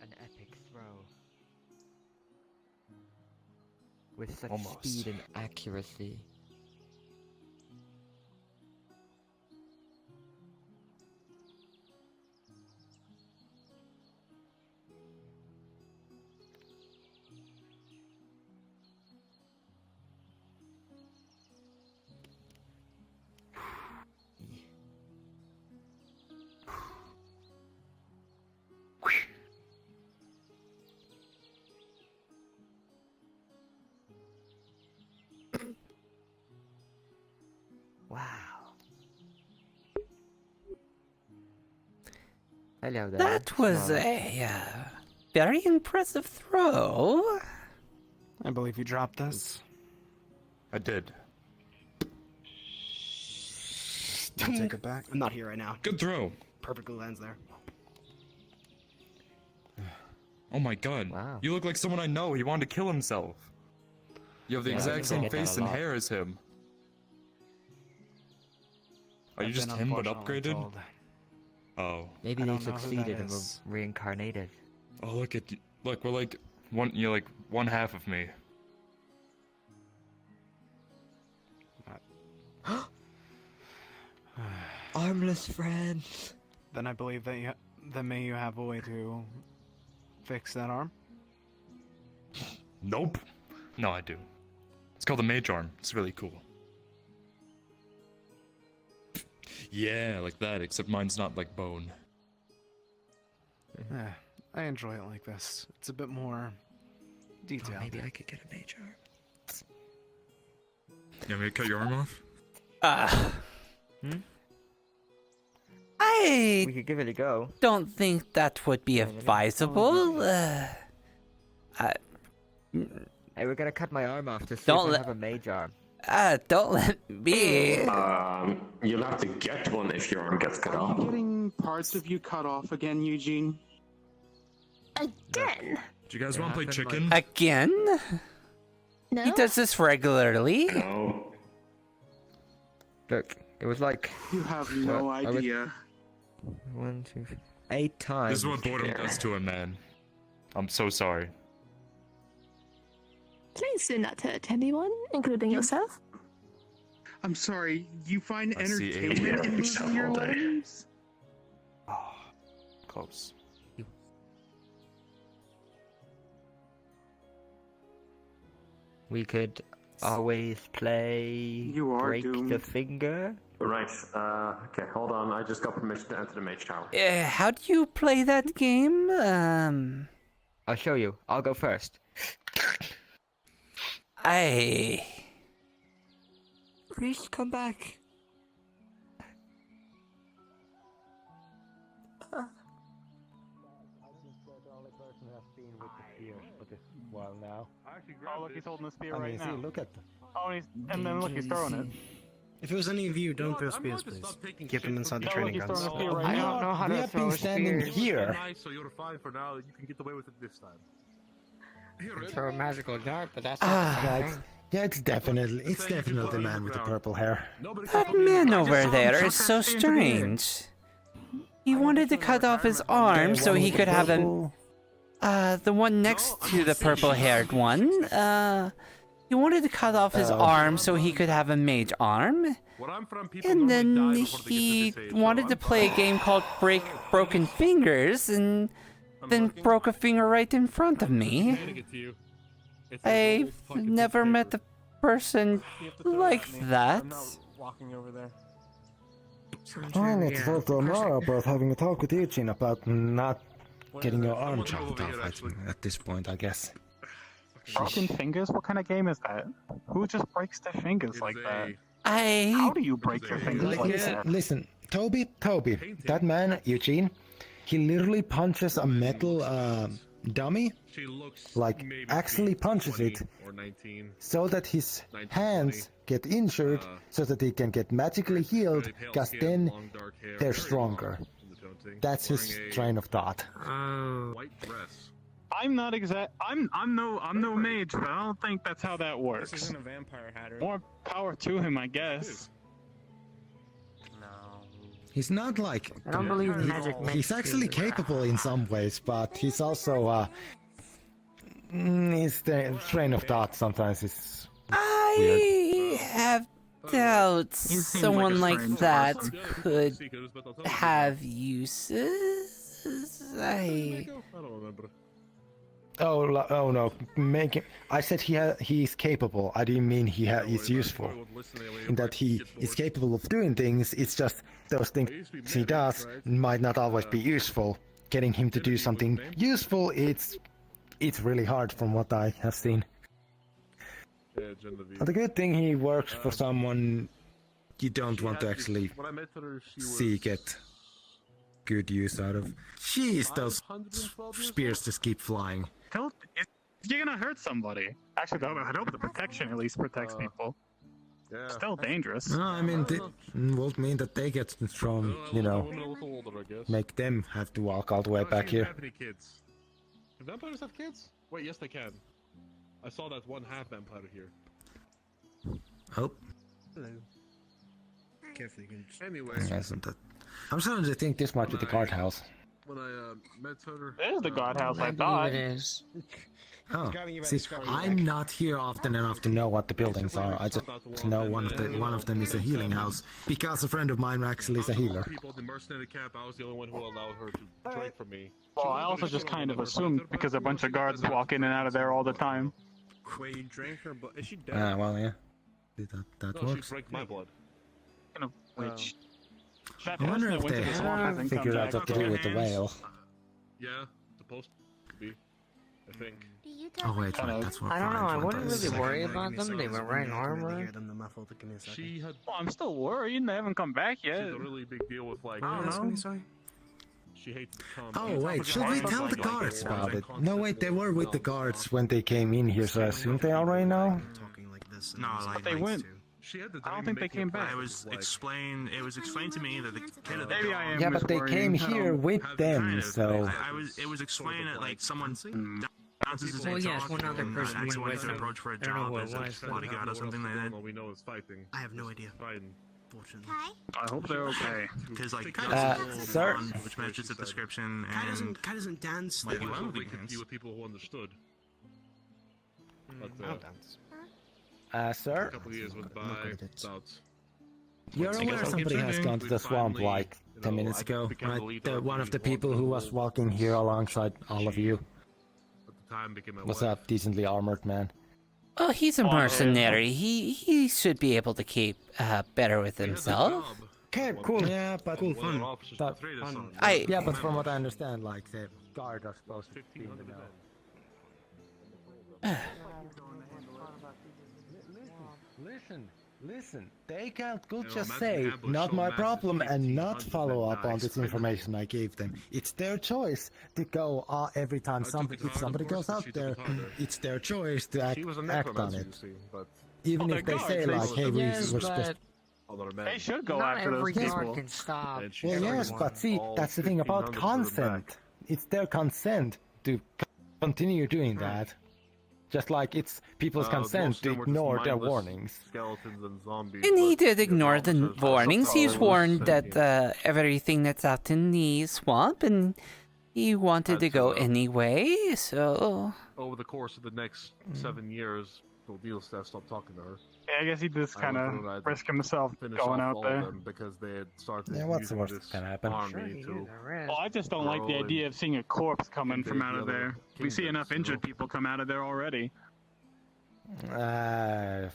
An epic throw. With such Almost. speed and accuracy. Wow. Hello there. That was a very impressive throw. I believe you dropped this. I did. Don't take it back. I'm not here right now. Good throw. Perfectly lands there. Oh my god. Wow. You look like someone I know. He wanted to kill himself. You have the Yeah, I exact think I same get that face a and lot. hair as him. Are you I've just been him but unfortunately upgraded? told. Oh. Maybe I they don't know who that succeeded and were is. reincarnated. Oh, look at look. We're like one. You're like one half of me. Armless friends. Then I believe that then may you have a way to fix that arm. Nope. No, I do. It's called a mage arm. It's really cool. Yeah, like that. Except mine's not like bone. Yeah, I enjoy it like this. It's a bit more detailed. Maybe I could get a mage arm. You want me to cut your arm off? I We could give it a go. don't think that would be advisable. Hey, we're gonna cut my arm off to see Don't if I let- have a mage arm. Don't let me. You'll have to get one if your arm gets cut Are off. you getting parts of you cut off again, Eugene? Again? Do you guys want to play chicken? Again? No? He does this regularly. No. Look, it was like You have no I was- idea. 1, 2, 3, 8 times. This is what boredom does to a man. I'm so sorry. Please do not hurt anyone, including yourself. I'm sorry, you find I see entertainment in aliens losing your all day. limbs? Oh, close. We could always play You are Break the doomed. Finger. Right, okay, hold on. I just got permission to enter the mage tower. How do you play that game? I'll show you. I'll go first. Please come back. Well, now. Oh, look, he's holding the spear I right mean, now. see, look at. Oh, and then look, he's throwing it. If it was any of you, don't throw spears, please. Keep them inside the No, training look, he's guns. throwing a spear right I now. don't know how We to have throw been standing spears. here. Nice, so you're fine for now. You can get away with it this time. Throw a magical dart, but that's Yeah, it's definitely the man with the purple hair. That man over there is so strange. He wanted to cut off his arm so he could have the one next to the purple-haired one. He wanted to cut off his arm so he could have a mage arm. And then he wanted to play a game called Broken Fingers, and then broke a finger right in front of me. I've never met a person like that. Walking over there. Oh, let's talk to Amara about having a talk with Eugene about not getting your arm chopped off at this point, I guess. Broken fingers? What kind of game is that? Who just breaks their fingers like that? I... How do you break your fingers like that? Listen, Toby, that man, Eugene, he literally punches a metal dummy, like actually punches it, so that his hands get injured, so that he can get magically healed, because then they're stronger. That's his train of thought. White dress. I'm not I'm no mage, but I don't think that's how that works. This isn't a vampire hatter. More power to him, I guess. He's not like... I don't believe in magic. He's actually capable in some ways, but he's also... his train of thought sometimes is I have doubts someone like that could have uses. I don't remember. Oh no! I said he's capable. I didn't mean he's useful. In that he is capable of doing things. It's just those things he does might not always be useful. Getting him to do something useful, it's really hard from what I have seen. But the good thing he works for someone you don't want to actually see get good use out of. Jeez, those spears just keep flying. If you're gonna hurt somebody. Actually, I hope the protection at least protects people. Yeah. Still dangerous. No, I mean, it won't mean that they get strong, make them have to walk all the way back here. Have any kids? Do vampires have kids? Wait, yes they can. I saw that one half vampire here. Oh. Hello. Careful, you can... Anyway. I'm starting to think this might be the guardhouse. When I met her... There's the guardhouse, I thought. It is. Oh, see, I'm not here often enough to know what the buildings are. I just know one of them is a healing house, because a friend of mine actually is a healer. People in the mercenary camp, I was the only one who allowed her to drink from me. Well, I also just kind of assumed because a bunch of guards walk in and out of there all the time. Wait, you drank her blood? Is she dead? Well, yeah. That No, works. she drank my blood. Which... I wonder if they figured out what to do with the whale. Yeah, supposed to be. I think. Oh wait, that's what I don't know. I wouldn't does. really worry about them. They were wearing armor. She had... Well, I'm still worried. They haven't come back yet. She's a really big deal with like... She hates to come. Oh wait, should we tell the guards about it? No wait, they were with the guards when they came in here, so I assume they already know? No, like they went. I don't think they came back. It was explained to me that the kid of the Maybe I am Yeah, but they came here with them, so... it was explained that like someone bounces his Well, head yes, off, one other person actually went went to with approach for a I don't know job who it as a was. bodyguard or something like that. All we know is fighting. I have no idea. Fighting. Fortunately. I hope they're okay. Because like sir? which matches the description Kai doesn't dance. like though. you We could be with people who understood. But I'll dance. Sir? a couple of years went by without... You're aware somebody has gone to the swamp like 10 minutes ago, right? One of the people who was walking here alongside all of you At the time became my was wife. a decently armored man. Oh, he's a mercenary. He should be able to keep better with himself. Okay, cool. Yeah, but Cool, fun. But, yeah, but from what I understand, like the guard are supposed to be in the know. Listen. They can't just say, not my problem, and not follow up on this information I gave them. It's their choice to go every time if somebody goes out there, it's their choice to act on it. Even if they say like, hey, we're supposed They should go Not after those every people. guard can stop. Well, yes, but see, that's the thing about consent. It's their consent to continue doing that. Just like it's people's consent to ignore their warnings. Skeletons and zombies. And he did ignore the warnings. He's warned that everything that's out in the swamp, and he wanted to go anyway, so... Over the course of the next 7 years, Deal stopped talking to her. Yeah, I guess he just kind of risked himself going out there. Because they had started what's the using worst this that can happen? army to... Well, I just don't like the idea of seeing a corpse coming from out of there. We see enough injured people come out of there already. I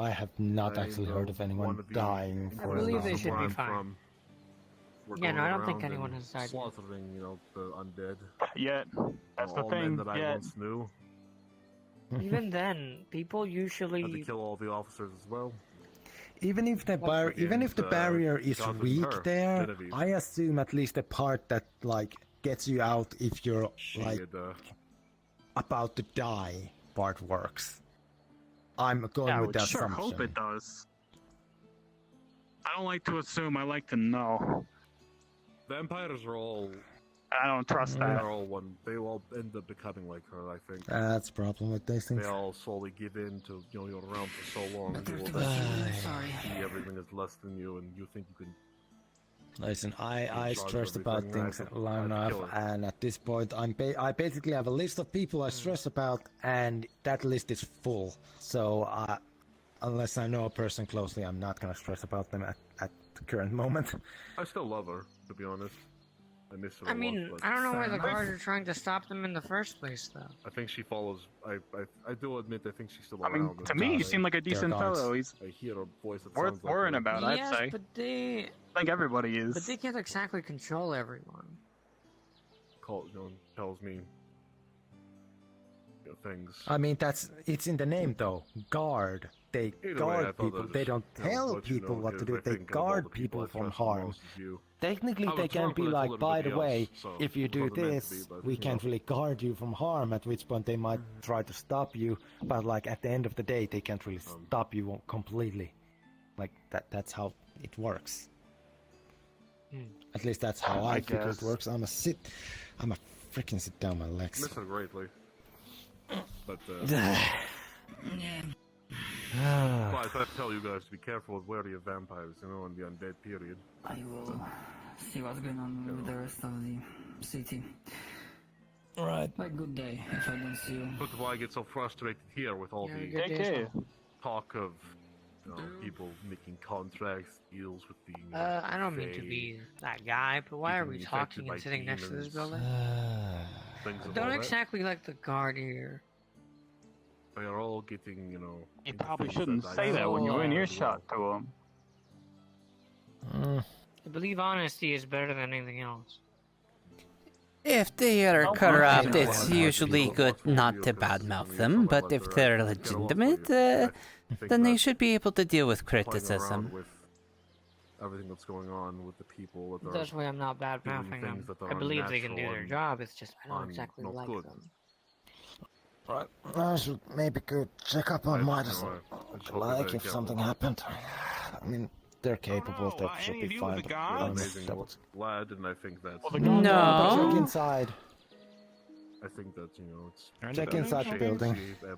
have not actually heard of anyone dying I for believe they long. should be fine. Yeah, no, I don't think anyone has died. Slaughtering, the undead. Yet. That's the All thing. men that I once knew. Even then, people usually Had to kill all the officers as well. Even if the barrier is weak there, I assume at least the part that like gets you out if you're like about to die part works. I'm going with that sure assumption. hope it does. I don't like to assume. I like to know. Vampires are all. I don't trust that. They're all one. They all end up becoming like her. I think. That's the problem with these things. They all slowly give in to you're around for so long. You will Sorry. see everything is less than you, and you think you can. Listen, I Charge stressed about everything, things I think long I'd enough, kill it. and at this point, I basically have a list of people I stress about, and that list is full. So, unless I know a person closely, I'm not gonna stress about them at the current moment. I still love her, to be honest. I miss her. I a lot, mean, but I don't know why the guards are trying to stop them in the first place, though. I think she follows. I do admit I think she's still I mean, around. to me, he seemed like a decent fellow. He's I hear her voice. That worth sounds like worrying her. about, Yes, I'd say. but they... I think everybody is. But they can't exactly control everyone. Tells me things. I mean, it's in the name though. Guard. They Either way, I guard thought people. that They just, don't tell let you people know, what to because do. I They think of all guard the people I from trust the harm. most is you. Technically, I was they can drunk be when I like, told by the everybody way, else, so if you it do wasn't meant to this, be, but, we you can't know. really guard you from harm, at which point they might try to stop you, but like at the end of the day, they can't really stop you completely. Like, that's how it works. At least that's how I figure it guess. works. I'm a freaking sit down my legs. Miss her greatly. But Ah. well, I try to tell you guys to be careful with wary of vampires, in the undead period. I will see what's going on with the rest of the city. Right. Like, good day if I don't see you. Look why I get so frustrated here with all the good day as well. talk of people making contracts, deals with the. I don't mean to Fae, be that guy, but why are we getting infected talking by and sitting next to this demons. building? Things of Don't all that. exactly like the guard here. They are all getting, You into probably things shouldn't I say that when you're in as earshot to him. I believe honesty is better than anything else. If they are Oh, corrupt, okay. it's usually good not to badmouth them, but if they're legitimate, then they should be able to deal with playing criticism. around with everything that's going on with the people that are That's why I'm not bad doing mouthing them. things that I are believe they can do unnatural their and job, it's just I don't exactly not like good. them. Right. I should maybe go check up on Midas. I just hope Like they're if careful. something happened. I mean, they're capable. They should be fine. But Amazing lad, and I think that's. No. Check inside. I think that it's. Check inside the shame building. to see a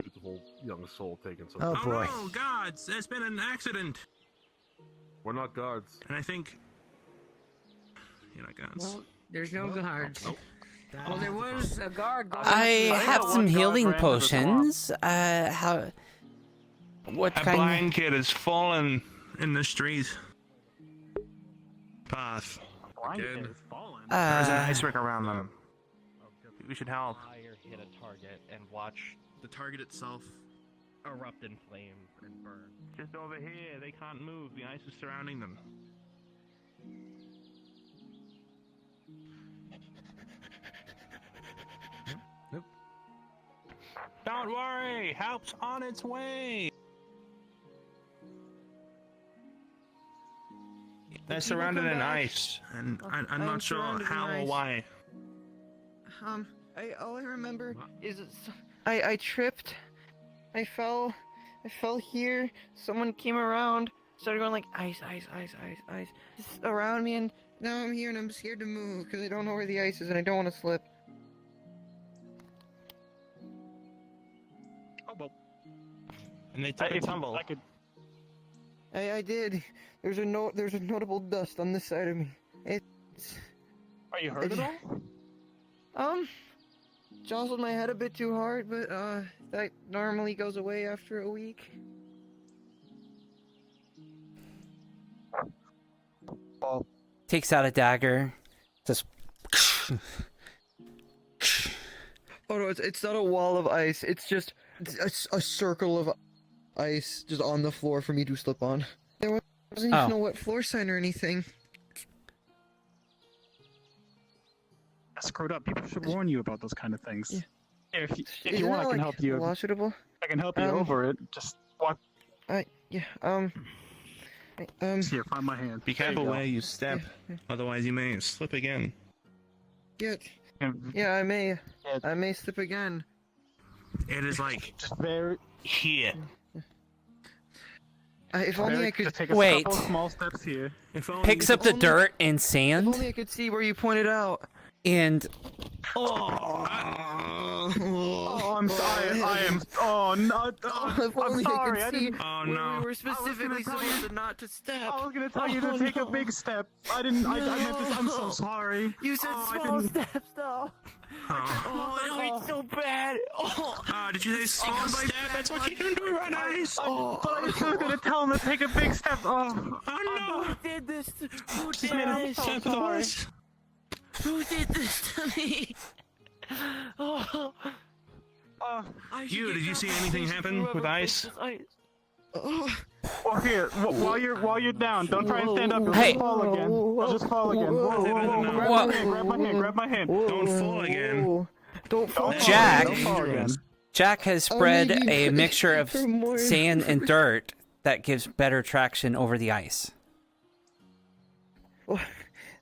beautiful young soul taken so. Oh boy. Oh, gods! There's been an accident! We're not guards. And I think... You're not guards. Well, there's no guards. Well, there was a guard. I have some healing potions. What A kind? blind kid has fallen in the street. Path. Again. There's an ice rick around them. We should help. Fire hit a target and watch The target itself. erupt in flame and burn. Just over here. They can't move. The ice is surrounding them. Nope. Don't worry. Help's on its way. They're surrounded in ice, and I'm not sure surrounded in how or ice. why. All I remember is I tripped, I fell here. Someone came around, started going like ice, just around me, and now I'm here and I'm scared to move because I don't know where the ice is and I don't want to slip. Oh well. And they took a tumble. I did. There's a notable dust on this side of me. It's. Are you hurt at all? Jostled my head a bit too hard, but that normally goes away after a week. Takes out a dagger. Just. Oh no, it's not a wall of ice. It's just a circle of ice just on the floor for me to slip on. There wasn't even a wet floor sign or anything. That's screwed up. People should warn you about those kind of things. Yeah. If you Isn't want, that, I can like, help you. washable? I can help you over it. Just walk. Here, find my hand. Be careful where you step, otherwise you may slip again. Yeah, I may slip again. It is like very here. If only I could just take a Wait. couple small steps here. If only Picks up the dirt and If sand only I could see where you pointed out. and Oh, I'm sorry. I am. Oh no. If I'm only I sorry. could I see didn't. Oh where no. we were specifically supposed to not to step. I was gonna tell you to take a big step. I didn't. I meant this. I'm so sorry. You said Oh, I small didn't- steps, though. Oh, Oh, it hurts so bad. Oh, did you say small step? That's what you can do on ice. But I was still gonna tell him to take a big step. Oh, Oh who did this? Who did man, I'm this? so sorry. Who did this to me? Oh, I should You, get did you see compensation anything for happen whoever with placed ice? this ice. Oh. Well, here, while you're down, don't try and stand up. You'll Hey. just fall again. You'll just fall again. Whoa. What? Grab my hand. Grab my hand. Don't fall again. Don't fall. Jack. Don't fall again. Jack has spread need a you mixture of for more sand and dirt that gives better traction over the ice. Oh,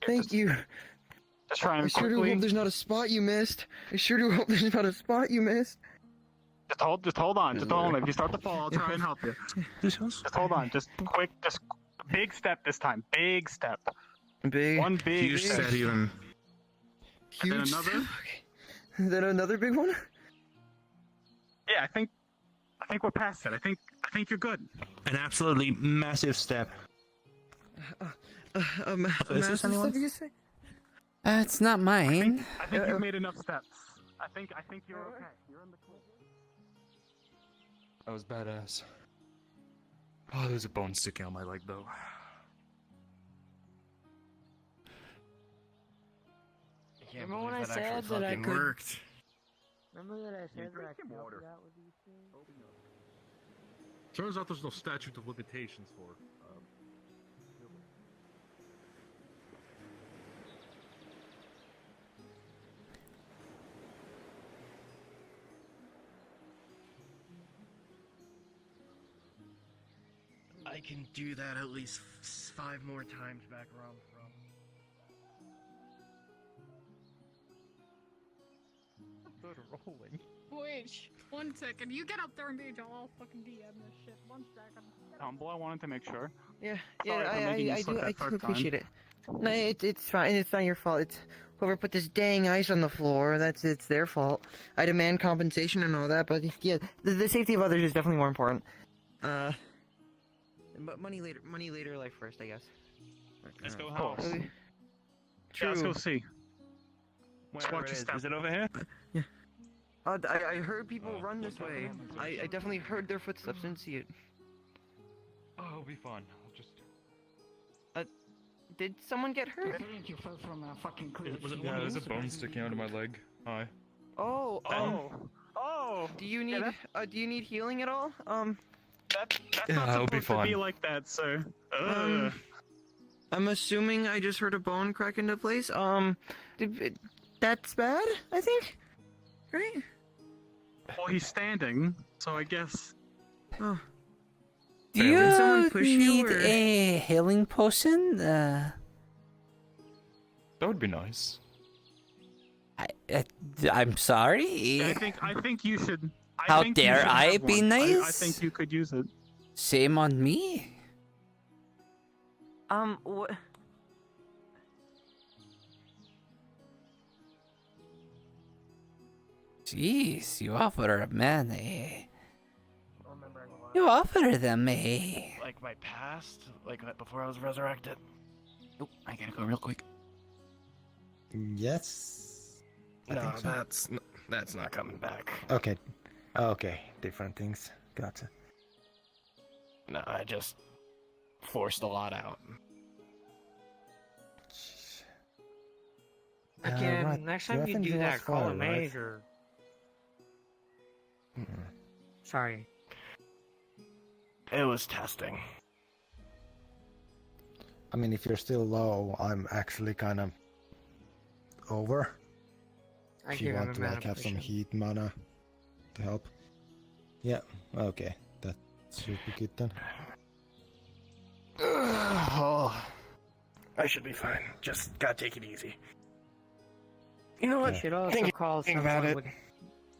thank you. Just try I and sure do quickly. hope there's not a spot you missed. I sure do hope there's not a spot you missed. Just hold on. Just hold on. If you start to fall, I'll try and help you. Just hold on. Just big step this time. Big step. Big. One big Huge step. step even. And then Huge. another. Okay. Then another big one. Yeah, I think we're past it. I think you're good. An absolutely massive step. Is this anyone? You say? It's not mine. I think you've made enough steps. I think you're okay. You're in the clear. That was badass. Oh, there's a bone sticking on my leg though. Remember when I said that I could? Worked. Remember that I said that I could help you out with these things? Turns out there's no statute of limitations for. I can do that at least 5 more times back around from. Rolling. Wait, 1 second. You get up there and I'll fucking DM this shit. 1 second. Humble, I wanted to make sure. Yeah, Sorry for making you slip that I do first appreciate time. it. No, it's fine. It's not your fault. It's whoever put this dang ice on the floor. It's their fault. I demand compensation and all that, but yeah, the safety of others is definitely more important. But money later, life first, I guess. Let's go Cool. house. Yeah, let's go see. Wherever watch it your is. step. Is it over here? Yeah. I heard people run this way. I definitely heard their footsteps, didn't see it. Oh, it'll be fun. I'll just. Did someone get hurt? I think you fell from a fucking cliff. Yeah, there's a bone sticking out of my leg. Hi. Oh. Do you need healing at all? That's Yeah, not that'll be supposed to be fun. like that, sir. I'm assuming I just heard a bone crack into place. That's bad, I think. Right? Well, he's standing, so I guess. Oh. Do Did someone you push you, need or- a healing potion? That would be nice. I'm sorry. I think you should. How think you dare should I have be one. I nice? think you could use it. Shame on me. What? Jeez, you offer a man a... You offer them a... Like my past? Like before I was resurrected? Oh, I gotta go real quick. Yes. I No, think so. that's not coming back. Okay. Okay. Different things. Gotcha. No, I just forced a lot out. Again, right. next Your time you weapons do are that, call a fire, right? mage or... Sorry. It was testing. I mean, if you're still low, I'm actually kind of over. I If you give him want a to mana like have some potion. heat mana to help. Yeah. Okay. That should be good then. Oh, I should be fine. Just gotta take it easy. You know what? Yeah. Should also Think call about someone it. with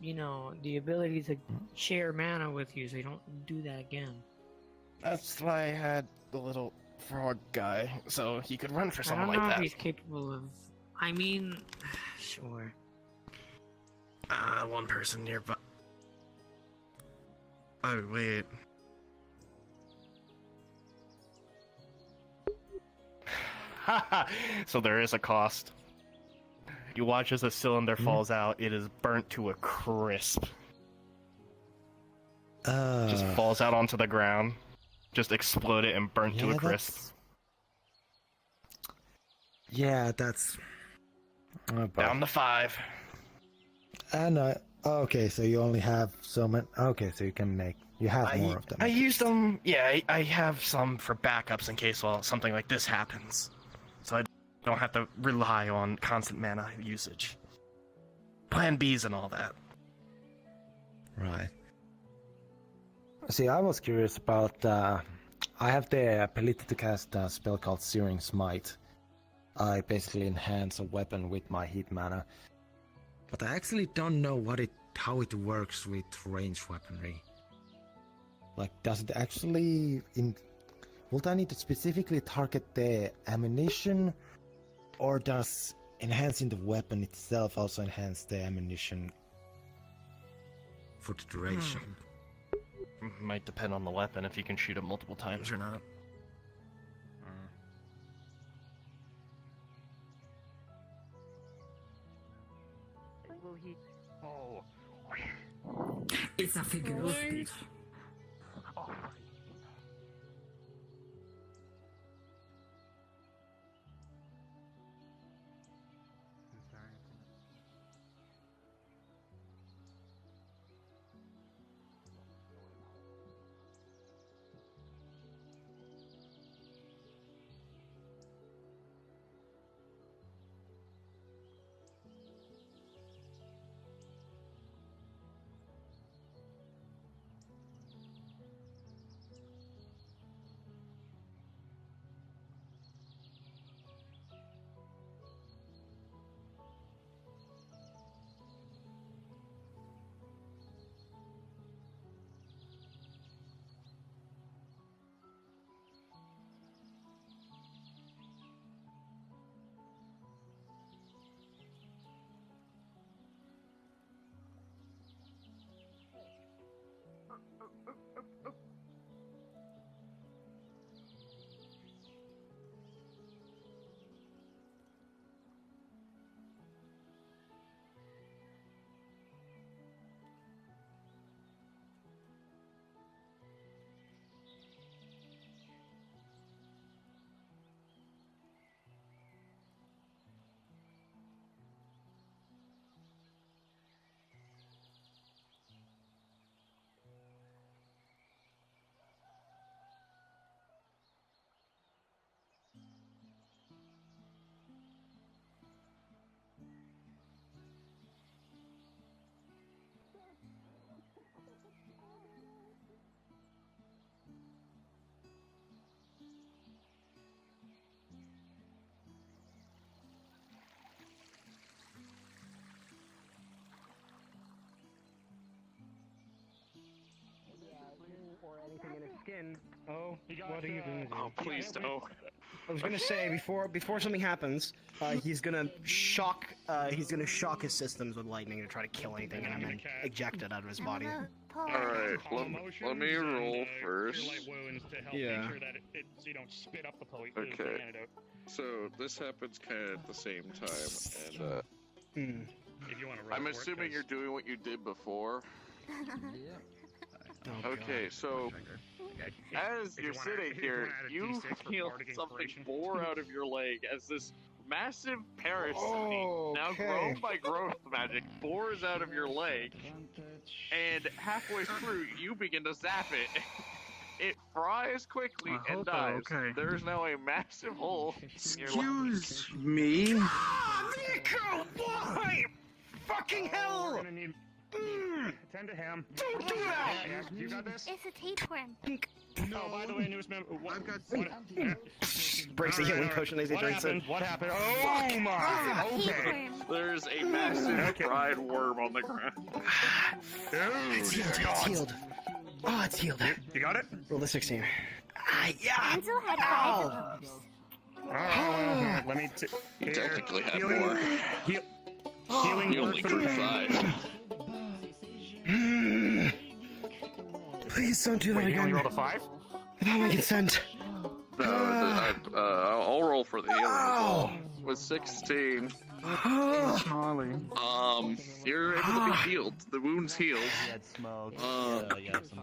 you know, the ability to share mana with you, so you don't do that again. That's why I had the little frog guy, so he could run for something I like don't know that. if he's capable of. I mean, sure. One person nearby. Oh, wait. So there is a cost. You watch as a cylinder falls out, it is burnt to a crisp. Just falls out onto the ground. Just exploded and burnt to a crisp. Yeah, that's... Down to 5. And okay, so you only have so many... Okay, so you can make... You have more of them. I used them... Yeah, I have some for backups in case, well, something like this happens. So I don't have to rely on constant mana usage. Plan Bs and all that. Right. See, I was curious about... I have the ability to cast a spell called Searing Smite. I basically enhance a weapon with my heat mana. But I actually don't know how it works with ranged weaponry. Like, does it actually... Would I need to specifically target the ammunition? Or does enhancing the weapon itself also enhance the ammunition for the duration? Might depend on the weapon, if you can shoot it multiple times or not. Will he... Oh. It's a figure of speech. Oh. Or anything in his skin. Oh, got, what are you doing? Oh, please don't. I was gonna say before something happens, he's gonna shock his systems with lightning to try to kill anything and then eject it out of his body. Alright, let me roll first. Yeah. So you don't spit up the Okay. So this happens kind of at the same time, and If you want to roll I'm for it, assuming you're doing what you did before. Okay, so as you're sitting here, you feel something bore out of your leg as this massive parasite, now grown by growth magic, bores out of your leg, and halfway through, you begin to zap it. It fries quickly and dies. There's now a massive hole in your leg. Excuse me? Ah, Nico! Why? Fucking hell! tend to him. Don't do that! Yeah, you got this? It's a tapeworm. No, by the way, newest member. I've got. Breaks the healing potion as he drinks it. What happened? Oh my! Okay. There's a massive fried worm on the ground. It's healed. It's healed. Oh, it's healed. You got it? Roll the 16. Yeah. Ansel had 5 of those. Oh, let me. You technically had healing, more. Healing. You only grew 5. Please don't do that Wait, you again. only rolled a 5? Without my consent. No, I'll roll for the healing as well. With 16. You're able to be healed. The wound's healed.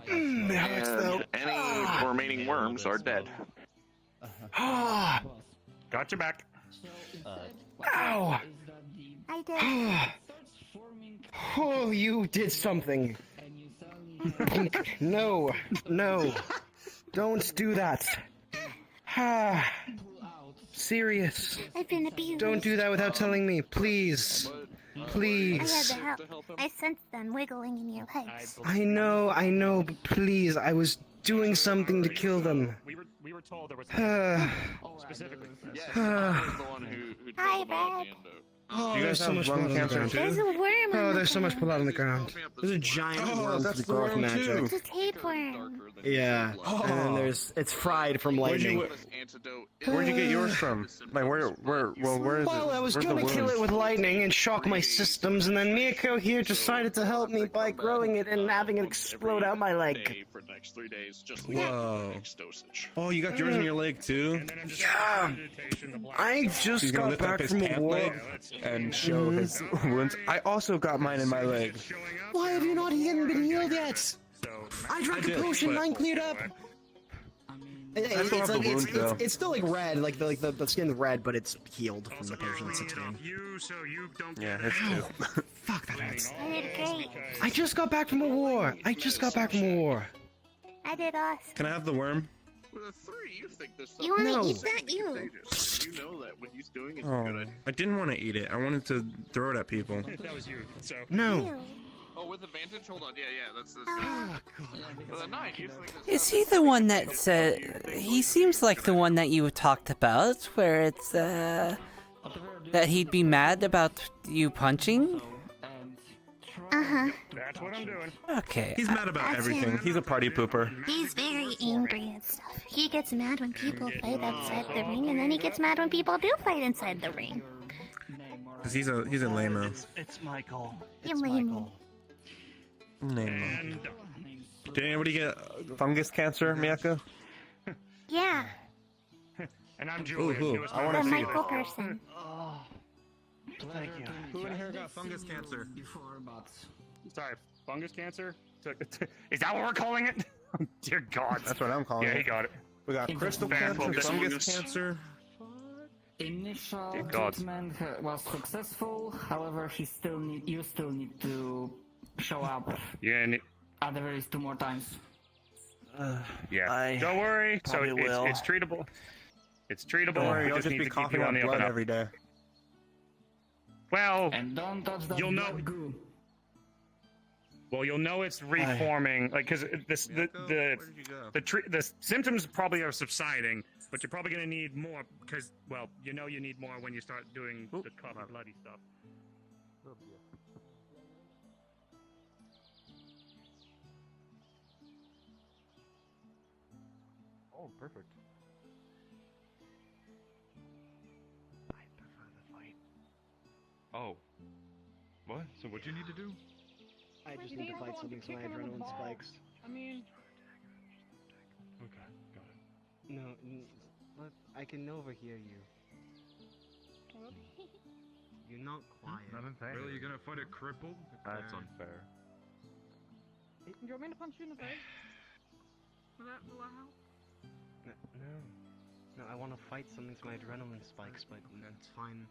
And any remaining worms are dead. Got your back. Ow! I did. Oh, you did something. No, no. Don't do that. Serious. I've been abused. Don't do that without telling me, please. Please. I had to help. I sensed them wiggling in your legs. I know, but please, I was doing something to kill them. We were told there was specifically. Yes, I was the one who Hi, Brad. Oh, you guys there's so have much lung blood on the cancer ground. too? There's a worm Oh, on there's so the much blood on the ground. There's a giant worm that's for the growth the worm magic. too. It's a tapeworm. Yeah, and then it's fried from lightning. Where'd you get yours from? Like where is Well, it? I was Where's gonna the kill wound? it with lightning and shock my systems, and then Miyako here decided to help me by growing it and having it explode out my leg. For the next 3 days, just Whoa. next dosage. Oh, you got yours in your leg too? Yeah, I just He's gonna got lift up back his from a pant war. leg and show his wounds. I also got mine in my leg. Why have you not even been healed yet? I drank I a did, potion, but- mine cleared up. I still have the wound, though. It's still like red, like the skin's red, but it's healed from the potion 16. Yeah, it's too. Fuck that hurts. I did great. I just got back from a war. I I did awesome. Can I have the worm? With a 3, you think this You wanna No. eat that? You. contagious. You know that what he's doing is Oh, good. I didn't want to eat it. I wanted to throw it at people. That was you. So. No. Oh, with advantage? Hold on. Yeah, that's this. With a 9, you think this Is he the one that said... He seems like the one that you talked about, where it's, that he'd be mad about you punching? Uh-huh. That's what I'm doing. Okay. He's mad about That's everything. him. He's a party pooper. He's very angry and stuff. He gets mad when people fight outside the ring, and then he gets mad when people do fight inside the ring. Cause he's a lame-o. It's Michael. You lame. Lame-o. Did anybody get fungus cancer, Miyako? Yeah, And I'm Ooh, Julius. who? newest I member. wanna the see Michael it. person. Thank you. Who in here got fungus cancer? Sorry, fungus cancer? Is that what we're calling it? Dear God. That's what I'm calling Yeah, it. he got it. We got crystal Fan cancer, fungus. fungus cancer. Initial Dear God. treatment was successful. However, you still need to show up Yeah, at the very least 2 more times. yeah. Don't worry. So probably will. it's treatable. It's treatable. Don't worry, We you'll just just need be to keep coughing you up on the up blood and up. every day. Well, And don't touch that you'll know. blood goo. Well, you'll know it's reforming, like because the symptoms probably are subsiding, but you're probably gonna need more because you need more when you start doing the cough and bloody stuff. Oh, perfect. I prefer the fight. Oh. What? So what do you need to do? I just need to fight something so my adrenaline spikes. I mean, Okay, got it. No, I can overhear you. You're not quiet. Really, you're gonna fight a cripple? That's unfair. do you want me to punch you in the face? Will that help? No, I want to fight something so my adrenaline spikes, but that's fine.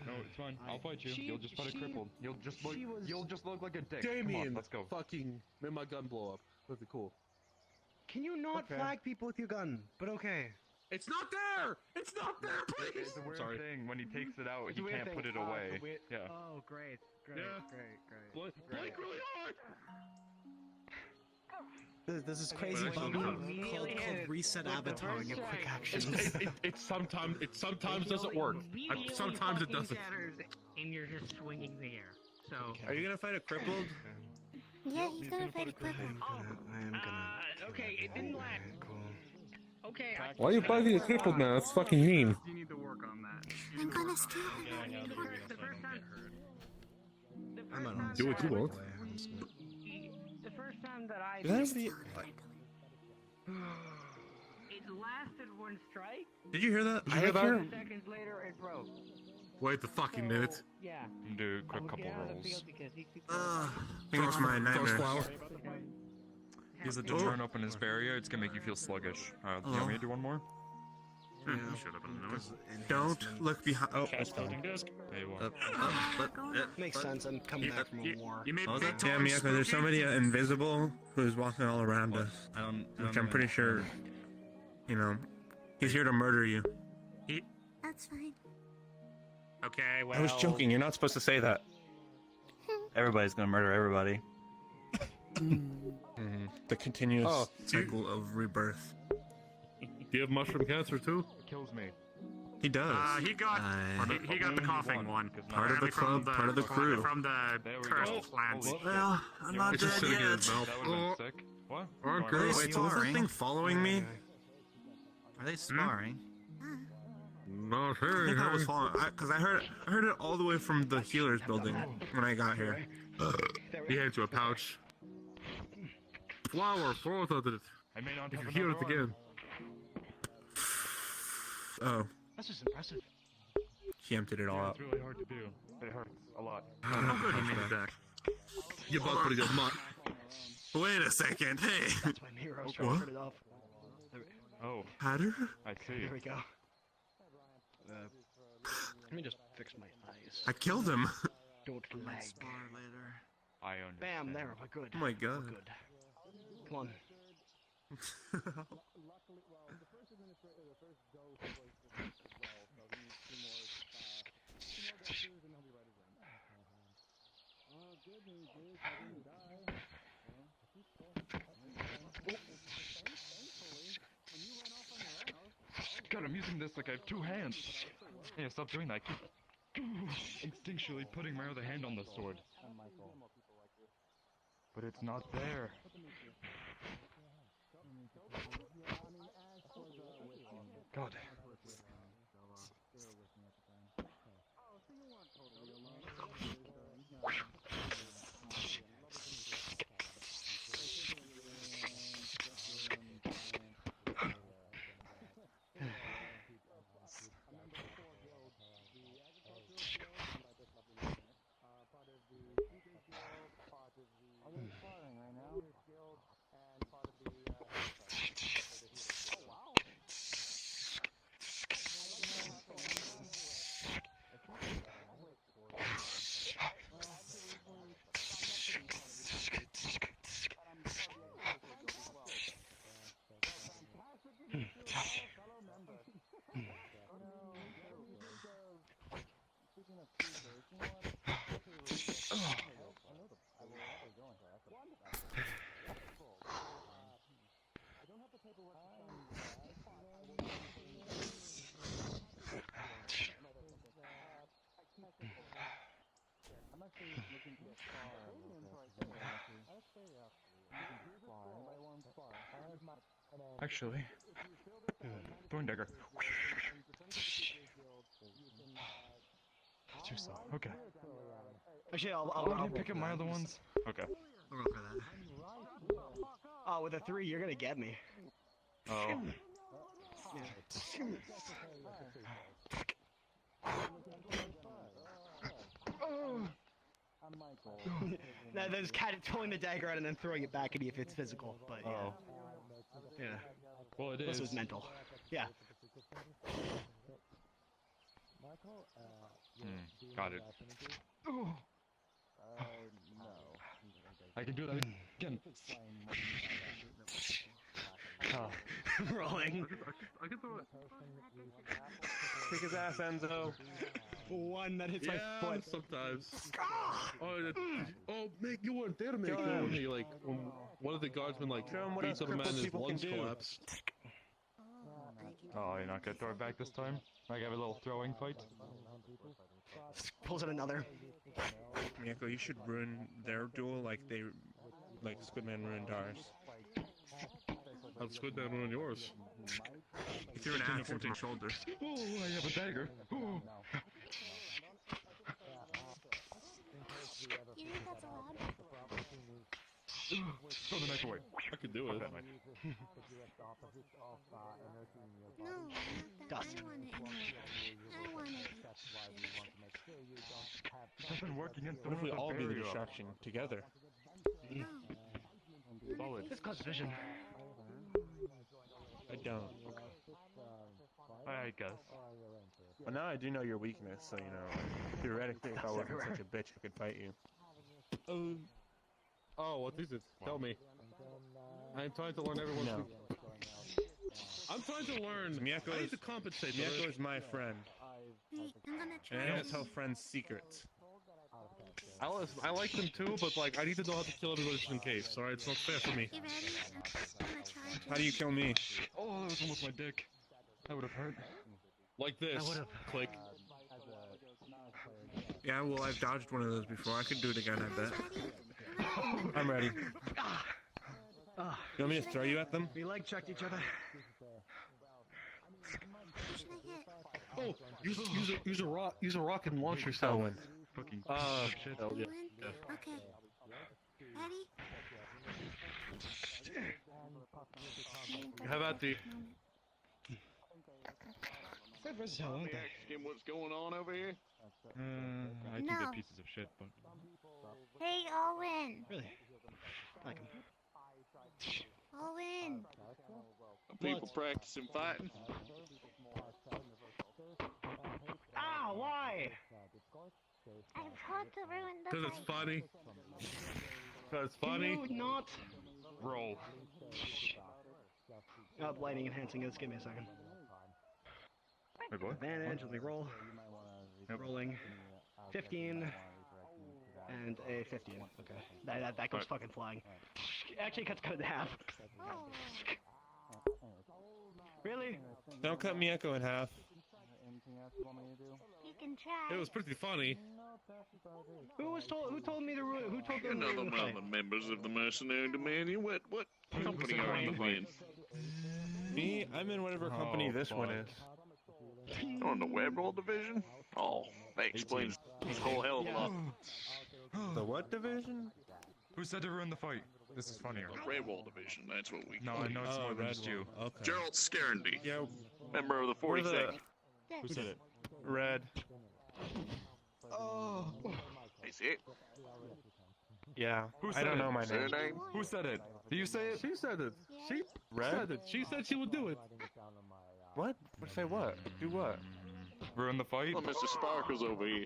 No, it's fine. I'll fight you. You'll just fight a cripple. You'll just look like a dick. Come Damien, on, let's go. fucking made my gun blow up. That'd be cool. Can you not Okay. flag people with your gun? But okay. It's not there! It's not there, please! It's a weird Sorry. thing. When he takes it out, It's he a weird can't thing. put it It's a away. weird- Yeah. Oh, great. Blink really hard! This is crazy. Well, actually, Bubby called reset avataring a quick actions. It sometimes doesn't work. Sometimes it doesn't. And you're just swinging the air. So. Are you gonna fight a crippled? Yeah, he's gonna fight a cripple. I am gonna. Okay, it didn't land. Okay. Why are you fighting a crippled man? That's fucking mean. You need to work on that. I'm gonna steal him. The first time. I'm gonna Do what you want. The first time that I. Did anybody? It lasted one strike. Did you hear that? Did you hear that? Seconds later, it broke. Wait a fucking minute. Yeah. Do a quick couple rolls. I think it's my nightmare. Because to turn open his barrier, it's gonna make you feel sluggish. You want me to do one more? Yeah. Don't look behind. Oh, Makes sense. I'm coming back from a war. Yeah, Miyako, there's somebody invisible who's walking all around us. Which I'm pretty sure, you know, he's here to murder you. That's fine. Okay, well. I was joking. You're not supposed to say that. Everybody's gonna murder everybody. The continuous cycle of rebirth. Do you have mushroom cancer too? It kills me. He does. He got the coughing one. Part of the club, part of the crew. From the cursed plants. Well, I'm not dead yet. That would've been sick. What? Wait, so was that thing following me? Are they sparring? Not I here. think I was following, because I heard it all the way from the healer's building when I got here. He hands you a pouch. Flower, throw it at it. I may not If have you hear it another again. Oh, That's just impressive. he emptied it all Yeah, out. it's really hard to do. It hurts a lot. How good he made it back. You bought pretty good mutt. Wait a second, hey! That's my heroes trying to What? turn it off. Oh, Hatter? I see. There we go. Let me just fix my eyes. I killed him! Don't lag. I understand. Bam, there, we're good. Oh my god. We're good. Come on. God, I'm using this like I have two hands. Yeah, stop doing that. I keep instinctually putting my other hand on the sword. But it's not there. God. Actually, throwing dagger. Too slow. Okay. Actually, I'll I'll pick up my other ones. Okay. I'll go for that. Oh, with a 3, you're gonna get me. Oh. No, there's kind of pulling the dagger out and then throwing it back at you if it's physical, but yeah. Oh. Yeah. Well, it This is. was mental. Yeah. Got it. I can do that again. Rolling. I can throw it. Kick his ass, Enzo. One that hits my foot. Sometimes. Oh, Mick, you weren't there, Mick. When he, like, when one of the guardsmen, like, beats up a man and his lungs collapsed. Oh, you're not gonna throw it back this time? Like have a little throwing fight? Pulls in another. Miyako, you should ruin their duel like Squidman ruined ours. How'd Squidman ruin yours? He threw an axe into my shoulder. Oh, I have a dagger. Oh. You think that's allowed? Throw the knife away. I could do it. That knife. No, not that. Dust. I want it. I've been working in What if we all be the distraction together? Solid. This causes vision. I don't. I guess. Well, now I do know your weakness, so you know. Theoretically, if I wasn't such a bitch, I could fight you. Oh, what is it? Tell me. I'm trying to learn everyone's. No. I'm trying to learn. I need to compensate. Miyako is my friend. Wait, I'm gonna try. And I don't tell friends secrets. I like them too, but like I need to know how to kill everybody just in case. All right, it's not fair for me. You ready? I'm gonna try. How do you kill me? Oh, that was almost my dick. That would have hurt. Like this. Click. Yeah, well, I've dodged one of those before. I could do it again, I bet. I'm ready. You want me to throw you at them? We leg checked each other. Oh, use a rock. Use a rock and launch yourself. Fucking shit. Hell yeah. Okay. Ready? How about the? Ask him what's going on over here? I think they're pieces of shit, but... Hey, Owen. Really? Like him. Owen. Are people practicing fighting? Ah, why? I tried to ruin the Because it's fight. funny. Because it's funny. Can you not? Roll. Lighting enhancing this. Give me a second. Hey, boy. Advantage as we roll. Rolling. 15. And a 15. Okay. That goes fucking flying. Actually, cuts cut in half. Really? Don't cut Miyako in half. You can try. It was pretty funny. Who told me to ruin? Who told me You're to not ruin the one fight? of the members of the mercenary dominion. What company are you in? Me? I'm in whatever company this one is. You're on the Redwall division? Oh, that explains a whole hell of a lot. The what division? Who said to ruin the fight? This is funnier. Redwall division, that's what we No, call I know it's Oh, more than just Redwall. you. Okay. Gerald Scarendy, Yeah, member of the we're 42nd. Who said it? Red. Oh. Is it? Yeah. Who I said don't it? know my name. Surname? Who said it? Do you say it? She said it. She Red? said it. She said she would do it. What? Say what? Do what? Ruin the fight? Well, Mr. Sparkles over here.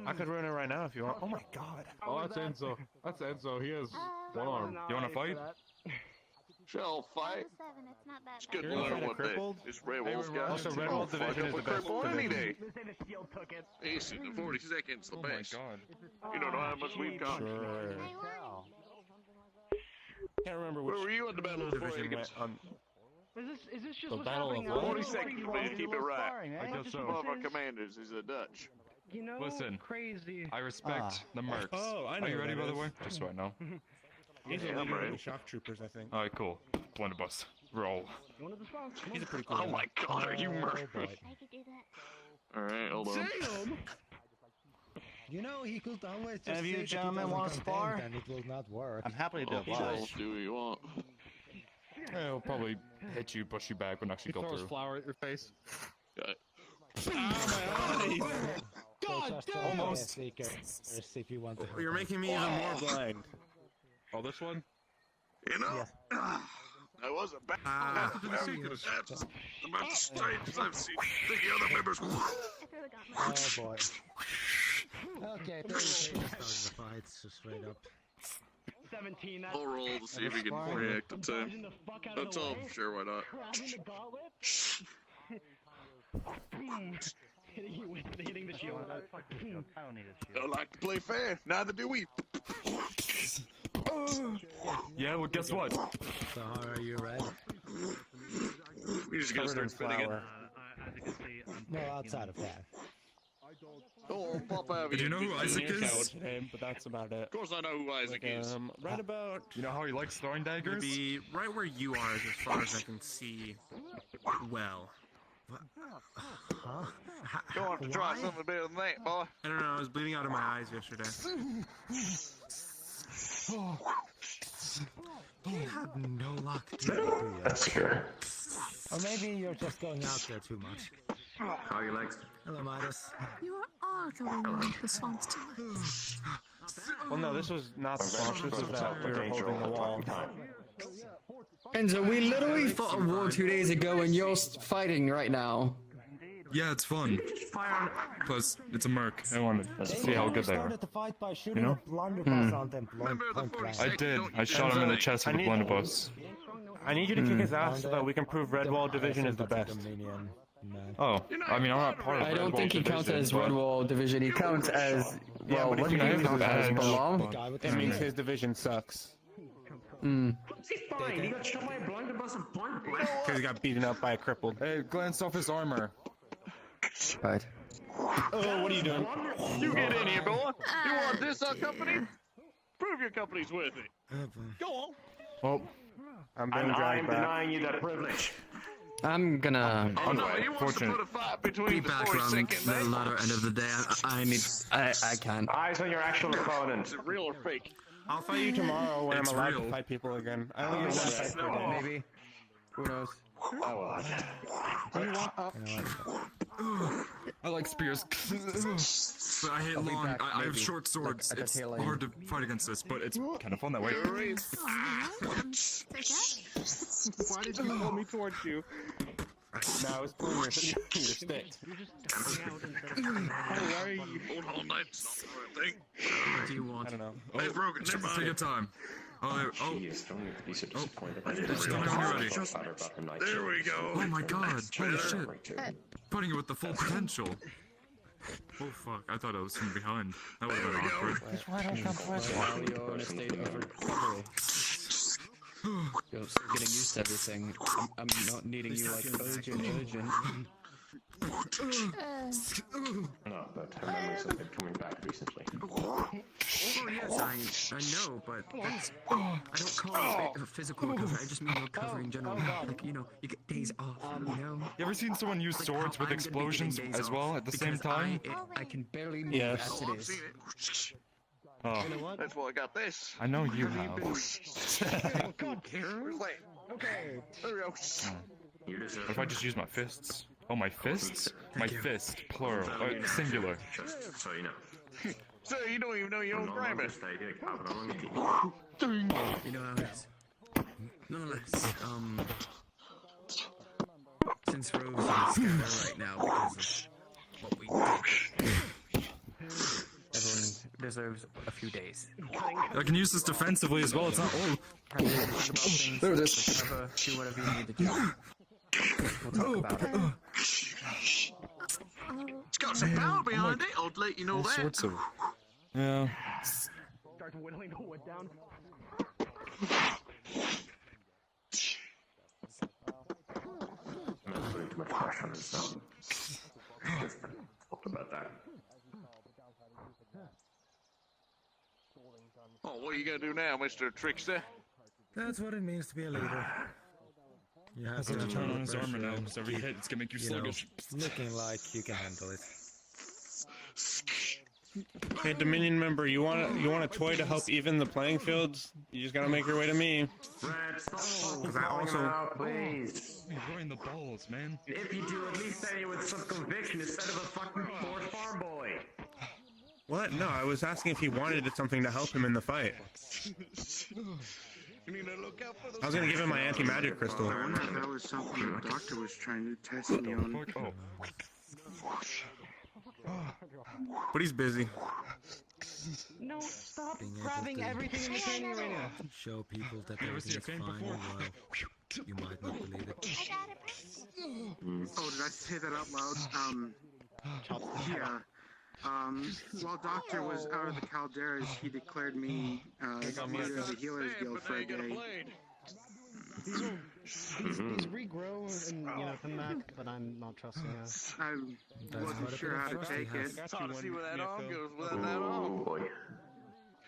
I could ruin it right now if you want. Oh my god. Oh, that's Enzo. That's Enzo. He has one arm. You wanna fight? Shall fight? 7, it's not that It's bad. good to You're learn kinda what crippled? this Redwall's got. Also, Redwall division is the best cripple any day. They say the shield took it. Yes, in the 42nd's the Oh my best. god. You don't know how much we've got. Sure. Can't remember which Where were you at the Battle of the division 42nd? went on. Is this just The what's Battle of happening what? now? 42nd, please keep it right. I guess so. One of our commanders is a Dutch. You know, Listen. crazy. I respect the mercs. Oh, I know Are you who ready, that by the is. way? Just so I know. He's a Yeah, I'm leader of ready. the shock troopers, I think. Alright, cool. One of us. Roll. One of the spots. He's a pretty cool Oh guy. my god, are you murdered? I could do that. Alright, hold on. Damn! You know, he could always just Any of you say that he gentlemen doesn't wanna contend spar? and it will not work. I'm happy to Oh, oblige. do what you want. He'll probably hit you, push you back, but actually He go throws through. flour at your face. Got it. God damn! Almost. If you want to. You're making me even more blind. Oh, this one? You know, I wasn't bad. Ah. That's about the strangest I've seen. The other members. Oh boy. Okay, 30 seconds started the fight, so straight up. 17. I'll roll to see if he can react in time. That's all. Sure, why not? Hitting the shield. I don't need a shield. Don't like to play fair. Neither do we. Yeah, well, guess what? So how are you, Red? We just gotta start spinning it. No, outside of that. Oh, pop out. Did you know who Isaac is? Name, but that's about it. Of course I know who Isaac is. Right about. You know how he likes throwing daggers? Be right where you are, as far as I can see. Well. Huh? You'll have to try something better than that, boy. I don't know. I was bleeding out of my eyes yesterday. You have no luck, do you? That's true. Or maybe you're just going out there too much. How are your legs? Hello, Midas. You are going on the swamps too much. Well, no, this was not the swamp. This was that we were holding the wall. Enzo, we literally fought a war 2 days ago, and you're fighting right now. Yeah, it's fun. Plus, it's a merc. I wanted to see how good they are. Started the fight by shooting a blunderbuss on them. I did. I shot him in the chest with a blunderbuss. I need you to kick his ass so that we can prove Redwall Division is the best. Oh, I mean, I'm not part of I don't think he counts as Redwall Division. He counts as, Yeah, well, but what if do you you count count as, Belong? it means his division sucks. He's fine. He got shot by a blunderbuss and point blank. Because he got beaten up by a crippled. Hey, glanced off his armor. Right. Oh, what are you doing? You get in here, boy. You want this, our company? Prove your company's worthy. Go on. Well, I'm being dragged back. Denying you that privilege. I'm gonna... Oh no, he wants to put a fight between the back 42nd, the man. latter end of the day. I can't. Eyes on your actual opponent. Is it real or fake? I'll fight you tomorrow when It's I'm allowed real. to fight people again. I only get one fight per day. Maybe. Who knows? I like spears. But I hate long. back, I have maybe. short swords. Like, at the It's tail end. hard to fight against this, but it's kind of fun that way. Why did you pull me towards you? No, I was pulling your stick. Why are you? Hold on, that's not the right thing. What do you want? I don't know. Hey, broken, never mind. Take your time. Oh, Jeez, don't need to be so disappointed. just tell me when you're ready. There we go. Oh my god, holy shit. Putting it with the full potential. Oh fuck, I thought I was from behind. That would have been awkward. You're in a state of recovery. You're still getting used to everything. I'm not needing you like urgent. No, but her memories have been coming back recently. Oh yes, I know, but that's, I don't call it a physical recovery. I just mean recovery in general. Like, you know, you get days off, you know? You ever seen someone use Like swords how with I'm gonna be explosions getting days as off well at the same because time? I can barely move Yes. as Oh, it I've is. seen it. Oh, That's why I got this. I know you have. Where's that? Okay. There we go. You deserve What if I just use my fists? Oh, my fists? My fist, plural, singular. just so you know. So you don't even know your own grammar. You know how it is. Nonetheless, since Rose is scared right now because of what we did, everyone deserves a few days. I can use this defensively as well, it's not old. There it is. Do whatever you need to do. We'll talk about it. It's got some power behind it, I'll let you know All that. sorts of... Yeah. Starts whittling the wood down. I'm not putting too much pressure on himself. Just thought about that. Oh, what are you gonna do now, Mr. Trickster? That's what it means to be a leader. You have Has to turn on his pressure armor now, and so every keep, hit it's gonna make you you know, sluggish. looking like you can handle it. Hey, Dominion member, you want a toy to help even the playing fields? You just gotta make your way to me. Red, stop Because I also... out, please. You're growing the balls, man. If you do, at least say it with some conviction instead of a fucking poor farm boy. What? No, I was asking if he wanted something to help him in the fight. I was gonna give him my anti-magic crystal. I wonder if that was something the doctor was trying to test me on. Oh. But he's busy. No, stop Being able grabbing to everything in the painting right now. show people that everything is fine, while you might not believe it. Oh, did I say that out loud? Yeah. While Doctor was out of the calderas, he declared me leader of the Healers Guild for a day. These regrow and come back, but I'm not trusting us. I wasn't sure how to take it. Hard to see where that arm goes without that arm.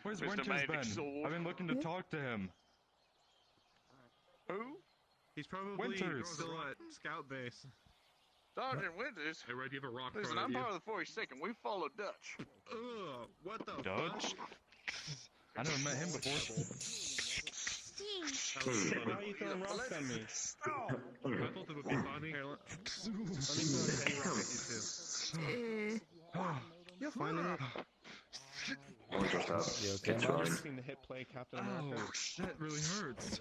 Where's Mr. Winter's Magic been? Sword. I've been looking to talk to him. Who? He's probably Winters. still at Scout Base. Sergeant Winters. Hey, Red, you have a rock Listen, thrown I'm at part of the 42nd. We follow Dutch. Ugh, what the Dutch? I never met him before. Why are you throwing rocks at me? I thought it would be funny. Here, let me throw any rock at you too. You'll find it. You okay, I've never seen the hit play Captain America. That really hurts.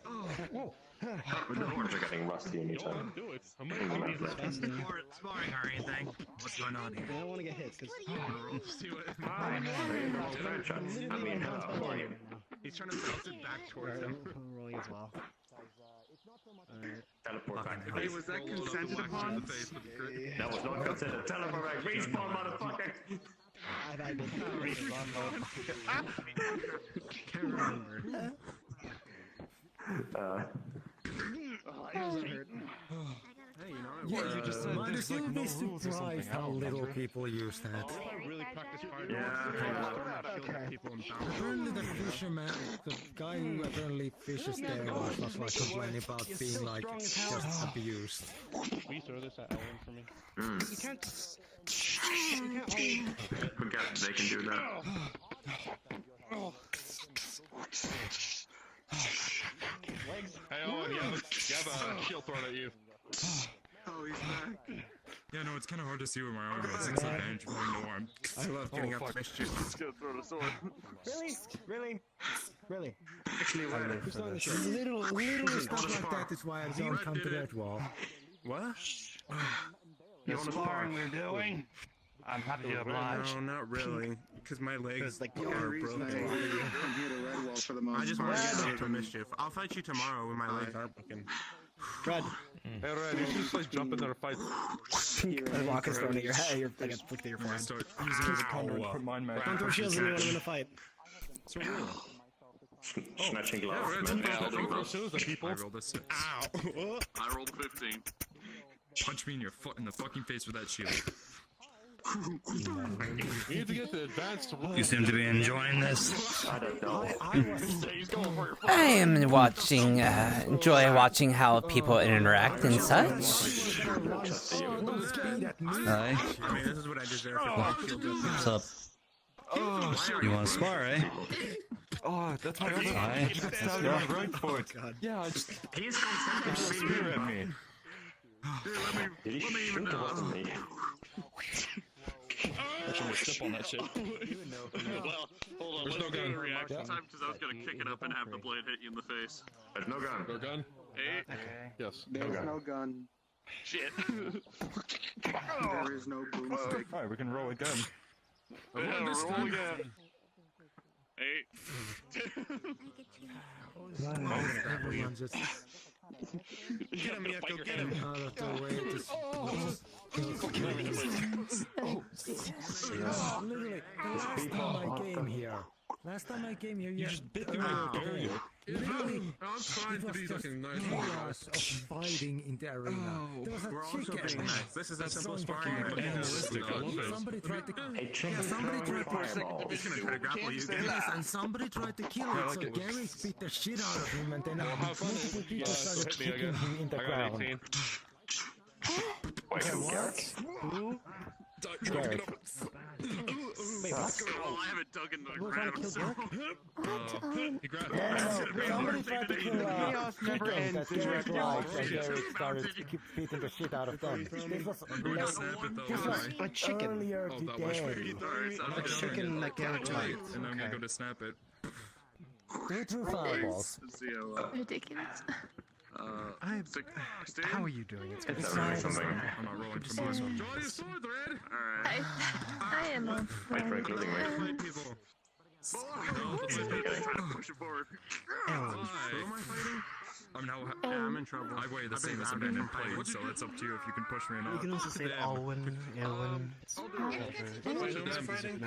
Oh, whoa. The horns are getting rusty in each other. Do it. I'm ready for this. Sparring or anything? What's going on here? I don't want to get hit because. See what? I mean, how are you? He's trying to bounce it back towards him. I'm rolling as well. Teleport back. Hey, was that consented upon? That was not consented. Teleport back. Respawn, motherfucker. I did not respawn, motherfucker. Can't remember. It doesn't hurt. Hey, you know, Yeah, you just said there's like no rules or something. How little people use that. I really practice hard. Apparently the fisherman, the guy who apparently fishes there was like complaining about being like just abused. Will you throw this at Ellen for me? You can't. Forget they can do that. Hey, Owen, you have a shield thrown at you. Oh, he's back. Yeah, no, it's kind of hard to see where my arm is. It's advantage from the arm. I love getting up to mischief. Just gonna throw the sword. Really? Little stuff like that is why I don't come to Redwall. What? The sparring we're doing? I'm happy to oblige. No, not really. Because my legs The are only reason I broken. come here to Redwall for the most I just part. want to get up to mischief. I'll fight you tomorrow when my legs are broken. Red. Hey, Red, you should just like jump in there and fight. The rock is thrown at your head. You're like a flick to your forehead. Start using his conduit to put mine back. Don't throw shields at me when I'm in a fight. So real. Snatching gloves. Don't throw shields at people. I rolled a 6. I rolled a 15. Punch me in your foot in the fucking face with that shield. We need to get the advanced. You seem to be enjoying this. I am enjoy watching how people interact and such. Hi. I mean, this is what I deserve for my shield. What's up? You want to spar, eh? Oh, that's my other Hi. That's not my right foot. Yeah, I just... He's There's a spear at me. Did he shoot or was me? I should step on that shit. Well, hold on. There's Let's no do gun. a reaction time because I was gonna kick it up and have the blade hit you in the face. There's no gun. No gun? Hey. Yes. There's no gun. Shit. There is no boomstick. Alright, we can roll again. Yeah, roll again. Hey. Everyone just Get him, Yako, get him. out of the way. Literally, last time I came here, you just bit through the barrier. Literally, I'm trying to be just like a nice chaos of fighting in the arena. There was a We're also chicken. being nice. This is a simple sparring fucking match. realistic. I love it. Somebody tried to. Hey, chicken Somebody tried to. He's gonna try to grapple you. Yes, and somebody tried to kill it, so Gary beat the shit out of him, and then multiple people started hit me kicking again. him in the I got ground. 18. Wait, Garrett? Garrett. Wait, what? Well, I haven't dug into the Who was trying to ground. kill Garrett? He grabbed Somebody tried to kill Chaos never chicken ends. that Gary liked, and Gary started to keep beating the shit out of them. This was A chicken. earlier Oh, that was today. A chicken that Garrett liked. And I'm gonna go to snap it. Two true fireballs. Let's see how, Ridiculous. How are you doing? It's good to see Alright. you. Something. I'm not rolling for mine. Draw your sword, Red! Alright. I am a Wait for including me. Fight people. Push it forward. Who am I fighting? I'm in trouble. I weigh the same as abandoned plate, so it's up to you if you can push me or not. You can also say Alwyn, Elwyn. Wait a second, vision.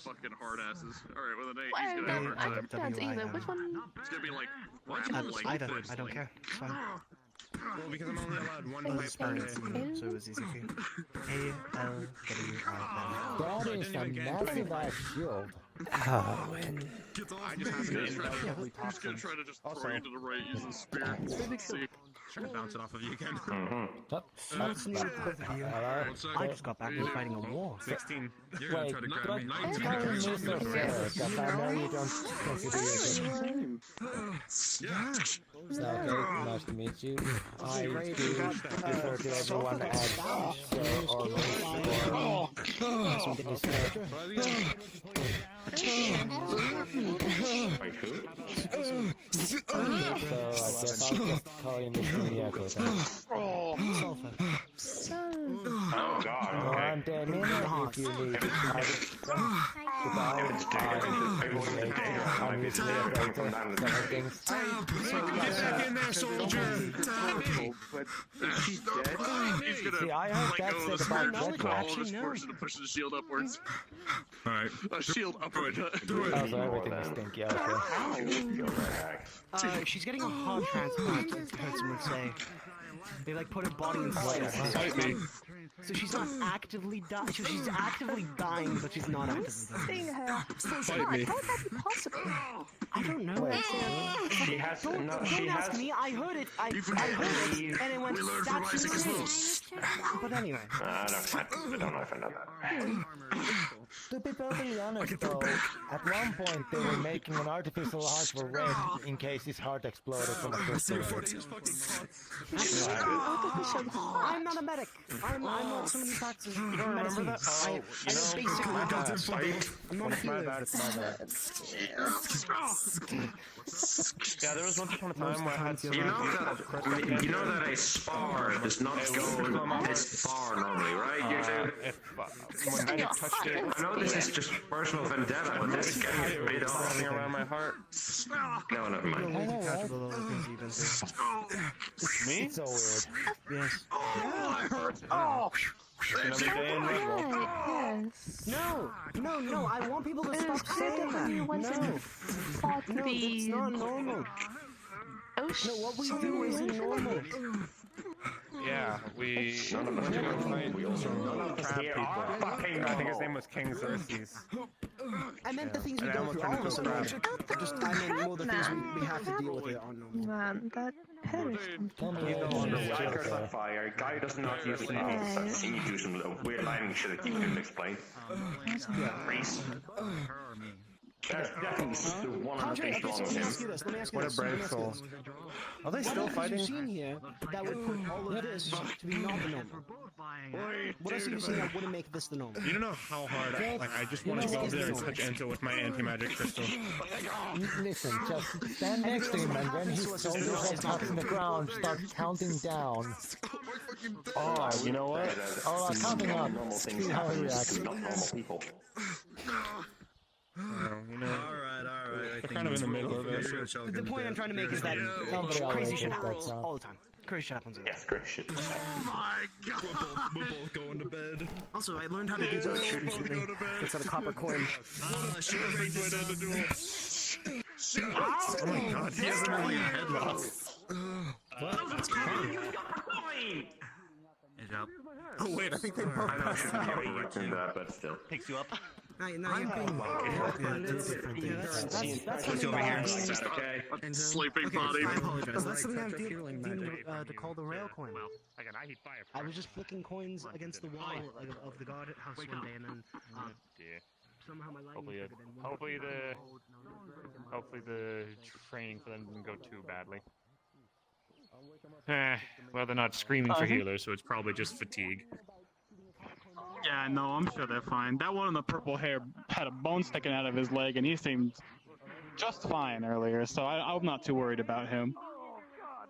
Fucking hard asses. Alright, with an 8, he's gonna have a hard time. That's either. Which one? It's gonna be like, random, like Either. this. I don't care. It's fine. Well, because I'm only allowed one Oh, fight per day. so it was easy for you. A-L-W-I-N. That is a massive ass shield. Oh, and I just have to Who's gonna try to just throw you to the right using spear? See. Try to bounce it off of you again. I just got back from fighting a war. 16. You're gonna try to grab me. What's calling me so serious? Because I know you don't consider yourself. Okay, nice to meet you. I do refer to everyone as Sir or Wait, who? So I guess I'll just call you Mr. Miyako then. Oh god, Go okay. on, Damien, if you need. If it's I'm usually a breaker. Some things. Get back in there, soldier! But if she's dead, he's gonna See, I heard that go said to about the Redwall. all of his force and push the shield upwards. Alright. Shield upward. Oh, so everything is stinky, okay. She's getting a heart transplant, I heard someone say. They like put her body in space. So she's not actively dying. She's actively dying, but she's not actively dying. Seeing her. Fight me. How would that be possible? I don't know. She has Don't ask me. I heard it. I heard it, and it went. That's insane. But anyway. I don't know if I know that. To be perfectly honest though, at one point they were making an artificial heart for Red in case his heart exploded from a crystal. I'm not a medic. I'm not somebody who practices medicine. I'm not a healer. Yeah, there was once upon a time where I had some. You know that a spar does not go this far normally, right? When I touched it, I know this is just personal vendetta, but this is getting a bit off. around my heart. No, never mind. Me? It's so weird. Yes. Oh! Another day in Redwall. Yes. No, I want people to stop saying that. No, Thought to no, be... it's not normal. Oh, No, what we do isn't normal. Yeah, we. Crab people. I think his name was King Xerxes. I meant the things we go through, all of us. I meant more the things we have to deal with it on normal. Man, that head is Strikers on fire. Guy does not use it. He do some little weird lining shit that you couldn't explain. Reese. That's definitely one of the things wrong with him. What a brave soul. Are they still fighting? What else have you seen here that would put all of this to be not the normal? What else have you seen that wouldn't make this the normal? You don't know how hard I just want to go over there and touch Ento with my anti-magic crystal. Listen, just stand next to him and when his shoulders are touching the ground, start counting down. Oh, you know what? Alright, counting up. See how he reacts. Not normal people. You know, Alright. they're kind of in the middle of it. The point I'm trying to make is that crazy shit happens all the time. Crazy shit happens. Yes, great shit. Oh my god! We're both going to bed. Also, I learned how to do this recently. It's on a copper coin. Should have been going to do it. Oh my god, he has a million headlocks. Oh wait, I think they broke. I know I shouldn't be able to do that, but still. Picks you up. No, you're being That's over here. Okay. Sleeping body. I apologize. That's something I'm dealing to call the rail coin. I was just flicking coins against the wall of the guard house one day, and then somehow my lightning triggered and Hopefully the training for them didn't go too badly. Well, they're not screaming for healers, so it's probably just fatigue. Yeah, no, I'm sure they're fine. That one in the purple hair had a bone sticking out of his leg, and he seemed just fine earlier, so I'm not too worried about him.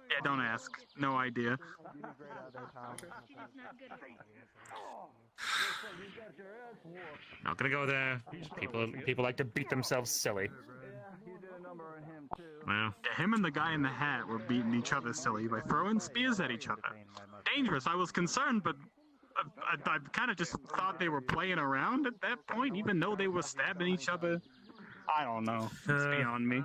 Yeah, don't ask. No idea. Not gonna go there. People like to beat themselves silly. Well, Yeah, him and the guy in the hat were beating each other silly by throwing spears at each other. Dangerous. I was concerned, but I kind of just thought they were playing around at that point, even though they were stabbing each other. I don't know. It's beyond me.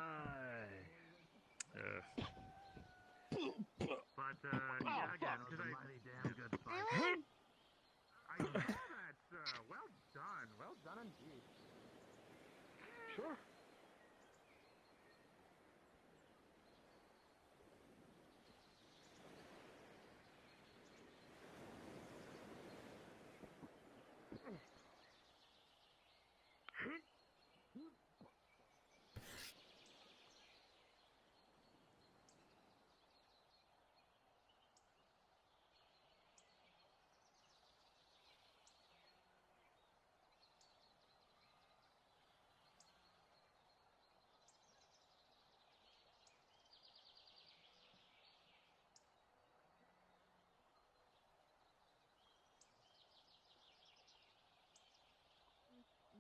Yeah, again, because I really damn good fight. I know that, well done. Well done indeed. Sure.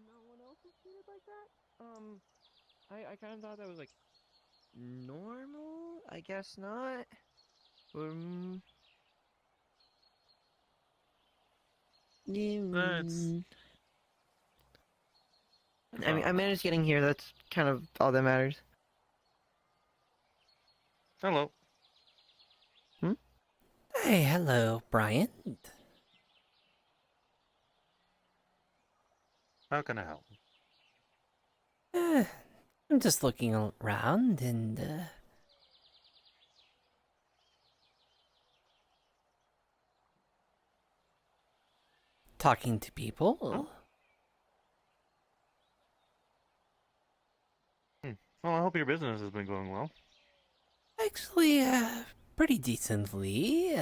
No one else is treated like that? I kind of thought that was like normal. I guess not. I managed getting here. That's kind of all that matters. Hello. Hey, hello, Brian. How can I help? I'm just looking around and, talking to people. Well, I hope your business has been going well. Actually, pretty decently.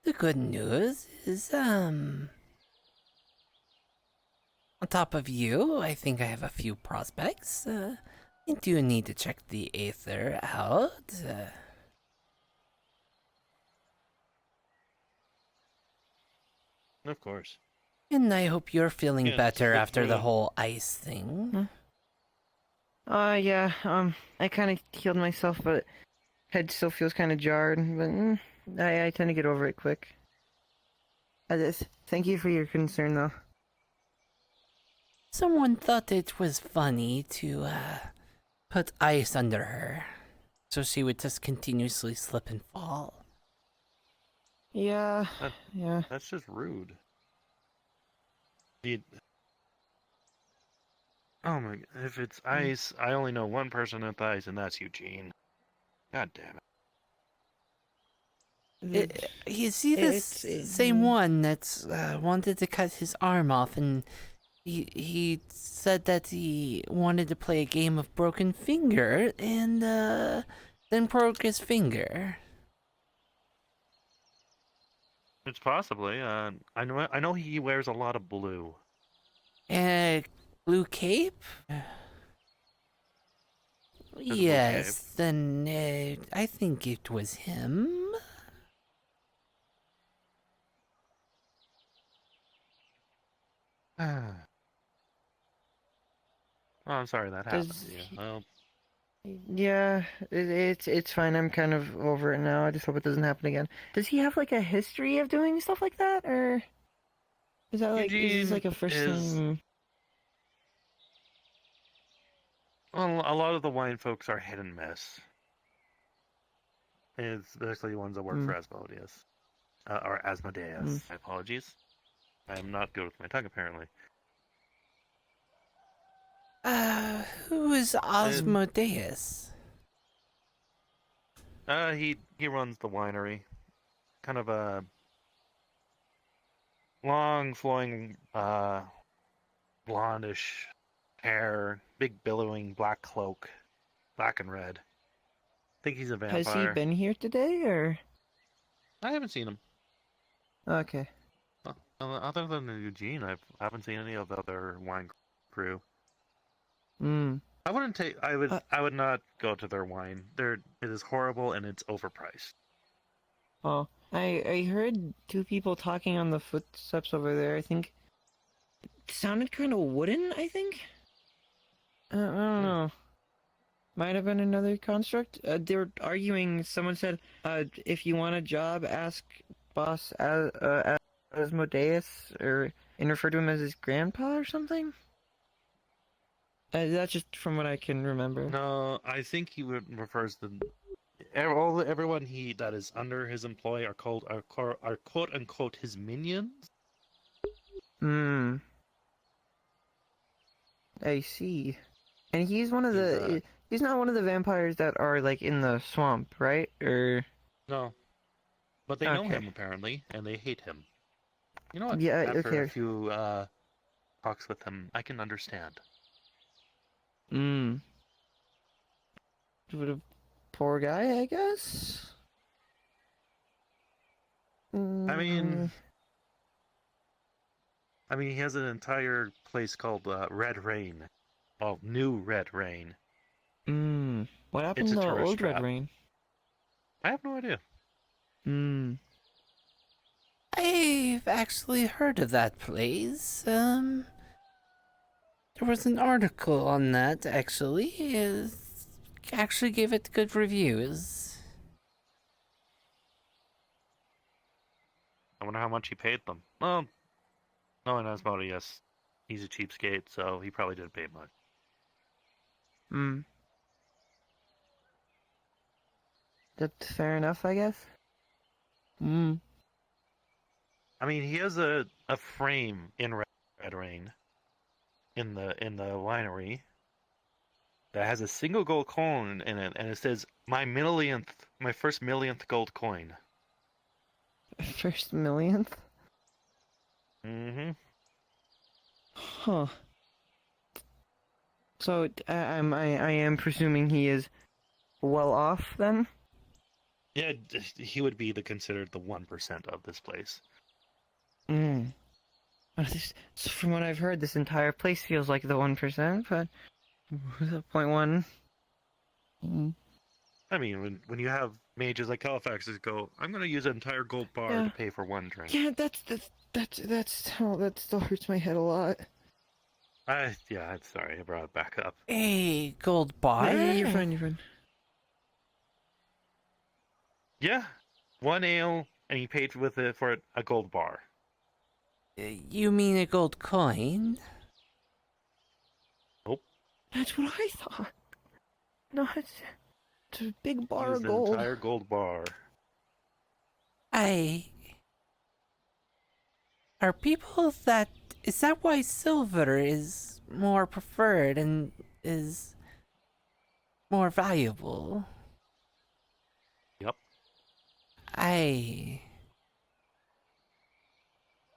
The good news is, on top of you, I think I have a few prospects. I do need to check the Aether out. Of course. And I hope you're feeling Yeah, better look after through the them. whole ice thing. Yeah, I kind of healed myself, but head still feels kind of jarred, but I tend to get over it quick. Thank you for your concern, though. Someone thought it was funny to, put ice under her, so she would just continuously slip and fall. Yeah, yeah. That's just rude. Oh my! If it's ice, I only know one person at the ice, and that's Eugene. God damn it! You see this same one that's wanted to cut his arm off, and he said that he wanted to play a game of broken finger, and then broke his finger. It's possibly. I know he wears a lot of blue. Blue cape? Yes, then I think it was him. Oh, I'm sorry that happened to you. Well, Yeah, it's fine. I'm kind of over it now. I just hope it doesn't happen again. Does he have like a history of doing stuff like that, or is that like is this like a first time? Well, a lot of the wine folks are hit and miss. Especially the ones that work for Asmodeus. Or Asmodeus. My apologies. I am not good with my tongue, apparently. Who is Asmodeus? He runs the winery. Kind of a long, flowing, blondish hair, big billowing black cloak, black and red. I think he's a vampire. Has he been here today, or? I haven't seen him. Okay. Other than Eugene, I haven't seen any of the other wine crew. I wouldn't take. I would not go to their wine. It is horrible and it's overpriced. Oh, I heard two people talking on the footsteps over there. I think it sounded kind of wooden. I think. I don't know. Might have been another construct. They were arguing. Someone said, "If you want a job, ask boss Asmodeus, and refer to him as his grandpa or something." That's just from what I can remember. No, I think he refers to everyone that is under his employ are quote unquote his minions. Hmm. I see. And he's one of the. He's not one of the vampires that are like in the swamp, right? Or no, but they know him apparently, and they hate him. You know what? Yeah. After a few talks with him, I can understand. Hmm. What a poor guy, I guess. I mean, he has an entire place called Red Rain. Well, New Red Rain. What happened to old Red Rain? I have no idea. I've actually heard of that place. There was an article on that, actually. It actually gave it good reviews. I wonder how much he paid them. Well, no one knows about it, yes. He's a cheapskate, so he probably didn't pay much. That's fair enough, I guess. I mean, he has a frame in Red Rain in the winery that has a single gold coin in it, and it says my first millionth gold coin. First millionth? Mm-hmm. Huh. So I am presuming he is well off then? Yeah, he would be considered the 1% of this place. From what I've heard, this entire place feels like the 1%, but 0.1. I mean, when you have mages like Halifax's go, I'm going to use an entire gold bar to pay for one drink. Yeah, that still hurts my head a lot. I'm sorry, I brought it back up. A gold bar? Yeah, you're fine. Yeah, one ale, and he paid for a gold bar. You mean a gold coin? Nope. That's what I thought. No, it's a big bar of An gold. entire gold bar. Are people that... Is that why silver is more preferred and is more valuable? Yep.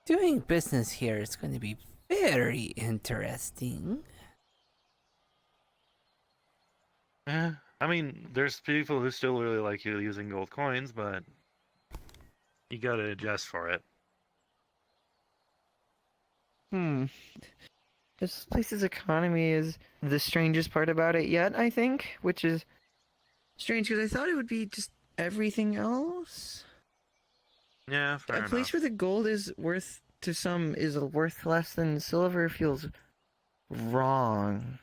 Doing business here is going to be very interesting. I mean, there's people who still really like you using gold coins, but you gotta adjust for it. This place's economy is the strangest part about it yet, I think, which is strange because I thought it would be just everything else. Yeah, fair enough. A place where the gold is worth to some is worth less than silver feels wrong.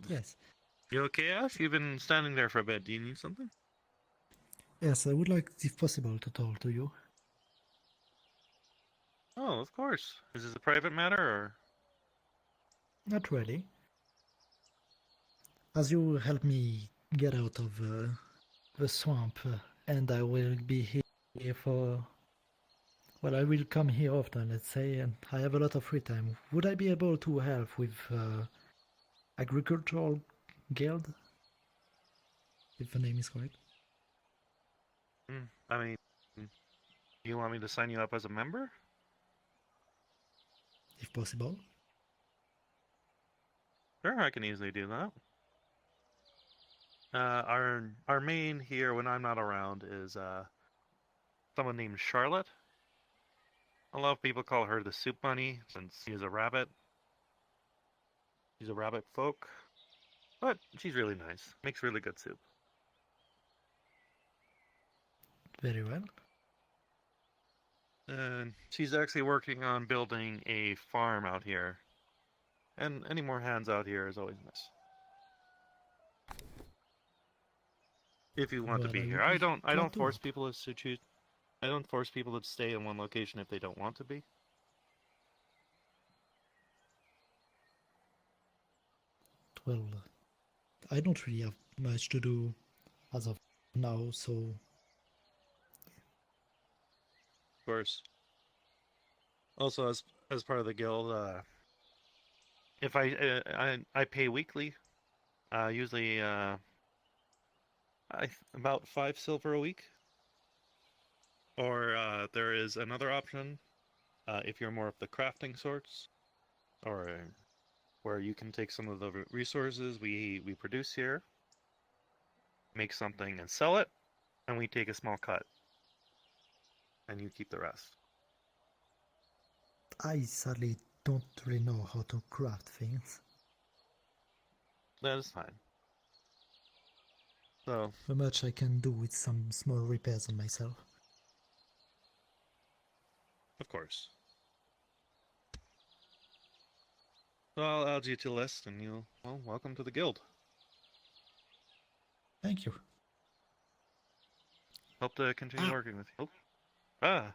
Yes. You okay, Ash? You've been standing there for a bit. Do you need something? Yes, I would like, if possible, to talk to you. Oh, of course. Is this a private matter, or...? Not really. As you help me get out of the swamp, and I will be here for... Well, I will come here often, let's say, and I have a lot of free time. Would I be able to help with agricultural guild? If the name is correct. I mean, do you want me to sign you up as a member? If possible. Sure, I can easily do that. Our main here, when I'm not around, is someone named Charlotte. A lot of people call her the Soup Bunny since she is a rabbit. She's a rabbit folk. But she's really nice. Makes really good soup. Very well. And she's actually working on building a farm out here. And any more hands out here is always nice. If you want to be here. I don't force people to choose. I don't force people to stay in one location if they don't want to be. Well, I don't really have much to do as of now, so... Of course. Also, as part of the guild, if I pay weekly, usually about 5 silver a week. Or there is another option, if you're more of the crafting sorts, or where you can take some of the resources we produce here, make something and sell it, and we take a small cut, and you keep the rest. I sadly don't really know how to craft things. That is fine. So, How much I can do with some small repairs on myself. of course. So I'll add you to the list, and welcome to the guild. Thank you. Hope to continue working with you. Ah.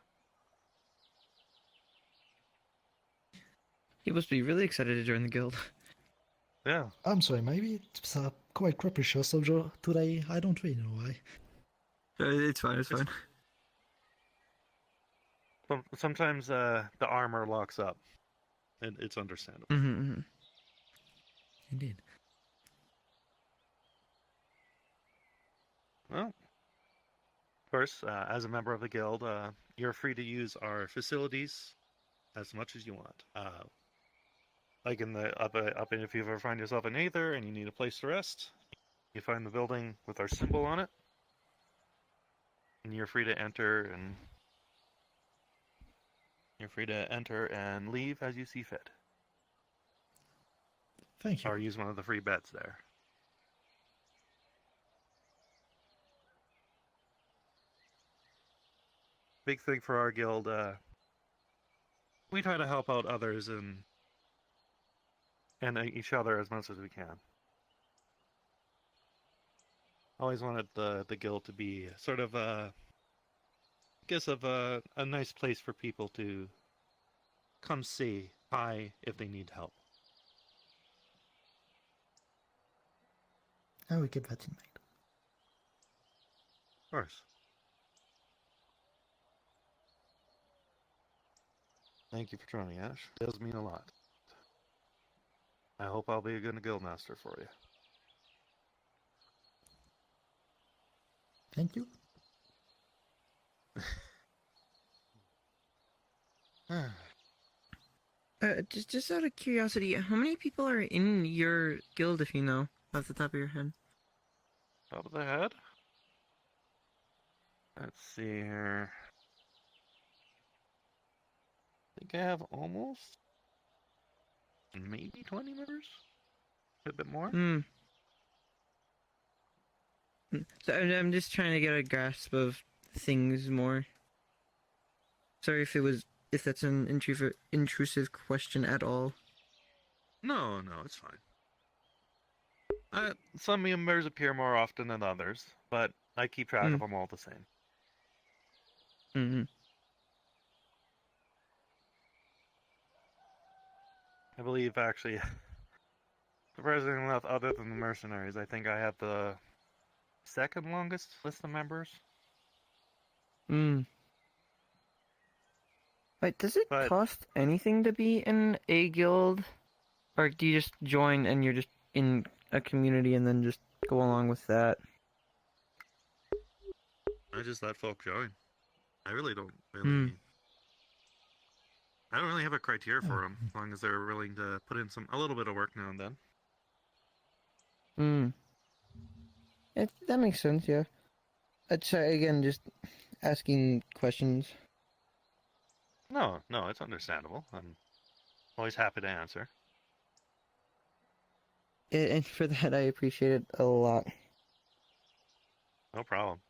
He must be really excited to join the guild. Yeah. I'm sorry, maybe it's quite capricious of today. I don't really know why. It's fine, it's fine. Sometimes the armor locks up. It's understandable. Mm-hmm. Indeed. Well, of course, as a member of the guild, you're free to use our facilities as much as you want. Like in the up in, if you ever find yourself in Aether and you need a place to rest, you find the building with our symbol on it, and you're free to enter and leave as you see fit. Thank you. Or use one of the free beds there. Big thing for our guild, we try to help out others and each other as much as we can. Always wanted the guild to be sort of a nice place for people to come say hi if they need help. I will keep that in mind. Of course. Thank you for joining, Ash. It does mean a lot. I hope I'll be a good guild master for you. Thank you. Just out of curiosity, how many people are in your guild, if you know, off the top of your head? Top of the head? Let's see here. I think I have almost maybe 20 members? A bit more? So I'm just trying to get a grasp of things more. Sorry if that's an intrusive question at all. No, it's fine. Some members appear more often than others, but I keep track of them all the same. Mm-hmm. I believe, actually, surprisingly enough, other than the mercenaries, I think I have the second longest list of members. Wait, does it cost anything to be in a guild? Or do you just join and you're just in a community and then just go along with that? I just let folk join. I really don't really... I don't really have a criteria for them, as long as they're willing to put in a little bit of work now and then. That makes sense, yeah. Again, just asking questions. No, no, it's understandable. I'm always happy to answer. And for that, I appreciate it a lot. No problem.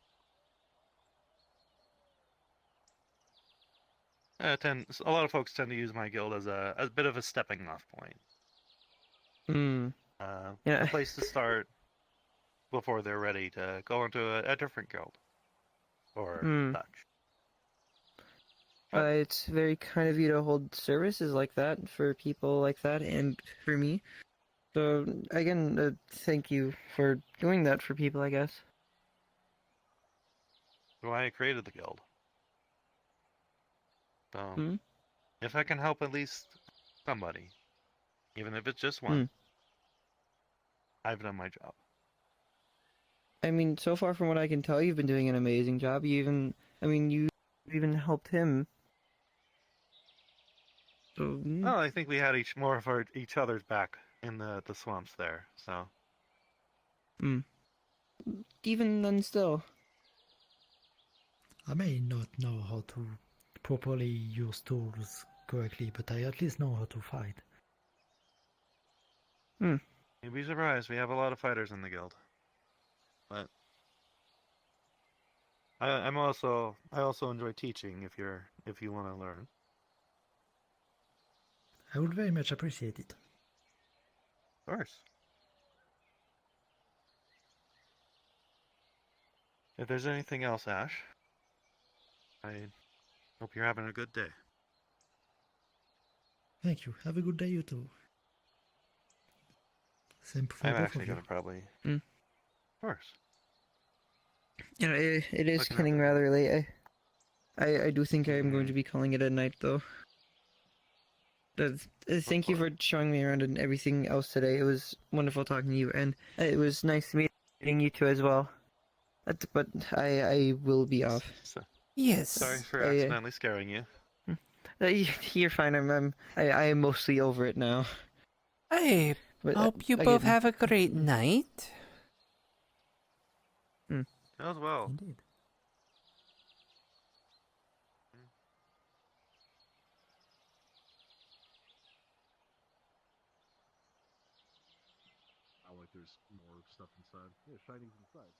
A lot of folks tend to use my guild as a bit of a stepping off point. Yeah. A place to start before they're ready to go into a different guild or such. It's very kind of you to hold services like that for people like that, and for me. So again, thank you for doing that for people, I guess. Why I created the guild. So, if I can help at least somebody, even if it's just one, I've done my job. I mean, so far from what I can tell, you've been doing an amazing job. You even helped him. So, Well, I think we had more of each other's back in the swamps there, so. Even then still. I may not know how to properly use tools correctly, but I at least know how to fight. You'd be surprised, we have a lot of fighters in the guild. But I also enjoy teaching if you want to learn. I would very much appreciate it. Of course. If there's anything else, Ash, I hope you're having a good day. Thank you. Have a good day, you too. Same for I'm both actually of you. going to probably... Mm. Of course. You know, it is Looking getting rather late. I do think I'm going to be calling it a night, though. Thank you for showing me around and everything else today. It was wonderful talking to you, and it was nice meeting you two as well. But I will be off. Yes. Sorry for accidentally scaring you. You're fine. I am mostly over it now. I But, hope you both have a great night. As well. Indeed. Oh, like there's more stuff inside. Yeah, shining's inside.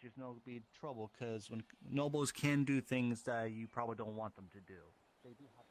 Just know it'll be trouble because when nobles can do things that you probably don't want them to do. They do have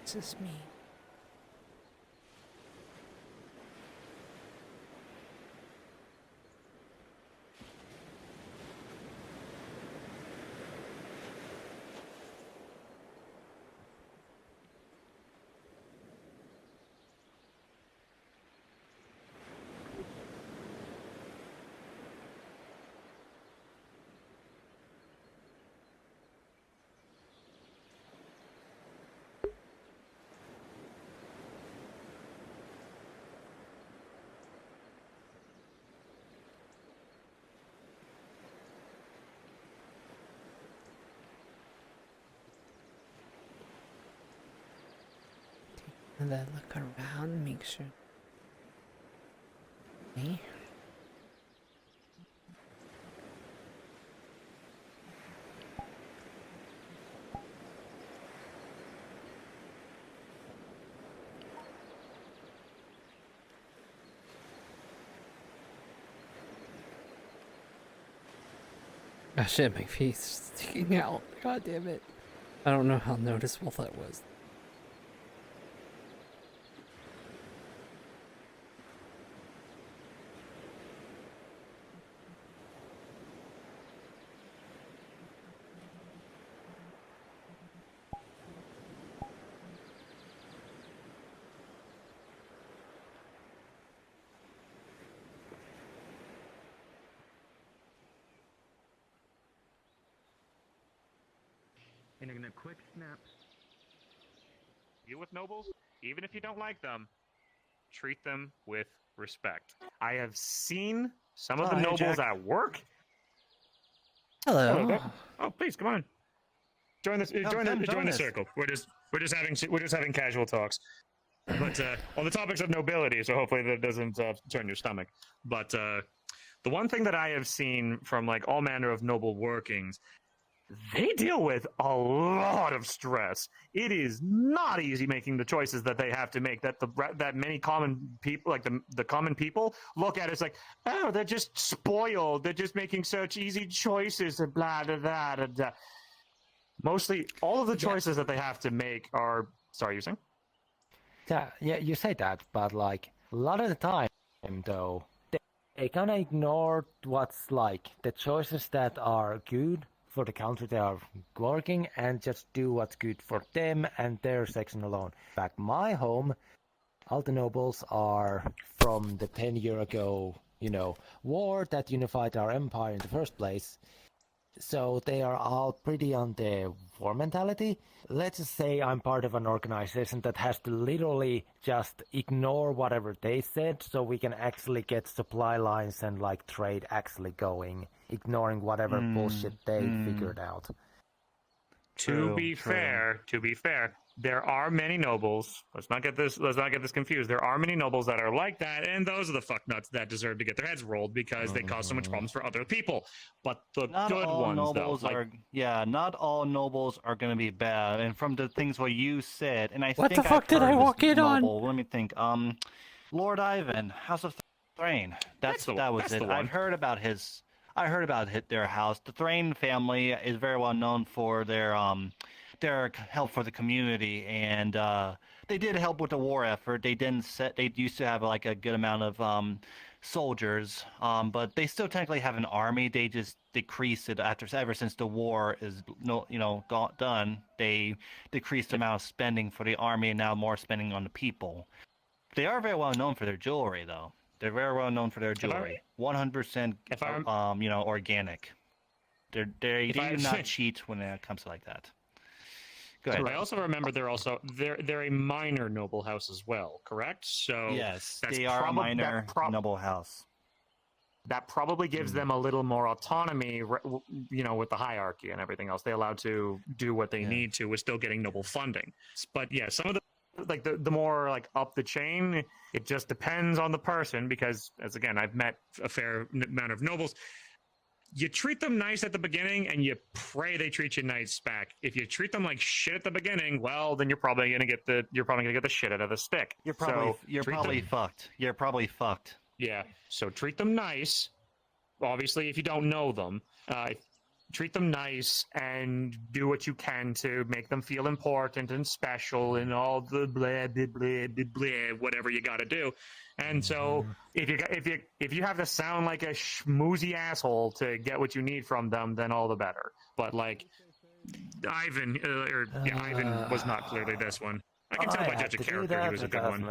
just me. And then look around, make sure. Me? Oh shit, my face is sticking out. God damn it. I don't know how noticeable that was. And a quick snap. You with nobles, even if you don't like them, treat them with respect. I have seen some of the nobles at work. Hello. Oh, please come on. Join this. Join the circle. We're just having casual talks. But on the topics of nobility, so hopefully that doesn't turn your stomach. But the one thing that I have seen from like all manner of noble workings, they deal with a lot of stress. It is not easy making the choices that they have to make. That many common people, like the common people, look at it as like, oh, they're just spoiled. They're just making such easy choices and blah blah blah. Blah, blah. Mostly, all of the choices that they have to make are. Sorry, you saying? Yeah, you say that, but like a lot of the time, though, they kind of ignore what's like the choices that are good for the country they are working and just do what's good for them and their section alone. In fact, my home, all the nobles are from the 10-year ago, war that unified our empire in the first place. So they are all pretty on the war mentality. Let's just say I'm part of an organization that has to literally just ignore whatever they said so we can actually get supply lines and like trade actually going, ignoring whatever bullshit they figured out. To be fair, there are many nobles. Let's not get this confused. There are many nobles that are like that, and those are the fucknuts that deserve to get their heads rolled because they cause so much problems for other people. But the not good all ones, nobles though, not all nobles are going to be bad. And from the things what you said, and I What think the fuck did I walk in on? Let me think. Lord Ivan, House of Thrain. That was it. I heard about their house. The Thrain family is very well known for their help for the community, and they did help with the war effort. They used to have like a good amount of soldiers, but they still technically have an army. They just decreased it ever since the war is done. They decreased the amount of spending for the army, and now more spending on the people. They are very well known for their jewelry, though. They're very well known for their jewelry. 100%, organic. They do not cheat when it comes to like that. Go ahead. I also remember they're a minor noble house as well, correct? So yes, they are a minor noble house. That probably gives them a little more autonomy, with the hierarchy and everything else. They're allowed to do what they need to with still getting noble funding. But yeah, some of the more like up the chain, it just depends on the person because, as again, I've met a fair amount of nobles. You treat them nice at the beginning, and you pray they treat you nice back. If you treat them like shit at the beginning, well, then you're probably gonna get the shit out of the stick. You're probably fucked. You're probably fucked. Yeah. So treat them nice. Obviously, if you don't know them, treat them nice and do what you can to make them feel important and special and all the blah blah blah blah, blah whatever you got to do. And so if you have to sound like a schmoozy asshole to get what you need from them, then all the better. But like Ivan, Ivan was not clearly this one. I can tell by judge of character he was a good one.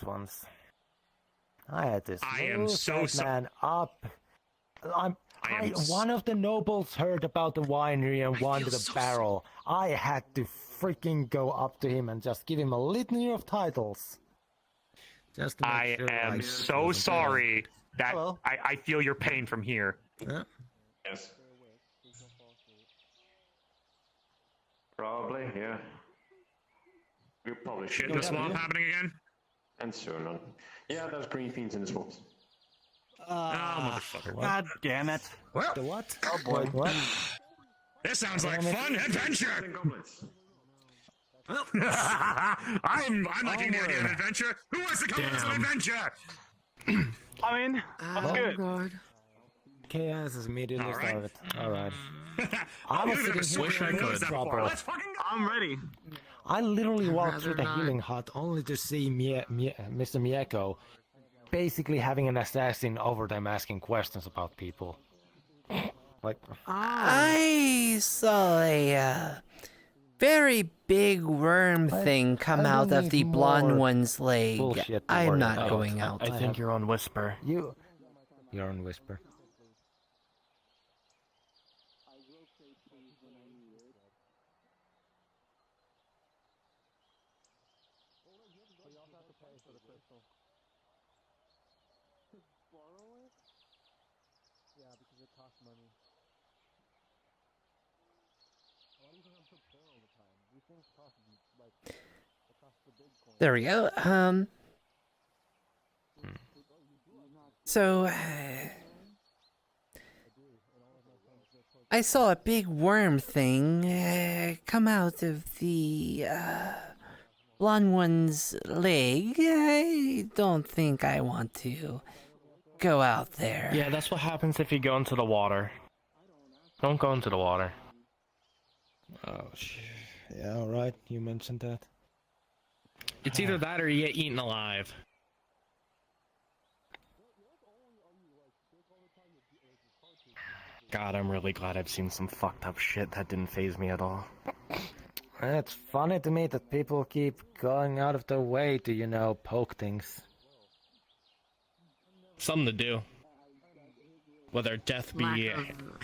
Once. I had this I am so man up. One of the nobles heard about the winery and wanted a barrel. I had to freaking go up to him and just give him a litany of titles. Just to I make sure am I so sorry that I feel your pain from here. Yeah. Yes. Probably, yeah. We probably should. Shit in the swamp happening again? And so on. Yeah, there's green fiends in the swamps. Motherfucker. God damn it. The what? Oh boy. What? This sounds like fun adventure! I'm liking the idea of adventure. Who wants to come on some adventure? I mean, that's good. God. Chaos is immediately All right. started. Alright. I was sitting here with no trouble. Let's fucking go! I'm ready. I literally walked through the rather not. healing hut only to see Mr. Mieko basically having an assassin over them asking questions about people. Like, I saw a very big worm thing come I out don't of the need blonde more one's leg. bullshit to I'm worry not about. going out. I think you're on Whisper. You're on Whisper. There we go. So, I saw a big worm thing come out of the blonde one's leg. I don't think I want to go out there. Yeah, that's what happens if you go into the water. Don't go into the water. Oh, yeah, alright, you mentioned that. It's either that or you get eaten alive. God, I'm really glad I've seen some fucked up shit that didn't faze me at all. It's funny to me that people keep going out of their way to, you know, poke things. Something to do. Whether death be... Lack of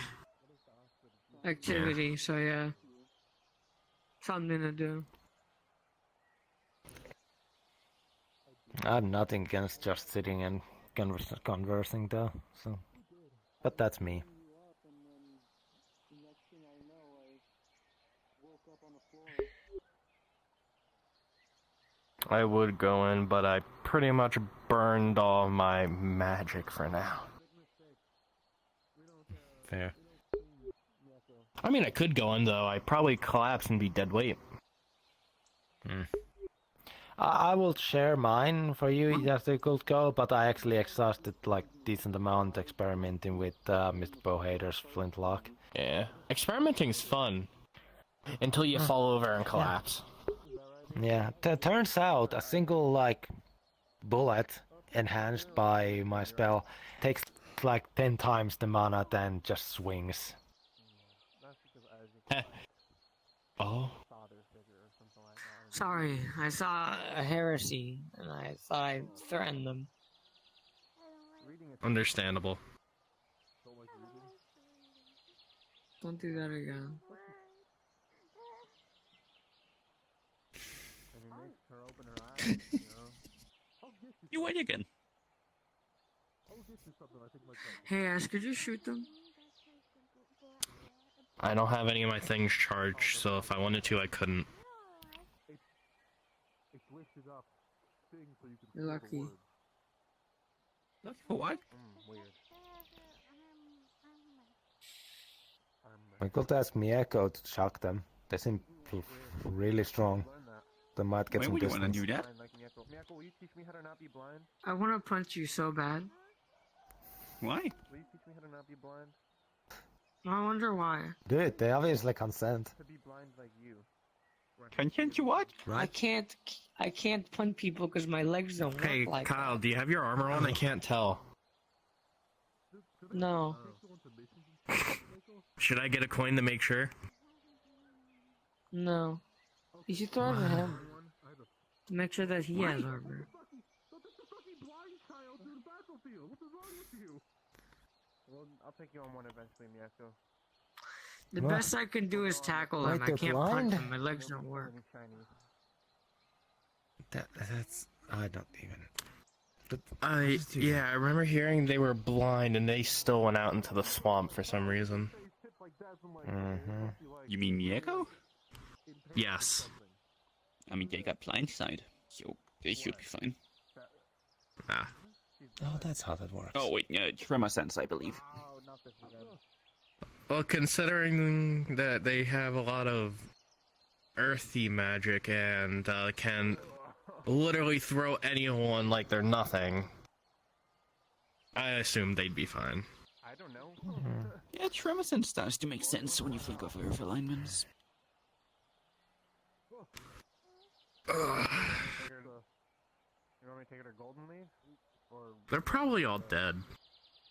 activity, so yeah. Something to do. I have nothing against just sitting and conversing though, so... But that's me. I would go in, but I pretty much burned all my magic for now. Fair. I mean, I could go in, though. I'd probably collapse and be dead weight. I will share mine for you as a could go, but I actually exhausted like decent amount experimenting with Mr. Bowhader's flintlock. Yeah. Experimenting's fun. Until you fall over and collapse. Yeah, turns out a single like bullet enhanced by my spell takes like 10 times the mana than just swings. Oh. Sorry, I saw a heresy, and I thought I'd threaten them. Understandable. Don't do that again. You win again. Hey Ash, could you shoot them? I don't have any of my things charged, so if I wanted to, I couldn't. You're lucky. Lucky for what? I could ask Mieko to shock them. They seem really strong. They might get some would you distance. want to do that? I want to punch you so bad. Why? Will you teach me how to not be blind? I wonder why. Dude, they obviously consent. To be blind like you. Can't you what? I can't punch people because my legs don't work Hey, like Kyle, do you have your armor on? I can't tell. No. Should I get a coin to make sure? No. You should throw it at him. To make sure that he has armor. Well, I'll take you on one eventually, Miyako. The best I can do is tackle him. Wait, I they're can't blind? punch him. My legs don't work. That's I don't even. I remember hearing they were blind and they still went out into the swamp for some reason. You mean Mieko? Yes. I mean, they got blindsided, so they should be fine. Ah. Oh, that's how that works. Oh wait, Tremor Sense, I believe. Well, considering that they have a lot of earthy magic and can literally throw anyone like they're nothing, I assume they'd be fine. I don't know. Yeah, Tremor Sense starts to make sense when you think of earth alignments. You want me to take it to Golden Leaf? Or They're probably all dead.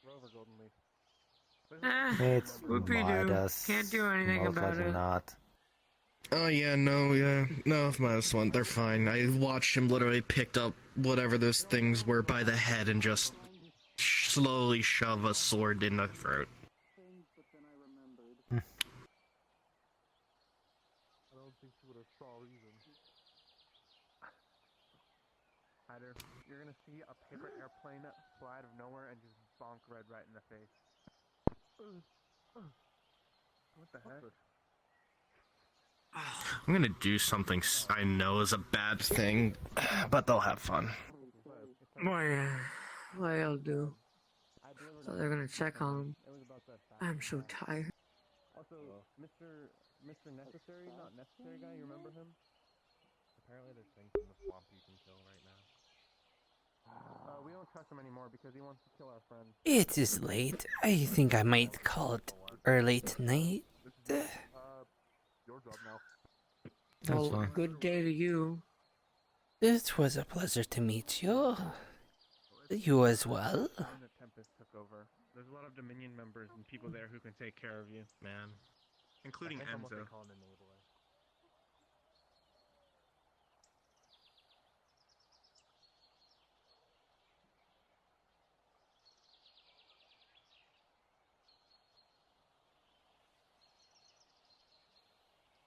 Rover Golden Leaf? It's Whoopie-doo. Midas. Can't do anything Most about likely it. not. Oh yeah, no, minus one, they're fine. I watched him literally picked up whatever those things were by the head and just slowly shove a sword in the throat. I don't think she would have saw even. Hyder, you're gonna see a paper airplane fly out of nowhere and just bonk Red right in the face. What the heck? I'm gonna do something I know is a bad thing, but they'll have fun. What I'll do. So they're gonna check on him. I'm so tired. Also, Mr. Necessary, not Necessary guy, you remember him? Apparently there's things in the swamp you can kill right now. We don't trust him anymore because he wants to kill our friends. It is late. I think I might call it early tonight. Your job now. Well, good day to you. It was a pleasure to meet you. You as well. When the Tempest took over, there's a lot of Dominion members and people there who can take care of you. Man. Including I think almost Enzo. they call him Enabler.